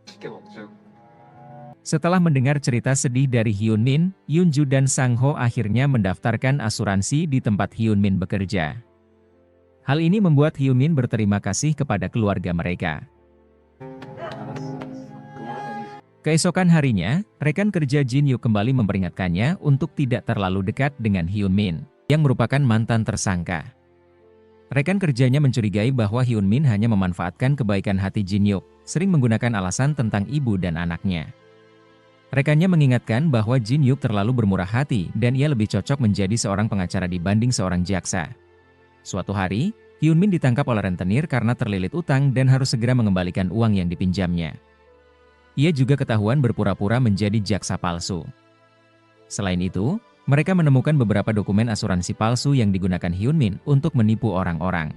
Setelah mendengar cerita sedih dari Hyun Min, Yoonju dan Sang Ho akhirnya mendaftarkan asuransi di tempat Hyun Min bekerja. Hal ini membuat Hyun Min berterima kasih kepada keluarga mereka. Keesokan harinya, rekan kerja Jin Hyuk kembali memperingatkannya untuk tidak terlalu dekat dengan Hyun Min, yang merupakan mantan tersangka. Rekan kerjanya mencurigai bahwa Hyun Min hanya memanfaatkan kebaikan hati Jin Hyuk, sering menggunakan alasan tentang ibu dan anaknya. Rekannya mengingatkan bahwa Jin Hyuk terlalu bermurah hati dan ia lebih cocok menjadi seorang pengacara dibanding seorang jaksa. Suatu hari, Hyun Min ditangkap oleh rentenir karena terlilit utang dan harus segera mengembalikan uang yang dipinjamnya. Ia juga ketahuan berpura-pura menjadi jaksa palsu. Selain itu, mereka menemukan beberapa dokumen asuransi palsu yang digunakan Hyun Min untuk menipu orang-orang.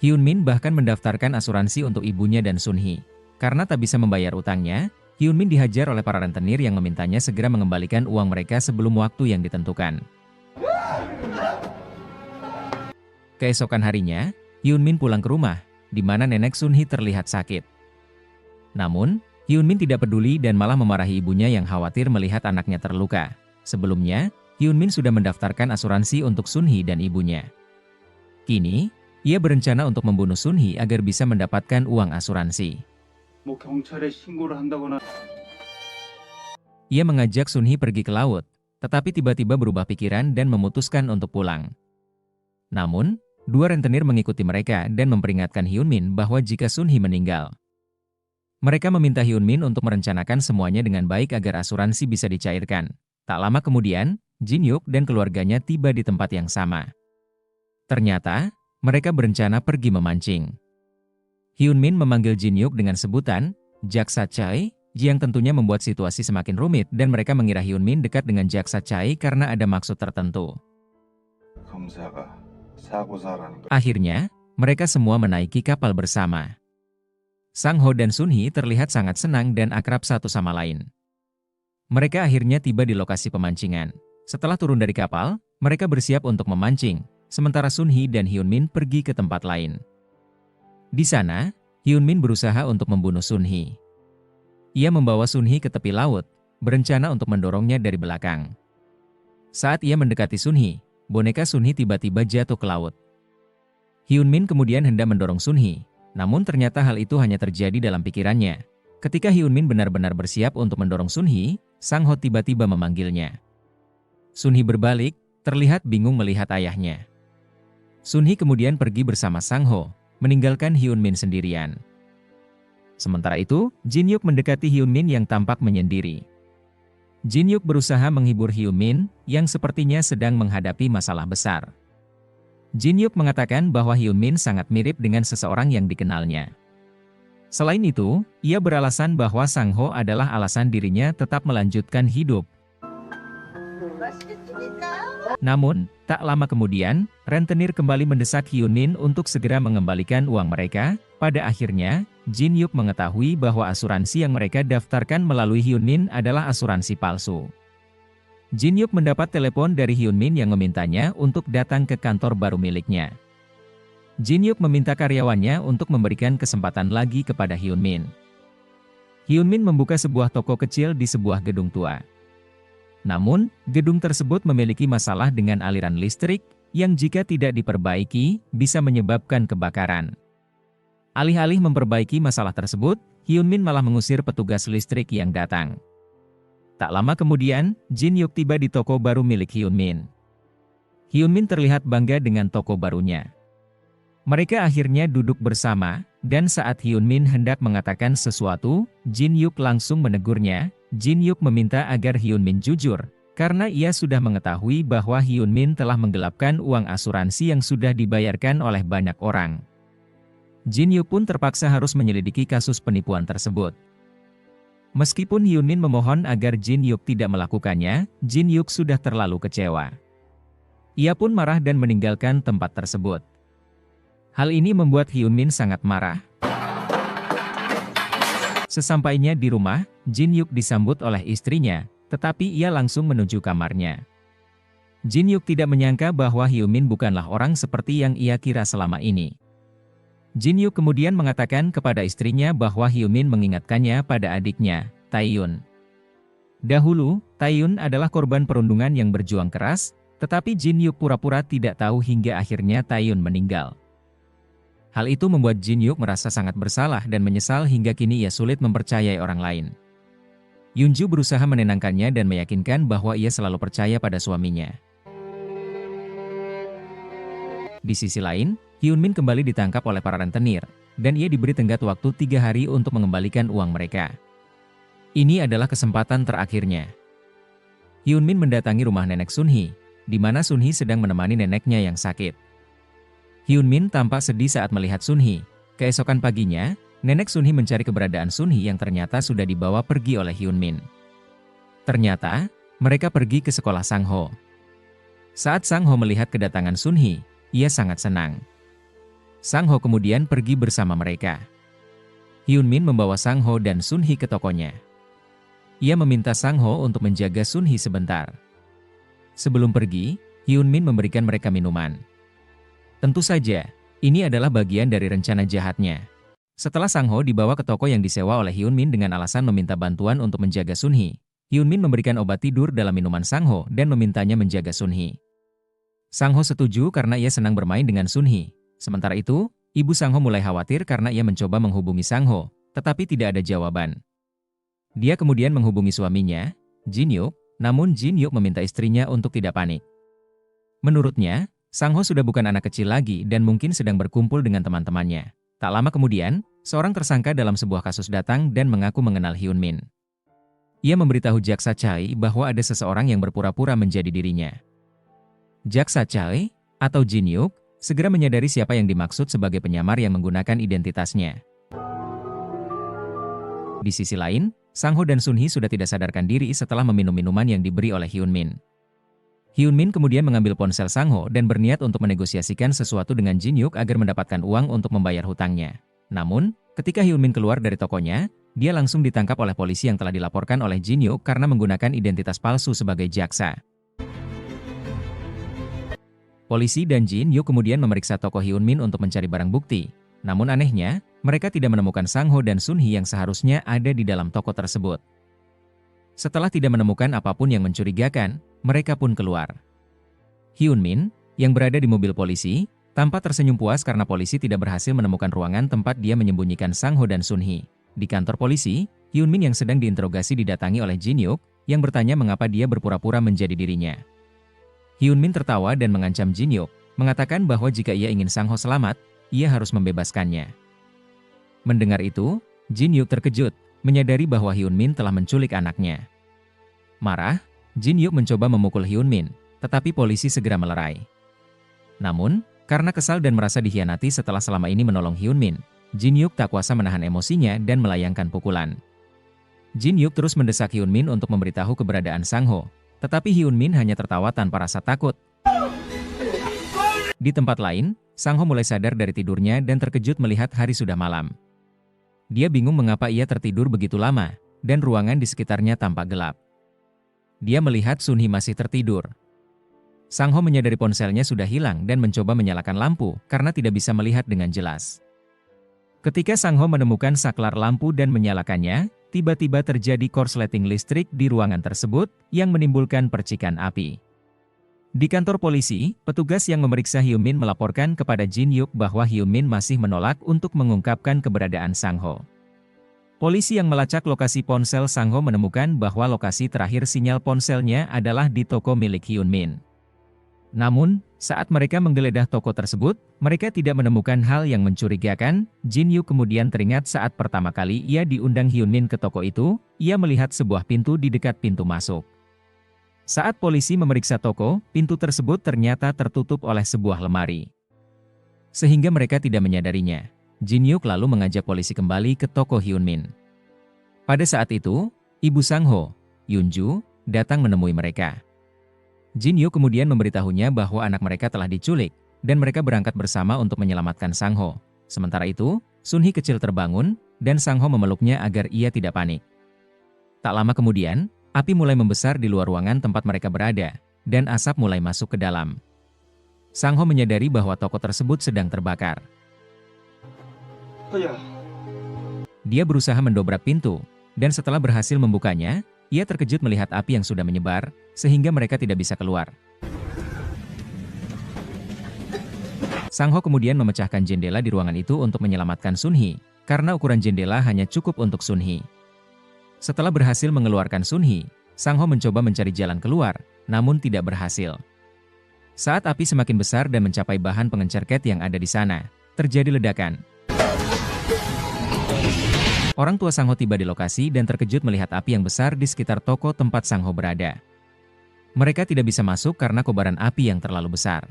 Hyun Min bahkan mendaftarkan asuransi untuk ibunya dan Sun Hee. Karena tak bisa membayar utangnya, Hyun Min dihajar oleh para rentenir yang memintanya segera mengembalikan uang mereka sebelum waktu yang ditentukan. Keesokan harinya, Hyun Min pulang ke rumah, di mana nenek Sun Hee terlihat sakit. Namun, Hyun Min tidak peduli dan malah memarahi ibunya yang khawatir melihat anaknya terluka. Sebelumnya, Hyun Min sudah mendaftarkan asuransi untuk Sun Hee dan ibunya. Kini, ia berencana untuk membunuh Sun Hee agar bisa mendapatkan uang asuransi. Ia mengajak Sun Hee pergi ke laut, tetapi tiba-tiba berubah pikiran dan memutuskan untuk pulang. Namun, dua rentenir mengikuti mereka dan memperingatkan Hyun Min bahwa jika Sun Hee meninggal, mereka meminta Hyun Min untuk merencanakan semuanya dengan baik agar asuransi bisa dicairkan. Tak lama kemudian, Jin Hyuk dan keluarganya tiba di tempat yang sama. Ternyata, mereka berencana pergi memancing. Hyun Min memanggil Jin Hyuk dengan sebutan Jaksa Chai, yang tentunya membuat situasi semakin rumit dan mereka mengira Hyun Min dekat dengan Jaksa Chai karena ada maksud tertentu. Akhirnya, mereka semua menaiki kapal bersama. Sang Ho dan Sun Hee terlihat sangat senang dan akrab satu sama lain. Mereka akhirnya tiba di lokasi pemancingan. Setelah turun dari kapal, mereka bersiap untuk memancing, sementara Sun Hee dan Hyun Min pergi ke tempat lain. Di sana, Hyun Min berusaha untuk membunuh Sun Hee. Ia membawa Sun Hee ke tepi laut, berencana untuk mendorongnya dari belakang. Saat ia mendekati Sun Hee, boneka Sun Hee tiba-tiba jatuh ke laut. Hyun Min kemudian hendak mendorong Sun Hee, namun ternyata hal itu hanya terjadi dalam pikirannya. Ketika Hyun Min benar-benar bersiap untuk mendorong Sun Hee, Sang Ho tiba-tiba memanggilnya. Sun Hee berbalik, terlihat bingung melihat ayahnya. Sun Hee kemudian pergi bersama Sang Ho, meninggalkan Hyun Min sendirian. Sementara itu, Jin Hyuk mendekati Hyun Min yang tampak menyendiri. Jin Hyuk berusaha menghibur Hyun Min, yang sepertinya sedang menghadapi masalah besar. Jin Hyuk mengatakan bahwa Hyun Min sangat mirip dengan seseorang yang dikenalnya. Selain itu, ia beralasan bahwa Sang Ho adalah alasan dirinya tetap melanjutkan hidup. Namun, tak lama kemudian, rentenir kembali mendesak Hyun Min untuk segera mengembalikan uang mereka. Pada akhirnya, Jin Hyuk mengetahui bahwa asuransi yang mereka daftarkan melalui Hyun Min adalah asuransi palsu. Jin Hyuk mendapat telepon dari Hyun Min yang memintanya untuk datang ke kantor baru miliknya. Jin Hyuk meminta karyawannya untuk memberikan kesempatan lagi kepada Hyun Min. Hyun Min membuka sebuah toko kecil di sebuah gedung tua. Namun, gedung tersebut memiliki masalah dengan aliran listrik, yang jika tidak diperbaiki, bisa menyebabkan kebakaran. Alih-alih memperbaiki masalah tersebut, Hyun Min malah mengusir petugas listrik yang datang. Tak lama kemudian, Jin Hyuk tiba di toko baru milik Hyun Min. Hyun Min terlihat bangga dengan toko barunya. Mereka akhirnya duduk bersama, dan saat Hyun Min hendak mengatakan sesuatu, Jin Hyuk langsung menegurnya. Jin Hyuk meminta agar Hyun Min jujur, karena ia sudah mengetahui bahwa Hyun Min telah menggelapkan uang asuransi yang sudah dibayarkan oleh banyak orang. Jin Hyuk pun terpaksa harus menyelidiki kasus penipuan tersebut. Meskipun Hyun Min memohon agar Jin Hyuk tidak melakukannya, Jin Hyuk sudah terlalu kecewa. Ia pun marah dan meninggalkan tempat tersebut. Hal ini membuat Hyun Min sangat marah. Sesampainya di rumah, Jin Hyuk disambut oleh istrinya, tetapi ia langsung menuju kamarnya. Jin Hyuk tidak menyangka bahwa Hyun Min bukanlah orang seperti yang ia kira selama ini. Jin Hyuk kemudian mengatakan kepada istrinya bahwa Hyun Min mengingatkannya pada adiknya, Taeyun. Dahulu, Taeyun adalah korban perundungan yang berjuang keras, tetapi Jin Hyuk pura-pura tidak tahu hingga akhirnya Taeyun meninggal. Hal itu membuat Jin Hyuk merasa sangat bersalah dan menyesal hingga kini ia sulit mempercayai orang lain. Yoonju berusaha menenangkannya dan meyakinkan bahwa ia selalu percaya pada suaminya. Di sisi lain, Hyun Min kembali ditangkap oleh para rentenir, dan ia diberi tenggat waktu 3 hari untuk mengembalikan uang mereka. Ini adalah kesempatan terakhirnya. Hyun Min mendatangi rumah nenek Sun Hee, di mana Sun Hee sedang menemani neneknya yang sakit. Hyunmin tampak sedih saat melihat Sunhee. Keesokan paginya, nenek Sunhee mencari keberadaan Sunhee yang ternyata sudah dibawa pergi oleh Hyunmin. Ternyata, mereka pergi ke sekolah Sang-ho. Saat Sang-ho melihat kedatangan Sunhee, ia sangat senang. Sang-ho kemudian pergi bersama mereka. Hyunmin membawa Sang-ho dan Sunhee ke tokonya. Ia meminta Sang-ho untuk menjaga Sunhee sebentar. Sebelum pergi, Hyunmin memberikan mereka minuman. Tentu saja, ini adalah bagian dari rencana jahatnya. Setelah Sang-ho dibawa ke toko yang disewa oleh Hyunmin dengan alasan meminta bantuan untuk menjaga Sunhee, Hyunmin memberikan obat tidur dalam minuman Sang-ho dan memintanya menjaga Sunhee. Sang-ho setuju karena ia senang bermain dengan Sunhee. Sementara itu, ibu Sang-ho mulai khawatir karena ia mencoba menghubungi Sang-ho, tetapi tidak ada jawaban. Dia kemudian menghubungi suaminya, Jin-hyuk, namun Jin-hyuk meminta istrinya untuk tidak panik. Menurutnya, Sang-ho sudah bukan anak kecil lagi dan mungkin sedang berkumpul dengan teman-temannya. Tak lama kemudian, seorang tersangka dalam sebuah kasus datang dan mengaku mengenal Hyunmin. Ia memberitahu Jaksa Chae bahwa ada seseorang yang berpura-pura menjadi dirinya. Jaksa Chae, atau Jin-hyuk, segera menyadari siapa yang dimaksud sebagai penyamar yang menggunakan identitasnya. Di sisi lain, Sang-ho dan Sunhee sudah tidak sadarkan diri setelah meminum minuman yang diberi oleh Hyunmin. Hyunmin kemudian mengambil ponsel Sang-ho dan berniat untuk menegosiasikan sesuatu dengan Jin-hyuk agar mendapatkan uang untuk membayar hutangnya. Namun, ketika Hyunmin keluar dari tokonya, dia langsung ditangkap oleh polisi yang telah dilaporkan oleh Jin-hyuk karena menggunakan identitas palsu sebagai jaksa. Polisi dan Jin-hyuk kemudian memeriksa toko Hyunmin untuk mencari barang bukti. Namun anehnya, mereka tidak menemukan Sang-ho dan Sunhee yang seharusnya ada di dalam toko tersebut. Setelah tidak menemukan apapun yang mencurigakan, mereka pun keluar. Hyunmin, yang berada di mobil polisi, tampak tersenyum puas karena polisi tidak berhasil menemukan ruangan tempat dia menyembunyikan Sang-ho dan Sunhee. Di kantor polisi, Hyunmin yang sedang diinterogasi didatangi oleh Jin-hyuk, yang bertanya mengapa dia berpura-pura menjadi dirinya. Hyunmin tertawa dan mengancam Jin-hyuk, mengatakan bahwa jika ia ingin Sang-ho selamat, ia harus membebaskannya. Mendengar itu, Jin-hyuk terkejut, menyadari bahwa Hyunmin telah menculik anaknya. Marah, Jin-hyuk mencoba memukul Hyunmin, tetapi polisi segera melerai. Namun, karena kesal dan merasa dikhianati setelah selama ini menolong Hyunmin, Jin-hyuk tak kuasa menahan emosinya dan melayangkan pukulan. Jin-hyuk terus mendesak Hyunmin untuk memberitahu keberadaan Sang-ho, tetapi Hyunmin hanya tertawa tanpa rasa takut. Di tempat lain, Sang-ho mulai sadar dari tidurnya dan terkejut melihat hari sudah malam. Dia bingung mengapa ia tertidur begitu lama, dan ruangan di sekitarnya tampak gelap. Dia melihat Sunhee masih tertidur. Sang-ho menyadari ponselnya sudah hilang dan mencoba menyalakan lampu karena tidak bisa melihat dengan jelas. Ketika Sang-ho menemukan saklar lampu dan menyalakannya, tiba-tiba terjadi korsleting listrik di ruangan tersebut yang menimbulkan percikan api. Di kantor polisi, petugas yang memeriksa Hyunmin melaporkan kepada Jin-hyuk bahwa Hyunmin masih menolak untuk mengungkapkan keberadaan Sang-ho. Polisi yang melacak lokasi ponsel Sang-ho menemukan bahwa lokasi terakhir sinyal ponselnya adalah di toko milik Hyunmin. Namun, saat mereka menggeledah toko tersebut, mereka tidak menemukan hal yang mencurigakan. Jin-hyuk kemudian teringat saat pertama kali ia diundang Hyunmin ke toko itu, ia melihat sebuah pintu di dekat pintu masuk. Saat polisi memeriksa toko, pintu tersebut ternyata tertutup oleh sebuah lemari. Sehingga mereka tidak menyadarinya. Jin-hyuk lalu mengajak polisi kembali ke toko Hyunmin. Pada saat itu, ibu Sang-ho, Yunju, datang menemui mereka. Jin-hyuk kemudian memberitahunya bahwa anak mereka telah diculik, dan mereka berangkat bersama untuk menyelamatkan Sang-ho. Sementara itu, Sunhee kecil terbangun, dan Sang-ho memeluknya agar ia tidak panik. Tak lama kemudian, api mulai membesar di luar ruangan tempat mereka berada, dan asap mulai masuk ke dalam. Sang-ho menyadari bahwa toko tersebut sedang terbakar. Dia berusaha mendobrak pintu, dan setelah berhasil membukanya, ia terkejut melihat api yang sudah menyebar, sehingga mereka tidak bisa keluar. Sang-ho kemudian memecahkan jendela di ruangan itu untuk menyelamatkan Sunhee, karena ukuran jendela hanya cukup untuk Sunhee. Setelah berhasil mengeluarkan Sunhee, Sang-ho mencoba mencari jalan keluar, namun tidak berhasil. Saat api semakin besar dan mencapai bahan pengencer cat yang ada di sana, terjadi ledakan. Orang tua Sang-ho tiba di lokasi dan terkejut melihat api yang besar di sekitar toko tempat Sang-ho berada. Mereka tidak bisa masuk karena kobaran api yang terlalu besar.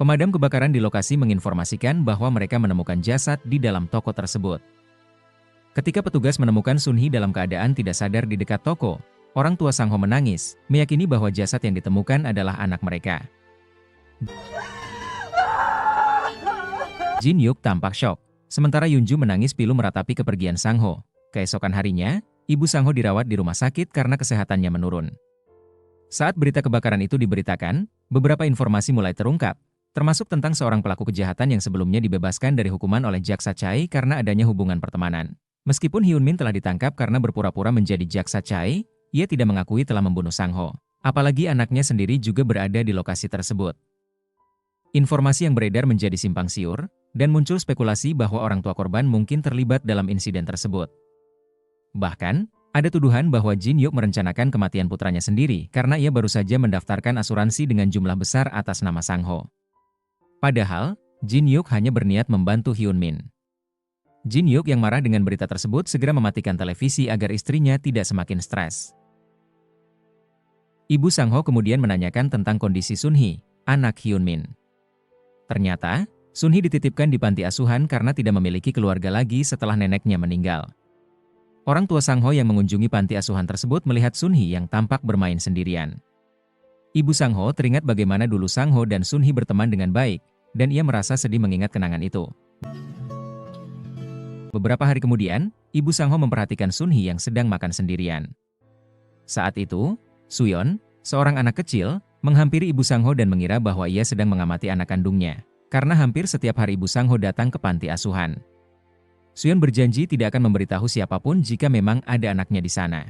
Pemadam kebakaran di lokasi menginformasikan bahwa mereka menemukan jasad di dalam toko tersebut. Ketika petugas menemukan Sun-hee dalam keadaan tidak sadar di dekat toko, orang tua Sang-ho menangis, meyakini bahwa jasad yang ditemukan adalah anak mereka. Jin-hyuk tampak syok, sementara Yunju menangis pilu meratapi kepergian Sang-ho. Keesokan harinya, ibu Sang-ho dirawat di rumah sakit karena kesehatannya menurun. Saat berita kebakaran itu diberitakan, beberapa informasi mulai terungkap, termasuk tentang seorang pelaku kejahatan yang sebelumnya dibebaskan dari hukuman oleh Jaksa Chai karena adanya hubungan pertemanan. Meskipun Hyun-min telah ditangkap karena berpura-pura menjadi Jaksa Chai, ia tidak mengakui telah membunuh Sang-ho. Apalagi anaknya sendiri juga berada di lokasi tersebut. Informasi yang beredar menjadi simpang siur, dan muncul spekulasi bahwa orang tua korban mungkin terlibat dalam insiden tersebut. Bahkan, ada tuduhan bahwa Jin-hyuk merencanakan kematian putranya sendiri karena ia baru saja mendaftarkan asuransi dengan jumlah besar atas nama Sang-ho. Padahal, Jin-hyuk hanya berniat membantu Hyun-min. Jin-hyuk yang marah dengan berita tersebut segera mematikan televisi agar istrinya tidak semakin stres. Ibu Sang-ho kemudian menanyakan tentang kondisi Sun-hee, anak Hyun-min. Ternyata, Sun-hee dititipkan di panti asuhan karena tidak memiliki keluarga lagi setelah neneknya meninggal. Orang tua Sang-ho yang mengunjungi panti asuhan tersebut melihat Sun-hee yang tampak bermain sendirian. Ibu Sang-ho teringat bagaimana dulu Sang-ho dan Sun-hee berteman dengan baik, dan ia merasa sedih mengingat kenangan itu. Beberapa hari kemudian, ibu Sang-ho memperhatikan Sun-hee yang sedang makan sendirian. Saat itu, Suyeon, seorang anak kecil, menghampiri ibu Sang-ho dan mengira bahwa ia sedang mengamati anak kandungnya, karena hampir setiap hari ibu Sang-ho datang ke panti asuhan. Suyeon berjanji tidak akan memberitahu siapapun jika memang ada anaknya di sana.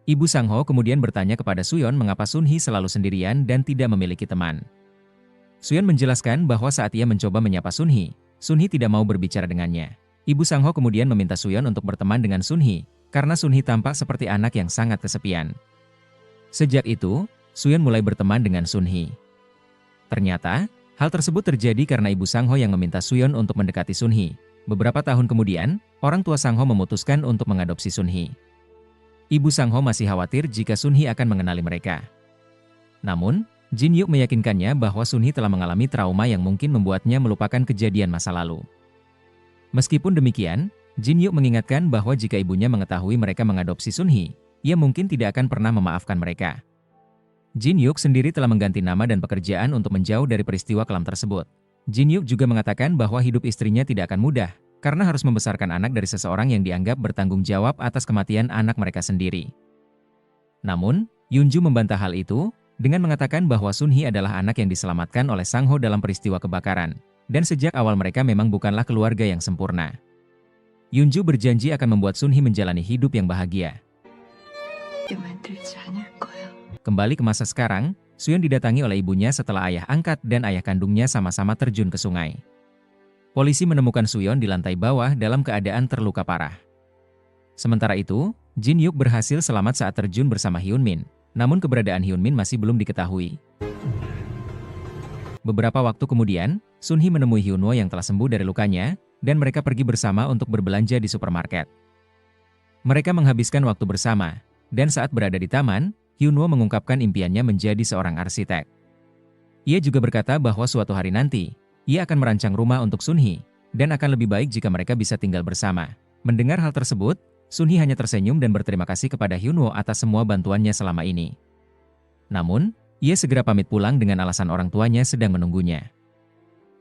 Ibu Sang-ho kemudian bertanya kepada Suyeon mengapa Sun-hee selalu sendirian dan tidak memiliki teman. Suyeon menjelaskan bahwa saat ia mencoba menyapa Sun-hee, Sun-hee tidak mau berbicara dengannya. Ibu Sang-ho kemudian meminta Suyeon untuk berteman dengan Sun-hee, karena Sun-hee tampak seperti anak yang sangat kesepian. Sejak itu, Suyeon mulai berteman dengan Sun-hee. Ternyata, hal tersebut terjadi karena ibu Sang-ho yang meminta Suyeon untuk mendekati Sun-hee. Beberapa tahun kemudian, orang tua Sang-ho memutuskan untuk mengadopsi Sun-hee. Ibu Sang-ho masih khawatir jika Sun-hee akan mengenali mereka. Namun, Jin-hyuk meyakinkannya bahwa Sun-hee telah mengalami trauma yang mungkin membuatnya melupakan kejadian masa lalu. Meskipun demikian, Jin-hyuk mengingatkan bahwa jika ibunya mengetahui mereka mengadopsi Sun-hee, ia mungkin tidak akan pernah memaafkan mereka. Jin-hyuk sendiri telah mengganti nama dan pekerjaan untuk menjauh dari peristiwa kelam tersebut. Jin-hyuk juga mengatakan bahwa hidup istrinya tidak akan mudah, karena harus membesarkan anak dari seseorang yang dianggap bertanggung jawab atas kematian anak mereka sendiri. Namun, Yunju membantah hal itu, dengan mengatakan bahwa Sun-hee adalah anak yang diselamatkan oleh Sang-ho dalam peristiwa kebakaran, dan sejak awal mereka memang bukanlah keluarga yang sempurna. Yunju berjanji akan membuat Sun-hee menjalani hidup yang bahagia. Kembali ke masa sekarang, Suyeon didatangi oleh ibunya setelah ayah angkat dan ayah kandungnya sama-sama terjun ke sungai. Polisi menemukan Suyeon di lantai bawah dalam keadaan terluka parah. Sementara itu, Jin-hyuk berhasil selamat saat terjun bersama Hyun-min, namun keberadaan Hyun-min masih belum diketahui. Beberapa waktu kemudian, Sun-hee menemui Hyun-woo yang telah sembuh dari lukanya, dan mereka pergi bersama untuk berbelanja di supermarket. Mereka menghabiskan waktu bersama, dan saat berada di taman, Hyun-woo mengungkapkan impiannya menjadi seorang arsitek. Ia juga berkata bahwa suatu hari nanti, ia akan merancang rumah untuk Sun-hee, dan akan lebih baik jika mereka bisa tinggal bersama. Mendengar hal tersebut, Sun-hee hanya tersenyum dan berterima kasih kepada Hyun-woo atas semua bantuannya selama ini. Namun, ia segera pamit pulang dengan alasan orang tuanya sedang menunggunya.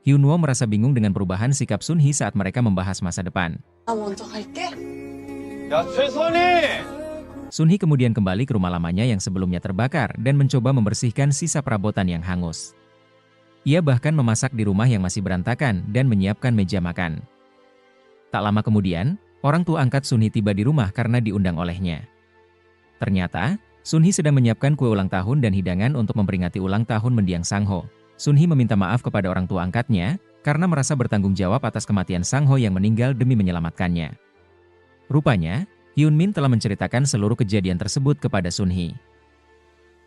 Hyun-woo merasa bingung dengan perubahan sikap Sun-hee saat mereka membahas masa depan. Sun-hee kemudian kembali ke rumah lamanya yang sebelumnya terbakar dan mencoba membersihkan sisa perabotan yang hangus. Ia bahkan memasak di rumah yang masih berantakan dan menyiapkan meja makan. Tak lama kemudian, orang tua angkat Sun-hee tiba di rumah karena diundang olehnya. Ternyata, Sun-hee sedang menyiapkan kue ulang tahun dan hidangan untuk memperingati ulang tahun mendiang Sang-ho. Sun-hee meminta maaf kepada orang tua angkatnya, karena merasa bertanggung jawab atas kematian Sang-ho yang meninggal demi menyelamatkannya. Rupanya, Hyun-min telah menceritakan seluruh kejadian tersebut kepada Sun-hee.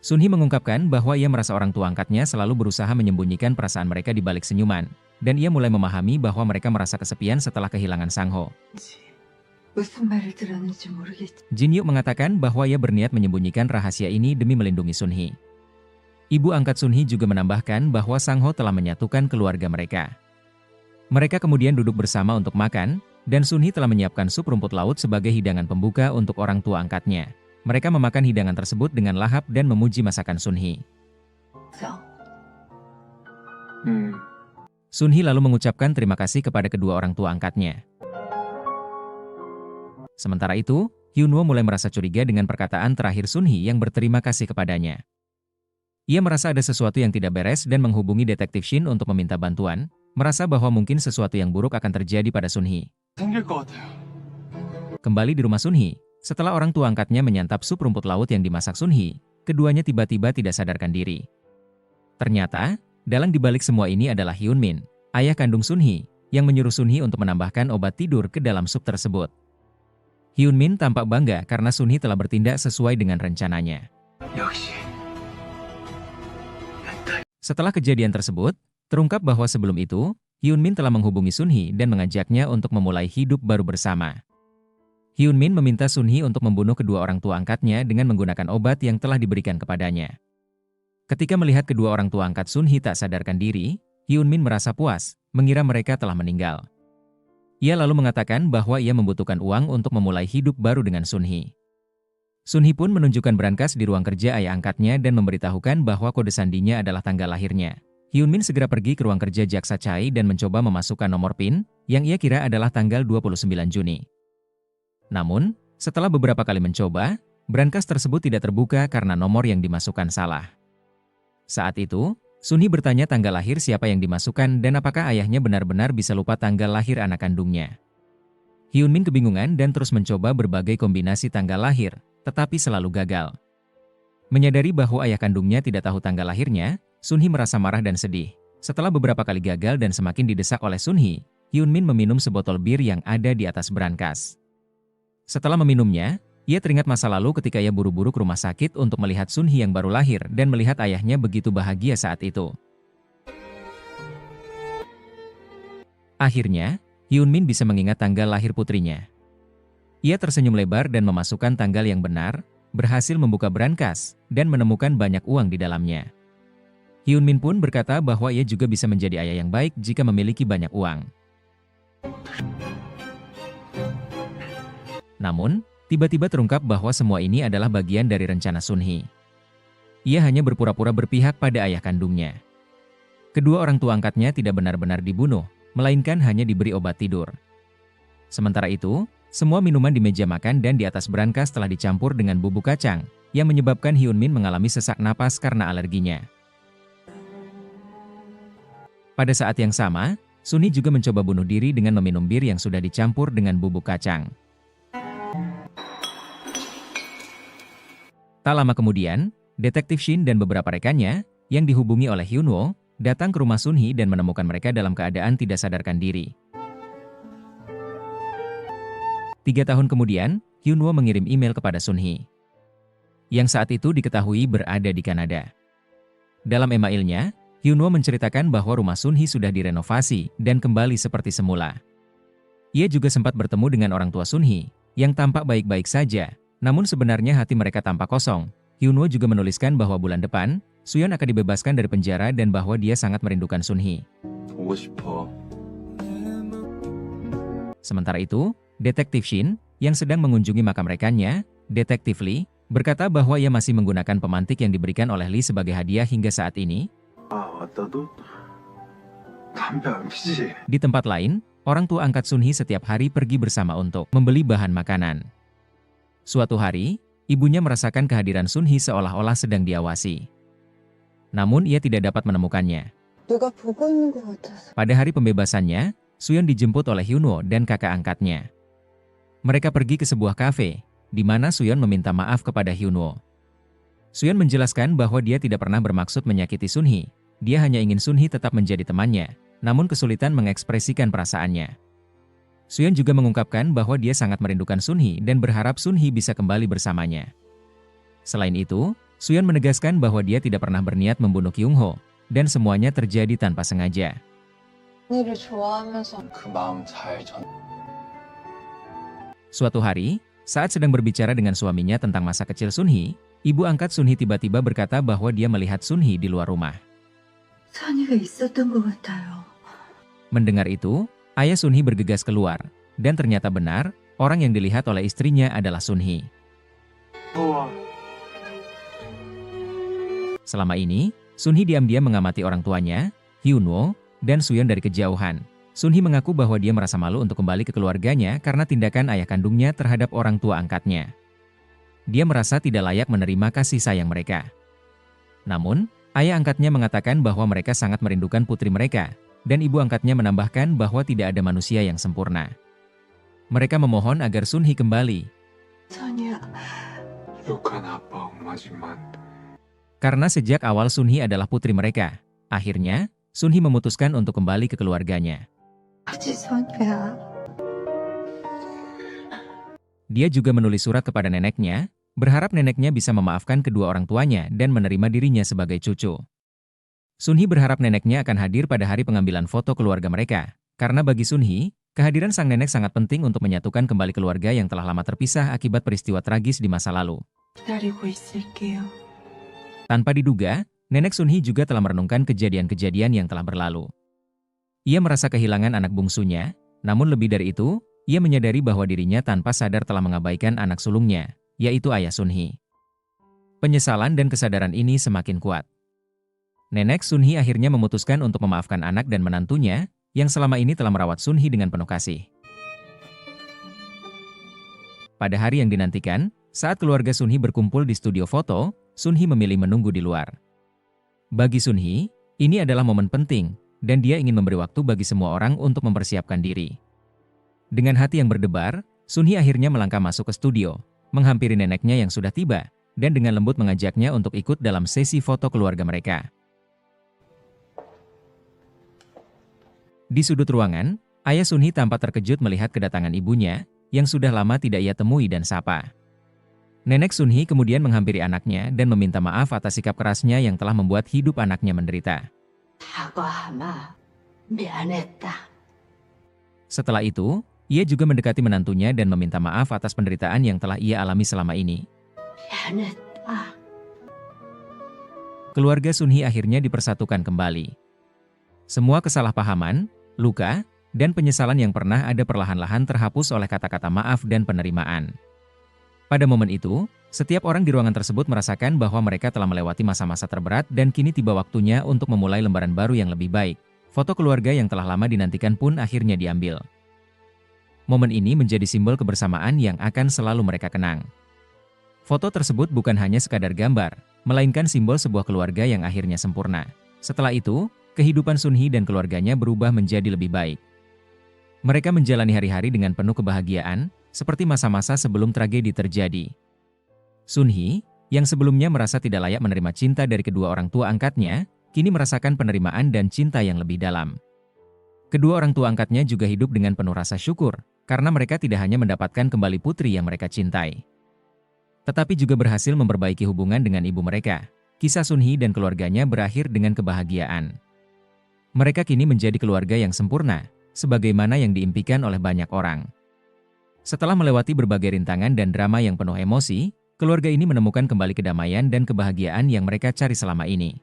Sun-hee mengungkapkan bahwa ia merasa orang tua angkatnya selalu berusaha menyembunyikan perasaan mereka di balik senyuman, dan ia mulai memahami bahwa mereka merasa kesepian setelah kehilangan Sang-ho. Jin-hyuk mengatakan bahwa ia berniat menyembunyikan rahasia ini demi melindungi Sun-hee. Ibu angkat Sunhee juga menambahkan bahwa Sang-ho telah menyatukan keluarga mereka. Mereka kemudian duduk bersama untuk makan, dan Sunhee telah menyiapkan sup rumput laut sebagai hidangan pembuka untuk orang tua angkatnya. Mereka memakan hidangan tersebut dengan lahap dan memuji masakan Sunhee. Sunhee lalu mengucapkan terima kasih kepada kedua orang tua angkatnya. Sementara itu, Hyunwoo mulai merasa curiga dengan perkataan terakhir Sunhee yang berterima kasih kepadanya. Ia merasa ada sesuatu yang tidak beres dan menghubungi detektif Shin untuk meminta bantuan, merasa bahwa mungkin sesuatu yang buruk akan terjadi pada Sunhee. Kembali di rumah Sunhee, setelah orang tua angkatnya menyantap sup rumput laut yang dimasak Sunhee, keduanya tiba-tiba tidak sadarkan diri. Ternyata, dalang dibalik semua ini adalah Hyunmin, ayah kandung Sunhee, yang menyuruh Sunhee untuk menambahkan obat tidur ke dalam sup tersebut. Hyunmin tampak bangga karena Sunhee telah bertindak sesuai dengan rencananya. Setelah kejadian tersebut, terungkap bahwa sebelum itu, Hyunmin telah menghubungi Sunhee dan mengajaknya untuk memulai hidup baru bersama. Hyunmin meminta Sunhee untuk membunuh kedua orang tua angkatnya dengan menggunakan obat yang telah diberikan kepadanya. Ketika melihat kedua orang tua angkat Sunhee tak sadarkan diri, Hyunmin merasa puas, mengira mereka telah meninggal. Ia lalu mengatakan bahwa ia membutuhkan uang untuk memulai hidup baru dengan Sunhee. Sunhee pun menunjukkan berangkas di ruang kerja ayah angkatnya dan memberitahukan bahwa kode sandinya adalah tanggal lahirnya. Hyunmin segera pergi ke ruang kerja Jaksa Chai dan mencoba memasukkan nomor PIN, yang ia kira adalah tanggal 29 Juni. Namun, setelah beberapa kali mencoba, berangkas tersebut tidak terbuka karena nomor yang dimasukkan salah. Saat itu, Sunhee bertanya tanggal lahir siapa yang dimasukkan dan apakah ayahnya benar-benar bisa lupa tanggal lahir anak kandungnya. Hyunmin kebingungan dan terus mencoba berbagai kombinasi tanggal lahir, tetapi selalu gagal. Menyadari bahwa ayah kandungnya tidak tahu tanggal lahirnya, Sunhee merasa marah dan sedih. Setelah beberapa kali gagal dan semakin didesak oleh Sunhee, Hyunmin meminum sebotol bir yang ada di atas berangkas. Setelah meminumnya, ia teringat masa lalu ketika ia buru-buru ke rumah sakit untuk melihat Sunhee yang baru lahir dan melihat ayahnya begitu bahagia saat itu. Akhirnya, Hyunmin bisa mengingat tanggal lahir putrinya. Ia tersenyum lebar dan memasukkan tanggal yang benar, berhasil membuka berangkas, dan menemukan banyak uang di dalamnya. Hyunmin pun berkata bahwa ia juga bisa menjadi ayah yang baik jika memiliki banyak uang. Namun, tiba-tiba terungkap bahwa semua ini adalah bagian dari rencana Sunhee. Ia hanya berpura-pura berpihak pada ayah kandungnya. Kedua orang tua angkatnya tidak benar-benar dibunuh, melainkan hanya diberi obat tidur. Sementara itu, semua minuman di meja makan dan di atas berangkas telah dicampur dengan bubuk kacang, yang menyebabkan Hyunmin mengalami sesak napas karena alerginya. Pada saat yang sama, Sunhee juga mencoba bunuh diri dengan meminum bir yang sudah dicampur dengan bubuk kacang. Tak lama kemudian, detektif Shin dan beberapa rekannya, yang dihubungi oleh Hyunwoo, datang ke rumah Sunhee dan menemukan mereka dalam keadaan tidak sadarkan diri. 3 tahun kemudian, Hyunwoo mengirim email kepada Sunhee, yang saat itu diketahui berada di Kanada. Dalam emailnya, Hyunwoo menceritakan bahwa rumah Sunhee sudah direnovasi dan kembali seperti semula. Ia juga sempat bertemu dengan orang tua Sunhee, yang tampak baik-baik saja, namun sebenarnya hati mereka tampak kosong. Hyunwoo juga menuliskan bahwa bulan depan, Suyeon akan dibebaskan dari penjara dan bahwa dia sangat merindukan Sunhee. Sementara itu, Detektif Shin, yang sedang mengunjungi makam rekannya, Detektif Lee, berkata bahwa ia masih menggunakan pemantik yang diberikan oleh Lee sebagai hadiah hingga saat ini. Di tempat lain, orang tua angkat Sunhee setiap hari pergi bersama untuk membeli bahan makanan. Suatu hari, ibunya merasakan kehadiran Sunhee seolah-olah sedang diawasi. Namun ia tidak dapat menemukannya. Pada hari pembebasannya, Suyeon dijemput oleh Hyunwoo dan kakak angkatnya. Mereka pergi ke sebuah kafe, di mana Suyeon meminta maaf kepada Hyunwoo. Suyeon menjelaskan bahwa dia tidak pernah bermaksud menyakiti Sunhee, dia hanya ingin Sunhee tetap menjadi temannya, namun kesulitan mengekspresikan perasaannya. Suyeon juga mengungkapkan bahwa dia sangat merindukan Sunhee dan berharap Sunhee bisa kembali bersamanya. Selain itu, Suyeon menegaskan bahwa dia tidak pernah berniat membunuh Kyungho, dan semuanya terjadi tanpa sengaja. Suatu hari, saat sedang berbicara dengan suaminya tentang masa kecil Sunhee, Ibu angkat Sunhee tiba-tiba berkata bahwa dia melihat Sunhee di luar rumah. 선이가 있었던 것 같아요. Mendengar itu, ayah Sunhee bergegas keluar, dan ternyata benar, orang yang dilihat oleh istrinya adalah Sunhee. Selama ini, Sunhee diam-diam mengamati orang tuanya, Hyunwoo, dan Suyeon dari kejauhan. Sunhee mengaku bahwa dia merasa malu untuk kembali ke keluarganya karena tindakan ayah kandungnya terhadap orang tua angkatnya. Dia merasa tidak layak menerima kasih sayang mereka. Namun, ayah angkatnya mengatakan bahwa mereka sangat merindukan putri mereka, dan ibu angkatnya menambahkan bahwa tidak ada manusia yang sempurna. Mereka memohon agar Sunhee kembali. 선이야, 부족한 아빠 엄마지만 Karena sejak awal Sunhee adalah putri mereka, akhirnya, Sunhee memutuskan untuk kembali ke keluarganya. 아버지 선이야. Dia juga menulis surat kepada neneknya, berharap neneknya bisa memaafkan kedua orang tuanya dan menerima dirinya sebagai cucu. Sunhee berharap neneknya akan hadir pada hari pengambilan foto keluarga mereka, karena bagi Sunhee, kehadiran sang nenek sangat penting untuk menyatukan kembali keluarga yang telah lama terpisah akibat peristiwa tragis di masa lalu. 기다리고 있을게요. Tanpa diduga, nenek Sunhee juga telah merenungkan kejadian-kejadian yang telah berlalu. Ia merasa kehilangan anak bungsunya, namun lebih dari itu, ia menyadari bahwa dirinya tanpa sadar telah mengabaikan anak sulungnya, yaitu ayah Sunhee. Penyesalan dan kesadaran ini semakin kuat. Nenek Sunhee akhirnya memutuskan untuk memaafkan anak dan menantunya, yang selama ini telah merawat Sunhee dengan penuh kasih. Pada hari yang dinantikan, saat keluarga Sunhee berkumpul di studio foto, Sunhee memilih menunggu di luar. Bagi Sunhee, ini adalah momen penting, dan dia ingin memberi waktu bagi semua orang untuk mempersiapkan diri. Dengan hati yang berdebar, Sunhee akhirnya melangkah masuk ke studio, menghampiri neneknya yang sudah tiba, dan dengan lembut mengajaknya untuk ikut dalam sesi foto keluarga mereka. Di sudut ruangan, ayah Sunhee tampak terkejut melihat kedatangan ibunya, yang sudah lama tidak ia temui dan sapa. Nenek Sunhee kemudian menghampiri anaknya dan meminta maaf atas sikap kerasnya yang telah membuat hidup anaknya menderita. 사과하마. 미안했다. Setelah itu, ia juga mendekati menantunya dan meminta maaf atas penderitaan yang telah ia alami selama ini. 미안했다. Keluarga Sunhee akhirnya dipersatukan kembali. Semua kesalahpahaman, luka, dan penyesalan yang pernah ada perlahan-lahan terhapus oleh kata-kata maaf dan penerimaan. Pada momen itu, setiap orang di ruangan tersebut merasakan bahwa mereka telah melewati masa-masa terberat dan kini tiba waktunya untuk memulai lembaran baru yang lebih baik. Foto keluarga yang telah lama dinantikan pun akhirnya diambil. Momen ini menjadi simbol kebersamaan yang akan selalu mereka kenang. Foto tersebut bukan hanya sekadar gambar, melainkan simbol sebuah keluarga yang akhirnya sempurna. Setelah itu, kehidupan Sunhee dan keluarganya berubah menjadi lebih baik. Mereka menjalani hari-hari dengan penuh kebahagiaan, seperti masa-masa sebelum tragedi terjadi. Sunhee, yang sebelumnya merasa tidak layak menerima cinta dari kedua orang tua angkatnya, kini merasakan penerimaan dan cinta yang lebih dalam. Kedua orang tua angkatnya juga hidup dengan penuh rasa syukur, karena mereka tidak hanya mendapatkan kembali putri yang mereka cintai, tetapi juga berhasil memperbaiki hubungan dengan ibu mereka. Kisah Sunhee dan keluarganya berakhir dengan kebahagiaan. Mereka kini menjadi keluarga yang sempurna, sebagaimana yang diimpikan oleh banyak orang. Setelah melewati berbagai rintangan dan drama yang penuh emosi, keluarga ini menemukan kembali kedamaian dan kebahagiaan yang mereka cari selama ini.